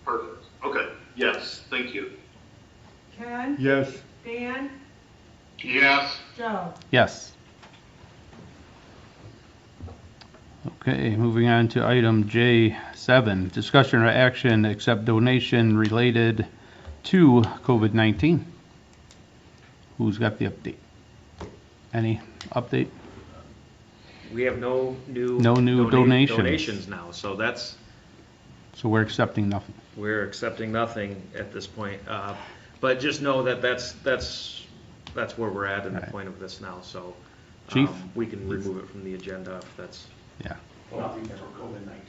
Perfect. Okay. Yes. Thank you. Ken, Yes. Dan, Yes. Joe. Yes. Okay, moving on to item J7, discussion or action, accept donation related to COVID-19. Who's got the update? Any update? We have no new donations. donations now, so So we're accepting nothing. we're accepting nothing at this point. But just know that that's where we're at in the Right. point of this now. So Chief? we can remove it from the agenda if that's. Yeah. Nothing for COVID-19.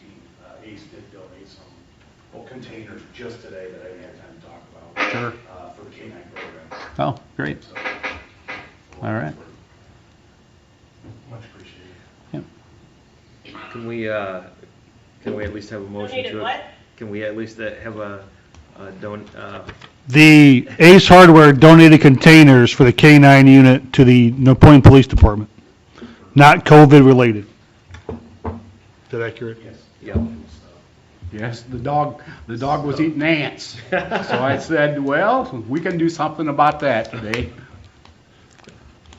ACE did donate some containers just today that I didn't have time to talk about. Sure. For the K-9 program. Oh, great. So, All right. much appreciated. Yep. Can we at least have a motion Donated to? what? Can we at least have a The Ace Hardware donated containers for the K-9 unit to the Napoleon Police Department, not COVID related. Is that accurate? Yes. Yep. Yes, the dog was eating ants. So I said, well, we can do something about that today.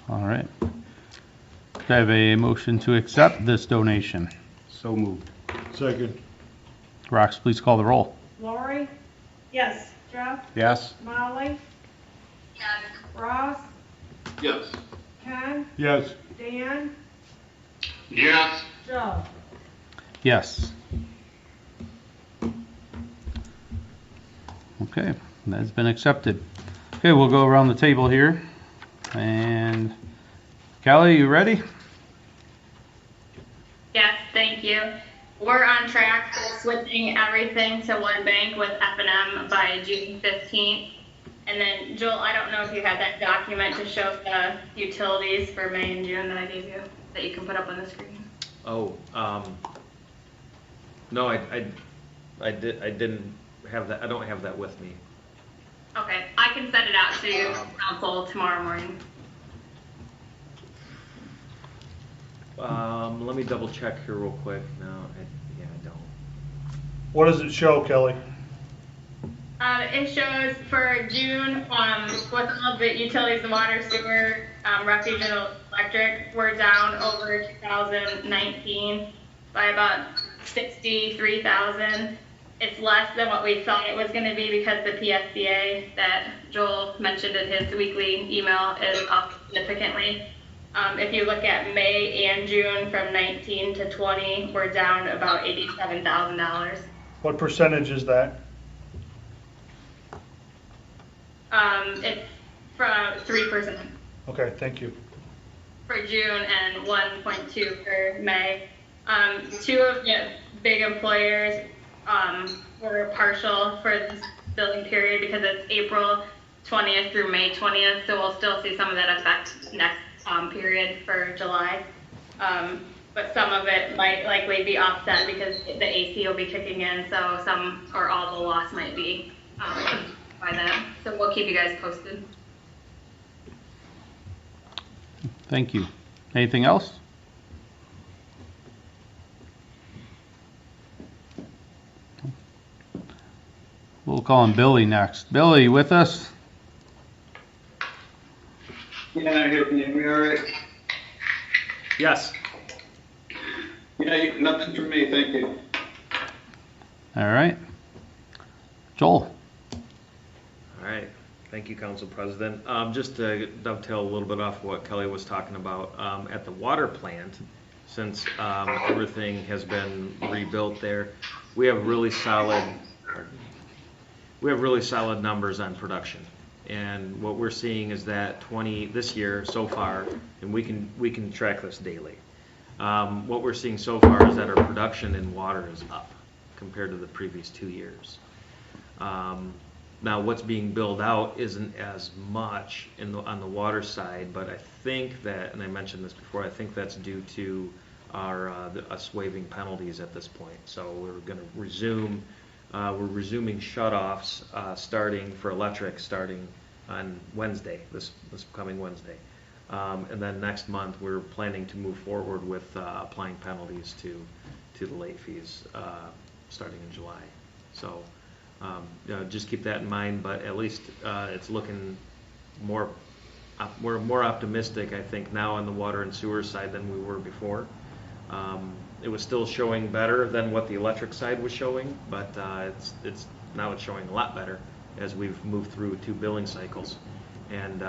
All right. Do I have a motion to accept this donation? So moved. Second. Rox, please call the roll. Lori, Yes. Jeff, Yes? Molly, Yes. Ross, Yes. Ken, Yes. Dan, Yes. Joe. Yes. Okay, that's been accepted. Okay, we'll go around the table here. And Kelly, you ready? Yes, thank you. We're on track for switching everything to one bank with F&M by June 15th. And then Joel, I don't know if you had that document to show the utilities for May and June that I gave you, that you can put up on the screen. Oh, no, I didn't have that. I don't have that with me. Okay, I can send it out to you, council, tomorrow morning. Let me double check here real quick. No, I don't. What does it show, Kelly? It shows for June, with all the utilities, the water, sewer, refuge, and electric, we're down over 2019 by about 63,000. It's less than what we thought it was going to be because the PSCA that Joel mentioned in his weekly email is up significantly. If you look at May and June from 19 to 20, we're down about $87,000. What percentage is that? It's from 3% Okay, thank you. for June and 1.2 for May. Two of the big employers were partial for this billing period because it's April 20th through May 20th, so we'll still see some of that effect next period for July. But some of it might likely be offset because the AC will be kicking in, so some or all the loss might be by then. So we'll keep you guys posted. Thank you. Anything else? We'll call on Billy next. Billy, you with us? Yeah, I can hear me all right. Yes. Yeah, nothing from me, thank you. All right. Joel? All right. Thank you, Council President. Just to dovetail a little bit off what Kelly was talking about, at the water plant, since everything has been rebuilt there, we have really solid numbers on production. And what we're seeing is that this year so far, and we can track this daily. What we're seeing so far is that our production in water is up compared to the previous 2 years. Now, what's being built out isn't as much on the water side, but I think that, and I mentioned this before, I think that's due to us waiving penalties at this point. So we're going to resume. We're resuming shutoffs starting for electric starting on Wednesday, this coming Wednesday. And then next month, we're planning to move forward with applying penalties to the late fees starting in July. So just keep that in mind, but at least it's looking more, we're more optimistic, I think, now on the water and sewer side than we were before. It was still showing better than what the electric side was showing, but now it's showing a lot better as we've moved through 2 billing cycles. And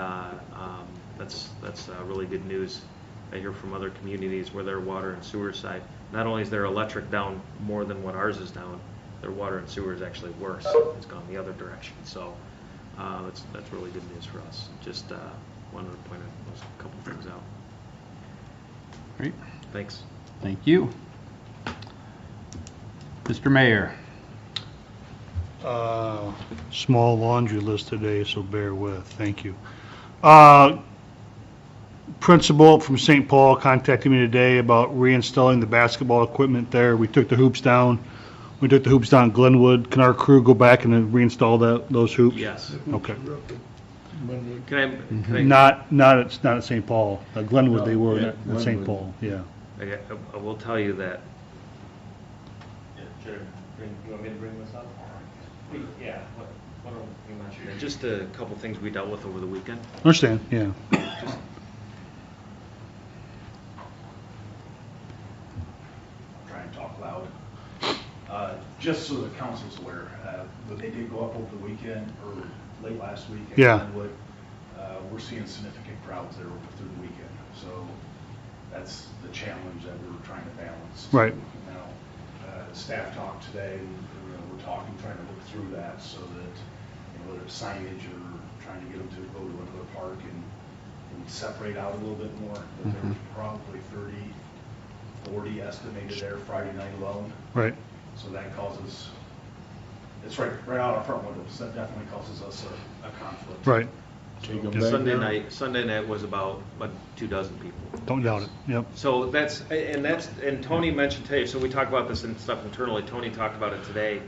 that's really good news. I hear from other communities where their water and sewer side, not only is their electric down more than what ours is down, their water and sewer is actually worse. It's gone the other direction. So that's really good news for us. Just wanted to point those couple things out. Great. Thanks. Thank you. Mr. Mayor. Small laundry list today, so bear with. Thank you. Principal from St. Paul contacted me today about reinstalling the basketball equipment there. We took the hoops down. We took the hoops down at Glenwood. Can our crew go back and then reinstall those hoops? Yes. Okay. Can I Not at St. Paul. At Glenwood, they were at St. Paul, yeah. I will tell you that. You want me to bring this up? Yeah, what are you mentioning? Just a couple things we dealt with over the weekend. Understand, yeah. Try and talk loud. Just so the council's aware, they did go up over the weekend, or late last week. Yeah. Glenwood. We're seeing significant crowds there through the weekend, so that's the challenge that we're trying to balance. Right. Now, staff talked today, and we're talking, trying to look through that so that, whether it's signage or trying to get them to go to another park and separate out a little bit more. But there was probably 30, 40 estimated there Friday night alone. Right. So that causes, it's right out our front windows. That definitely causes us a conflict. Right. Sunday night was about 24 people. Don't doubt it, yep. So and Tony mentioned today, so we talked about this and stuff internally, Tony talked about it today,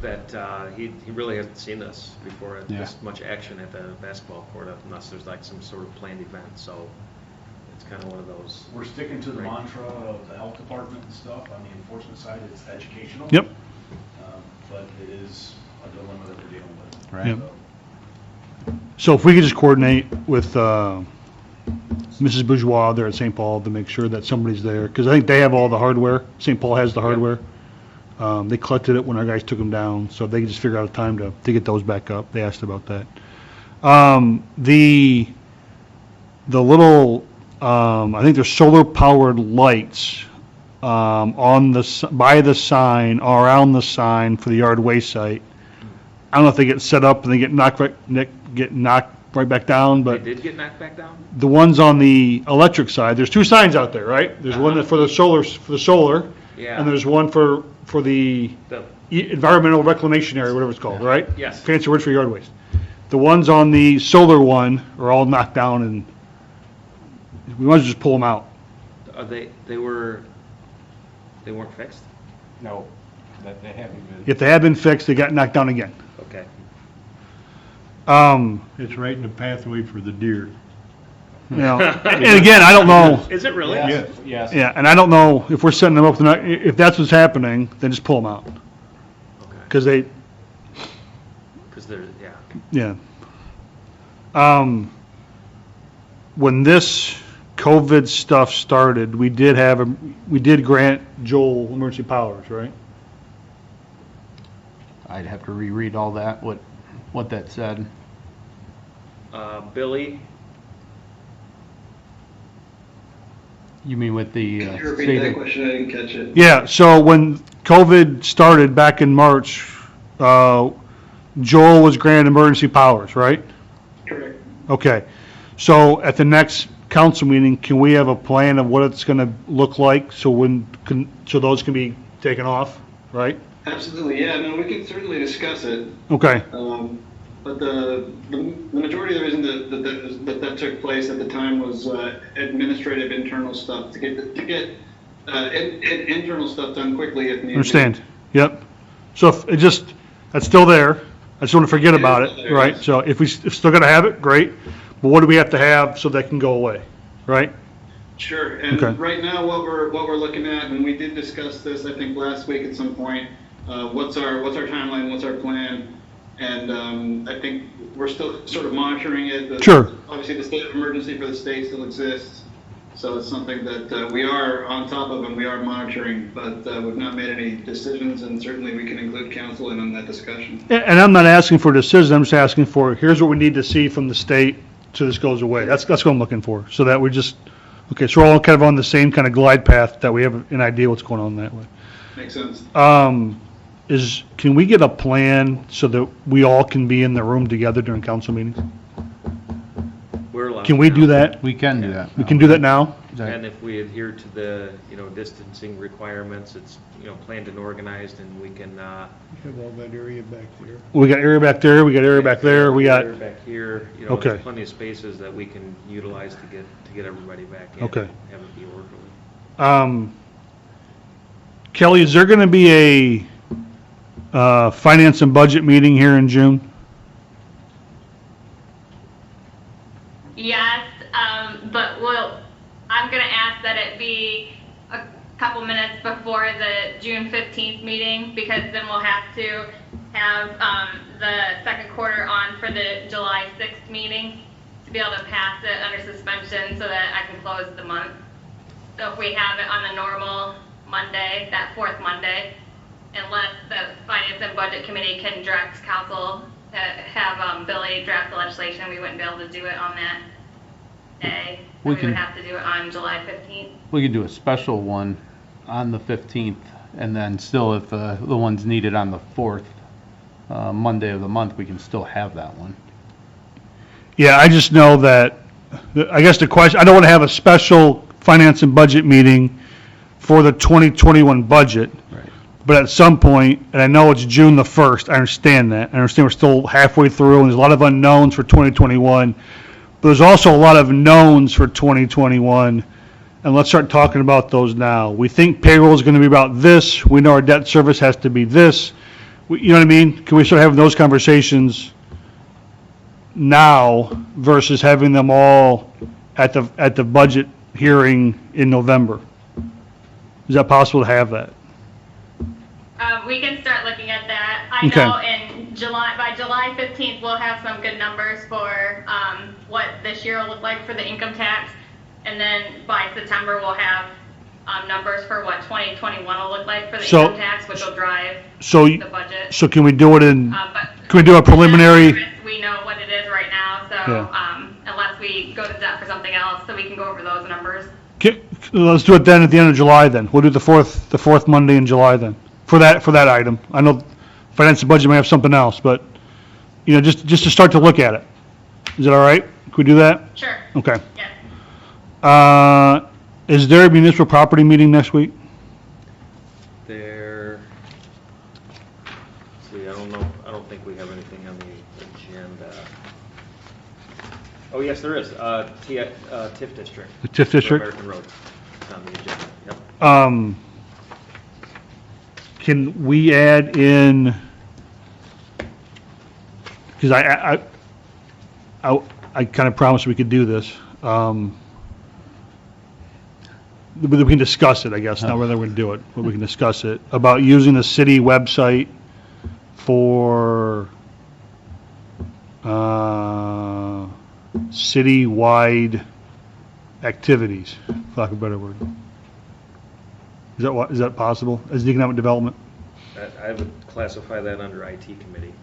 that he really hasn't seen this before, this much action at the basketball court unless there's like some sort of planned event, so it's kind of one of those. We're sticking to the mantra of the health department and stuff. On the enforcement side, it's educational. Yep. But it is a dilemma that we're dealing with. Right. Yep. So if we could just coordinate with Mrs. Bourgeois there at St. Paul to make sure that somebody's there, because I think they have all the hardware. St. Paul has the hardware. They collected it when our guys took them down, so they can just figure out a time to get those back up. They asked about that. The little, I think they're solar powered lights by the sign or around the sign for the yard waste site. I don't know if they get set up and they get knocked right back down, but They did get knocked back down? the ones on the electric side, there's 2 signs out there, right? There's one for the solar, Yeah. and there's one for the environmental reclamation area, whatever it's called, right? Yes. Fancy word for yard waste. The ones on the solar one are all knocked down, and we want to just pull them out. They weren't fixed? No, that they haven't been. If they have been fixed, they got knocked down again. Okay. It's right in the pathway for the deer. You know, and again, I don't know. Is it really? Yes. Yes. Yeah, and I don't know if we're setting them up. If that's what's happening, then just pull them out. Okay. Because they're, yeah. When this COVID stuff started, we did grant Joel emergency powers, right? I'd have to reread all that, what that said. Billy, You mean with the Can you repeat state? that question? I didn't catch it. Yeah, so when COVID started back in March, Joel was granted emergency powers, right? Correct. Okay, so at the next council meeting, can we have a plan of what it's gonna look like, so so those can be taken off, right? Absolutely, yeah, no, we can certainly discuss it. Okay, But the majority of the reason that took place at the time was administrative internal stuff to get internal stuff done quickly if needed. understand, yep. So if that's still there, I just don't want to forget about still it, there, right? yes. So if still gonna have it, great, but what do we have to have so that can go away, right? Sure, and Okay. right now what we're looking at, and we did discuss this I think last week at some point. What's our timeline? What's our plan? And I think we're still sort of monitoring it. Sure. Obviously, the state of emergency for the state still exists. So it's something that we are on top of and we are monitoring, but we've not made any decisions, and certainly we can include council in on that discussion. And I'm not asking for a decision, I'm just asking for, here's what we need to see from the state so this goes away. That's what I'm looking for, so that we just, okay, so we're all kind of on the same kind of glide path, that we have an idea what's going on that way. Makes sense. Can we get a plan so that we all can be in the room together during council meetings? We're allowed Can we now. do that? We can do that. We can do that now? And if we adhere to the, distancing requirements, it's, planned and organized, and we can, Have all that area back there. We got area back there, we got area back there, we got, Area back here, Okay. there's plenty of spaces that we can utilize to get everybody back in. Okay. Have it be orderly. Kelly, is there gonna be a finance and budget meeting here in June? Yes, but I'm gonna ask that it be a couple minutes before the June 15th meeting, because then we'll have to have, the second quarter on for the July 6th meeting to be able to pass it under suspension so that I can close the month. So if we have it on the normal Monday, that fourth Monday, unless the Finance and Budget Committee can direct council to have Billy draft the legislation, we wouldn't be able to do it on that day. We We can- would have to do it on July 15th. We could do a special one on the 15th, and then still, if the one's needed on the 4th Monday of the month, we can still have that one. Yeah, I just know that, I guess the question, I don't wanna have a special finance and budget meeting for the 2021 budget. Right. But at some point, and I know it's June the 1st, I understand that. I understand we're still halfway through, and there's a lot of unknowns for 2021. But there's also a lot of knowns for 2021, and let's start talking about those now. We think payroll is going to be about this. We know our debt service has to be this. You know what I mean? Can we start having those conversations now versus having them all at the budget hearing in November? Is that possible to have that? We can start looking at that. I Okay. know by July 15th, we'll have some good numbers for what this year will look like for the income tax. And then by September, we'll have numbers for what 2021 will look like for the income tax, which will drive the budget. So can we do it But can we do a preliminary? we know what it is right now, so unless we go to debt for something else, so we can go over those numbers. Let's do it then at the end of July then. We'll do the fourth Monday in July then, for that item. I know finance and budget may have something else, but, just to start to look at it. Is it all right? Can we do that? Sure. Okay. Yes. Is there a municipal property meeting next week? There, see, I don't think we have anything on the agenda. Oh, yes, there is, TIF district. The TIF district? For American Road. It's on the agenda, yep. Can we add in, because I kind of promised we could do this. We can discuss it, I guess, not whether we're going to do it, but we can discuss it, about using the city website for citywide activities, for lack of a better word. Is that possible, as economic development? I would classify that under IT committee,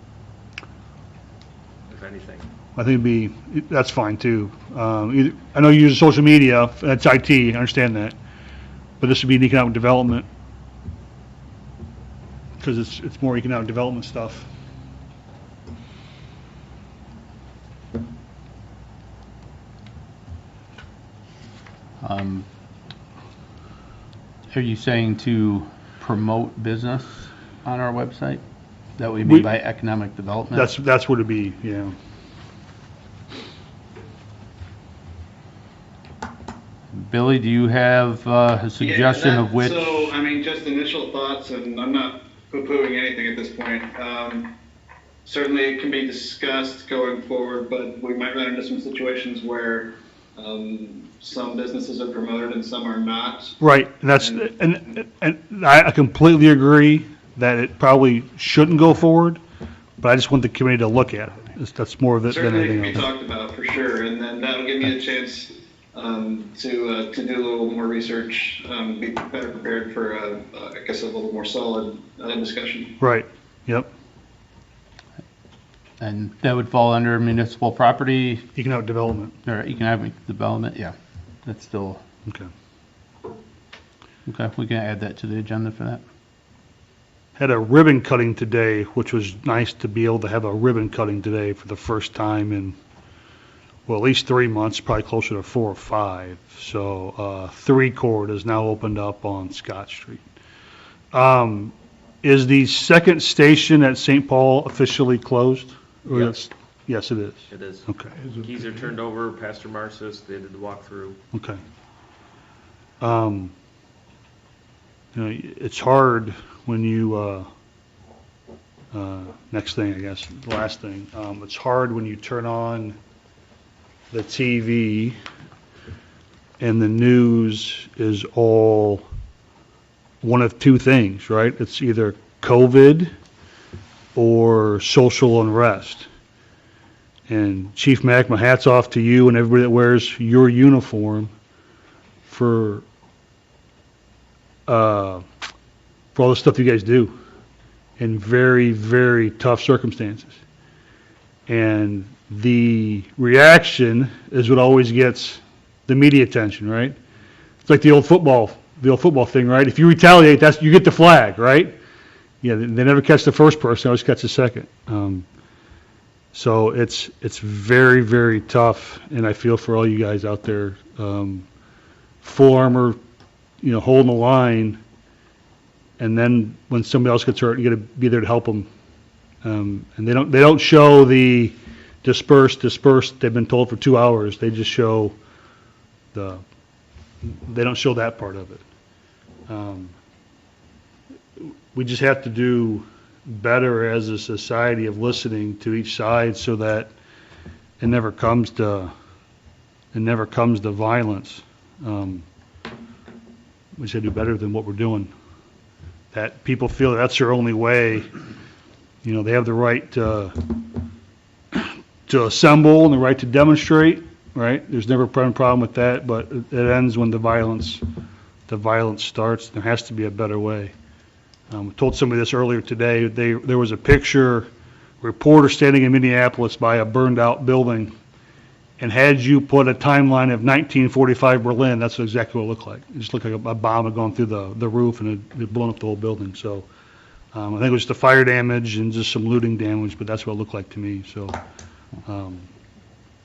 if anything. I think that's fine too. I know you use social media, that's IT, I understand that. But this would be an economic development, because it's more economic development stuff. Are you saying to promote business on our website? That would be by economic development? That's what it'd be, yeah. Billy, do you have a suggestion of which? So, just initial thoughts, and I'm not poo-pooing anything at this point. Certainly it can be discussed going forward, but we might run into some situations where some businesses are promoted and some are not. Right, and I completely agree that it probably shouldn't go forward, but I just want the committee to look at it. That's more of it than Certainly it anything can be else. talked about, for sure, and then that'll give me a chance to do a little more research, be better prepared for, I guess, a little more solid discussion. Right, yep. And that would fall under municipal property, Economic development. or economic development, yeah. That's still, Okay. okay, we can add that to the agenda for that. Had a ribbon cutting today, which was nice to be able to have a ribbon cutting today for the first time in, well, at least 3 months, probably closer to 4 or 5. So 3 Court is now opened up on Scott Street. Is the second station at St. Paul officially closed? Or Yes. that's- Yes, it is. It is. Okay. Keys are turned over, Pastor Marcis, they did the walkthrough. Okay. You know, it's hard when you, next thing, I guess, the last thing, it's hard when you turn on the TV and the news is all one of 2 things, right? It's either COVID or social unrest. And Chief Mack, my hat's off to you and everybody that wears your uniform for all the stuff you guys do in very, very tough circumstances. And the reaction is what always gets the media attention, right? It's like the old football thing, right? If you retaliate, you get the flag, right? Yeah, they never catch the first person, they always catch the second. So it's very, very tough, and I feel for all you guys out there, full armor, you know, holding the line, and then when somebody else gets hurt, you got to be there to help them. And they don't show the disperse. They've been told for 2 hours. They just show they don't show that part of it. We just have to do better as a society of listening to each side so that it never comes to violence. We should do better than what we're doing. That people feel that's their only way. You know, they have the right to assemble and the right to demonstrate, right? There's never a problem with that, but it ends when the violence starts. There has to be a better way. I told somebody this earlier today. There was a picture, reporter standing in Minneapolis by a burned out building, and had you put a timeline of 1945 Berlin, that's exactly what it looked like. It just looked like a bomb had gone through the roof and it had blown up the whole building. So I think it was just the fire damage and just some looting damage, but that's what it looked like to me. So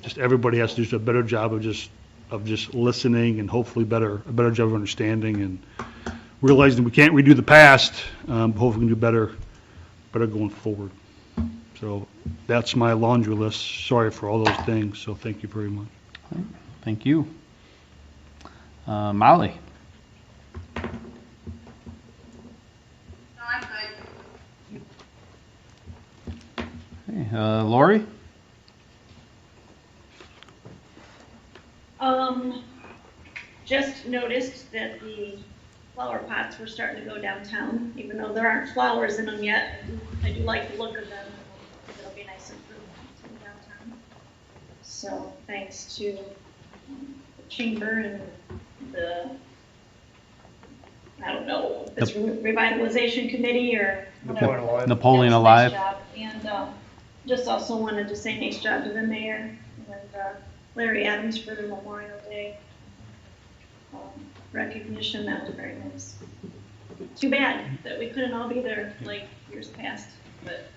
just everybody has to do a better job of just listening, and hopefully a better job of understanding and realizing we can't redo the past. Hopefully we can do better going forward. So that's my laundry list. Sorry for all those things. So thank you very much. Thank you. Molly? No, I'm good. Hey, Lori? Just noticed that the flower pots were starting to go downtown, even though there aren't flowers in them yet. I do like the look of them. It'll be a nice improvement in downtown. So thanks to the chamber and the, I don't know, if it's revitalization committee or whatever. Napoleon Nice Alive. job. And just also wanted to say nice job to the mayor and Larry Adams for the Memorial Day recognition. That was very nice. Too bad that we couldn't all be there like years past, but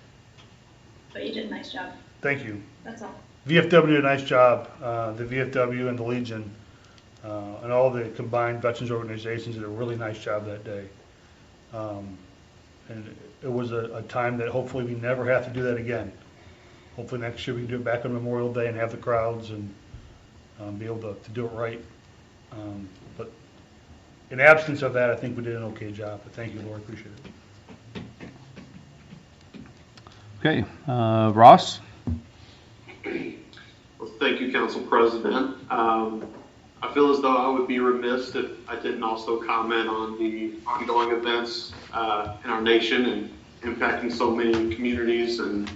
you did a nice job. Thank you. That's all. VFW did a nice job. The VFW and the Legion and all the combined veterans organizations did a really nice job that day. And it was a time that hopefully we never have to do that again. Hopefully next year we can do it back on Memorial Day and have the crowds and be able to do it right. But in absence of that, I think we did an okay job. But thank you, Lord. Appreciate it. Okay, Ross? Well, thank you, Council President. I feel as though I would be remiss if I didn't also comment on the ongoing events in our nation and impacting so many communities and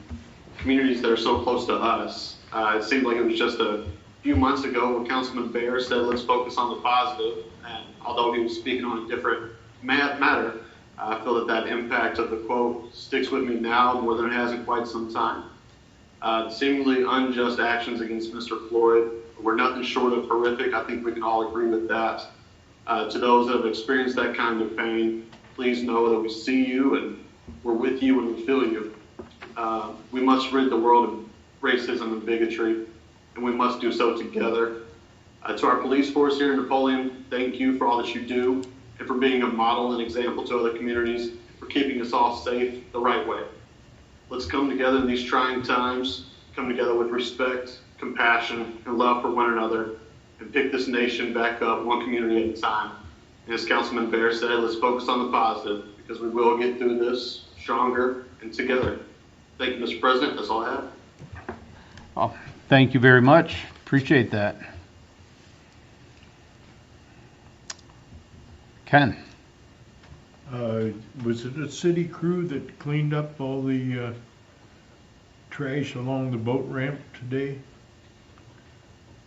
communities that are so close to us. It seemed like it was just a few months ago when Councilman Bear said, let's focus on the positive, and although he was speaking on a different matter, I feel that that impact of the quote sticks with me now more than it has in quite some time. Seemingly unjust actions against Mr. Floyd were nothing short of horrific. I think we can all agree with that. To those that have experienced that kind of pain, please know that we see you and we're with you and we feel you. We must rid the world of racism and bigotry, and we must do so together. To our police force here in Napoleon, thank you for all that you do and for being a model and example to other communities, for keeping us all safe the right way. Let's come together in these trying times, come together with respect, compassion, and love for one another, and pick this nation back up one community at a time. And as Councilman Bear said, let's focus on the positive, because we will get through this stronger and together. Thank you, Mr. President. That's all I have. Oh, thank you very much. Appreciate that. Ken? Was it a city crew that cleaned up all the trash along the boat ramp today?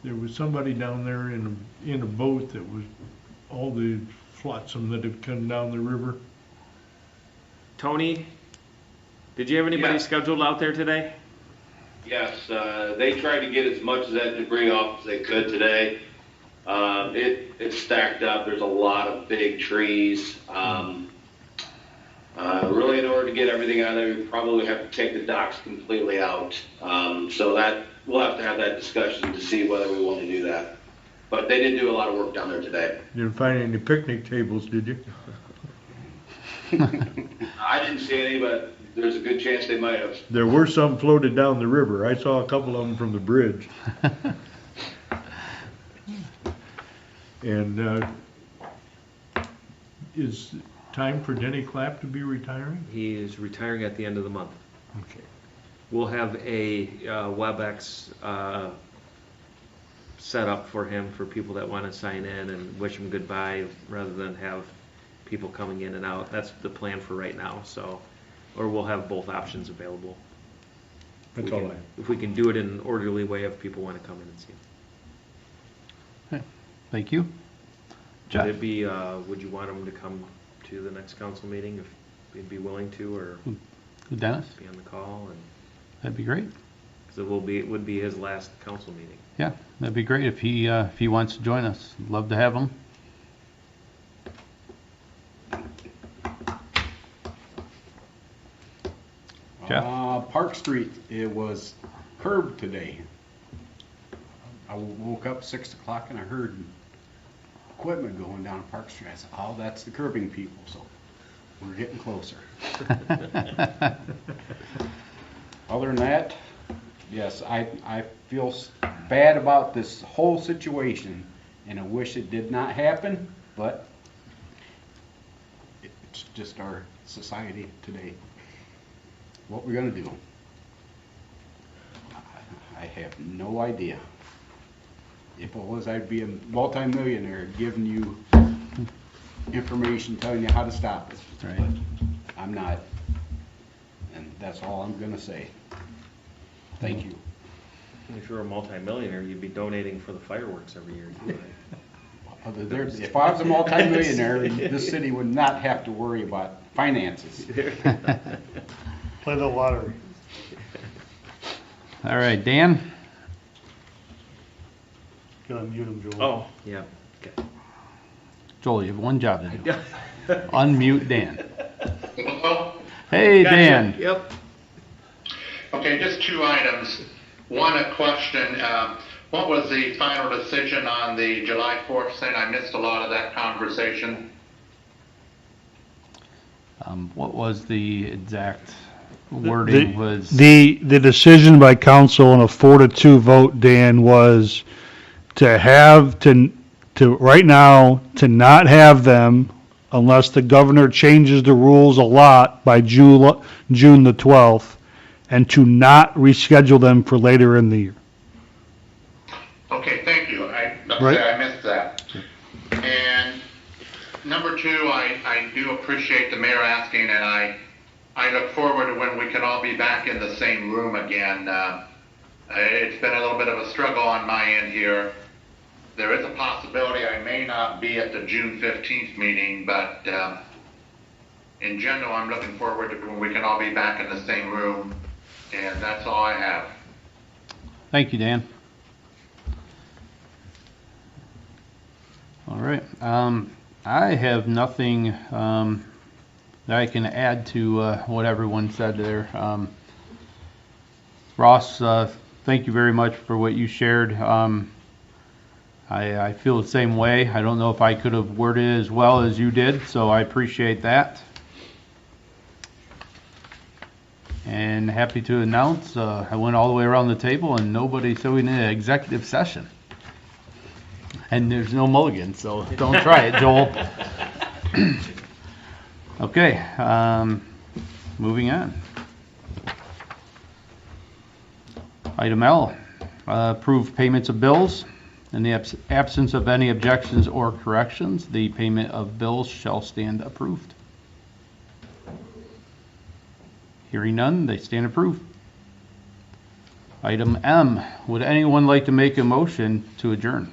There was somebody down there in a boat that was all the flotsam that had come down the river. Tony, did you have anybody scheduled out there today? Yes, they tried to get as much of that debris off as they could today. It's stacked up. There's a lot of big trees. Really, in order to get everything out of there, we probably have to take the docks completely out. So that we'll have to have that discussion to see whether we want to do that. But they did do a lot of work down there today. Didn't find any picnic tables, did you? I didn't see any, but there's a good chance they might have. There were some floated down the river. I saw a couple of them from the bridge. And is time for Denny Clapp to be retiring? He is retiring at the end of the month. Okay. We'll have a WebEx set up for him for people that want to sign in and wish him goodbye rather than have people coming in and out. That's the plan for right now. So, or we'll have both options available. That's all I have. If we can do it in an orderly way, if people want to come in and see him. Okay. Thank you. Jeff? Would it be? Would you want him to come to the next council meeting if he'd be willing to, or Dennis? be on the call? And That'd be great. because it would be his last council meeting. Yeah, that'd be great if he wants to join us. Love to have him. Jeff? Park Street, it was curbed today. I woke up 6 o'clock and I heard equipment going down Park Street. I said, oh, that's the curbing people, so we're getting closer. Other than that, yes, I feel bad about this whole situation, and I wish it did not happen, but it's just our society today. What we're gonna do, I have no idea. If it was, I'd be a multi-millionaire giving you information, telling you how to stop it. Right. But I'm not, and that's all I'm gonna say. Thank you. If you're a multimillionaire, you'd be donating for the fireworks every year. Too, right? If I was a multi-millionaire, this city would not have to worry about finances. Play the lottery. All right, Dan? Gotta mute him, Joel. Oh, yeah. Okay. Joel, you have one job to do. Unmute Dan. Hello? Hey, Gotcha. Dan. Yep. Okay, just two items. One, a question. What was the final decision on the July 4th thing? I missed a lot of that conversation. What was the exact wording? The decision by council on a 4-2 vote, Dan, was to have to right now to not have them unless the governor changes the rules a lot by June the 12th, and to not reschedule them for later in the year. Okay, thank you. I missed that. And number two, I do appreciate the mayor asking, and I look forward to when we can all be back in the same room again. It's been a little bit of a struggle on my end here. There is a possibility I may not be at the June 15th meeting, but in general, I'm looking forward to when we can all be back in the same room, and that's all I have. Thank you, Dan. All right. I have nothing that I can add to what everyone said there. Ross, thank you very much for what you shared. I feel the same way. I don't know if I could have worded it as well as you did, so I appreciate that. And happy to announce I went all the way around the table and nobody said we need an executive session. And there's no mulligan, so don't try it, Joel. Okay, moving on. Item L, approve payments of bills. In the absence of any objections or corrections, the payment of bills shall stand approved. Hearing none, they stand approved. Item M, would anyone like to make a motion to adjourn?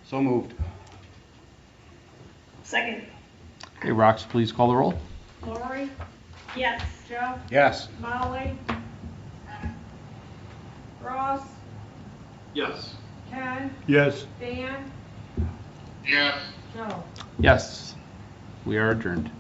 So moved. Second. Okay, Rox, please call the roll. Lori, Yes. Jeff, Yes. Molly, Ross, Yes. Ken, Yes. Dan, Yes. Joe. Yes, we are adjourned.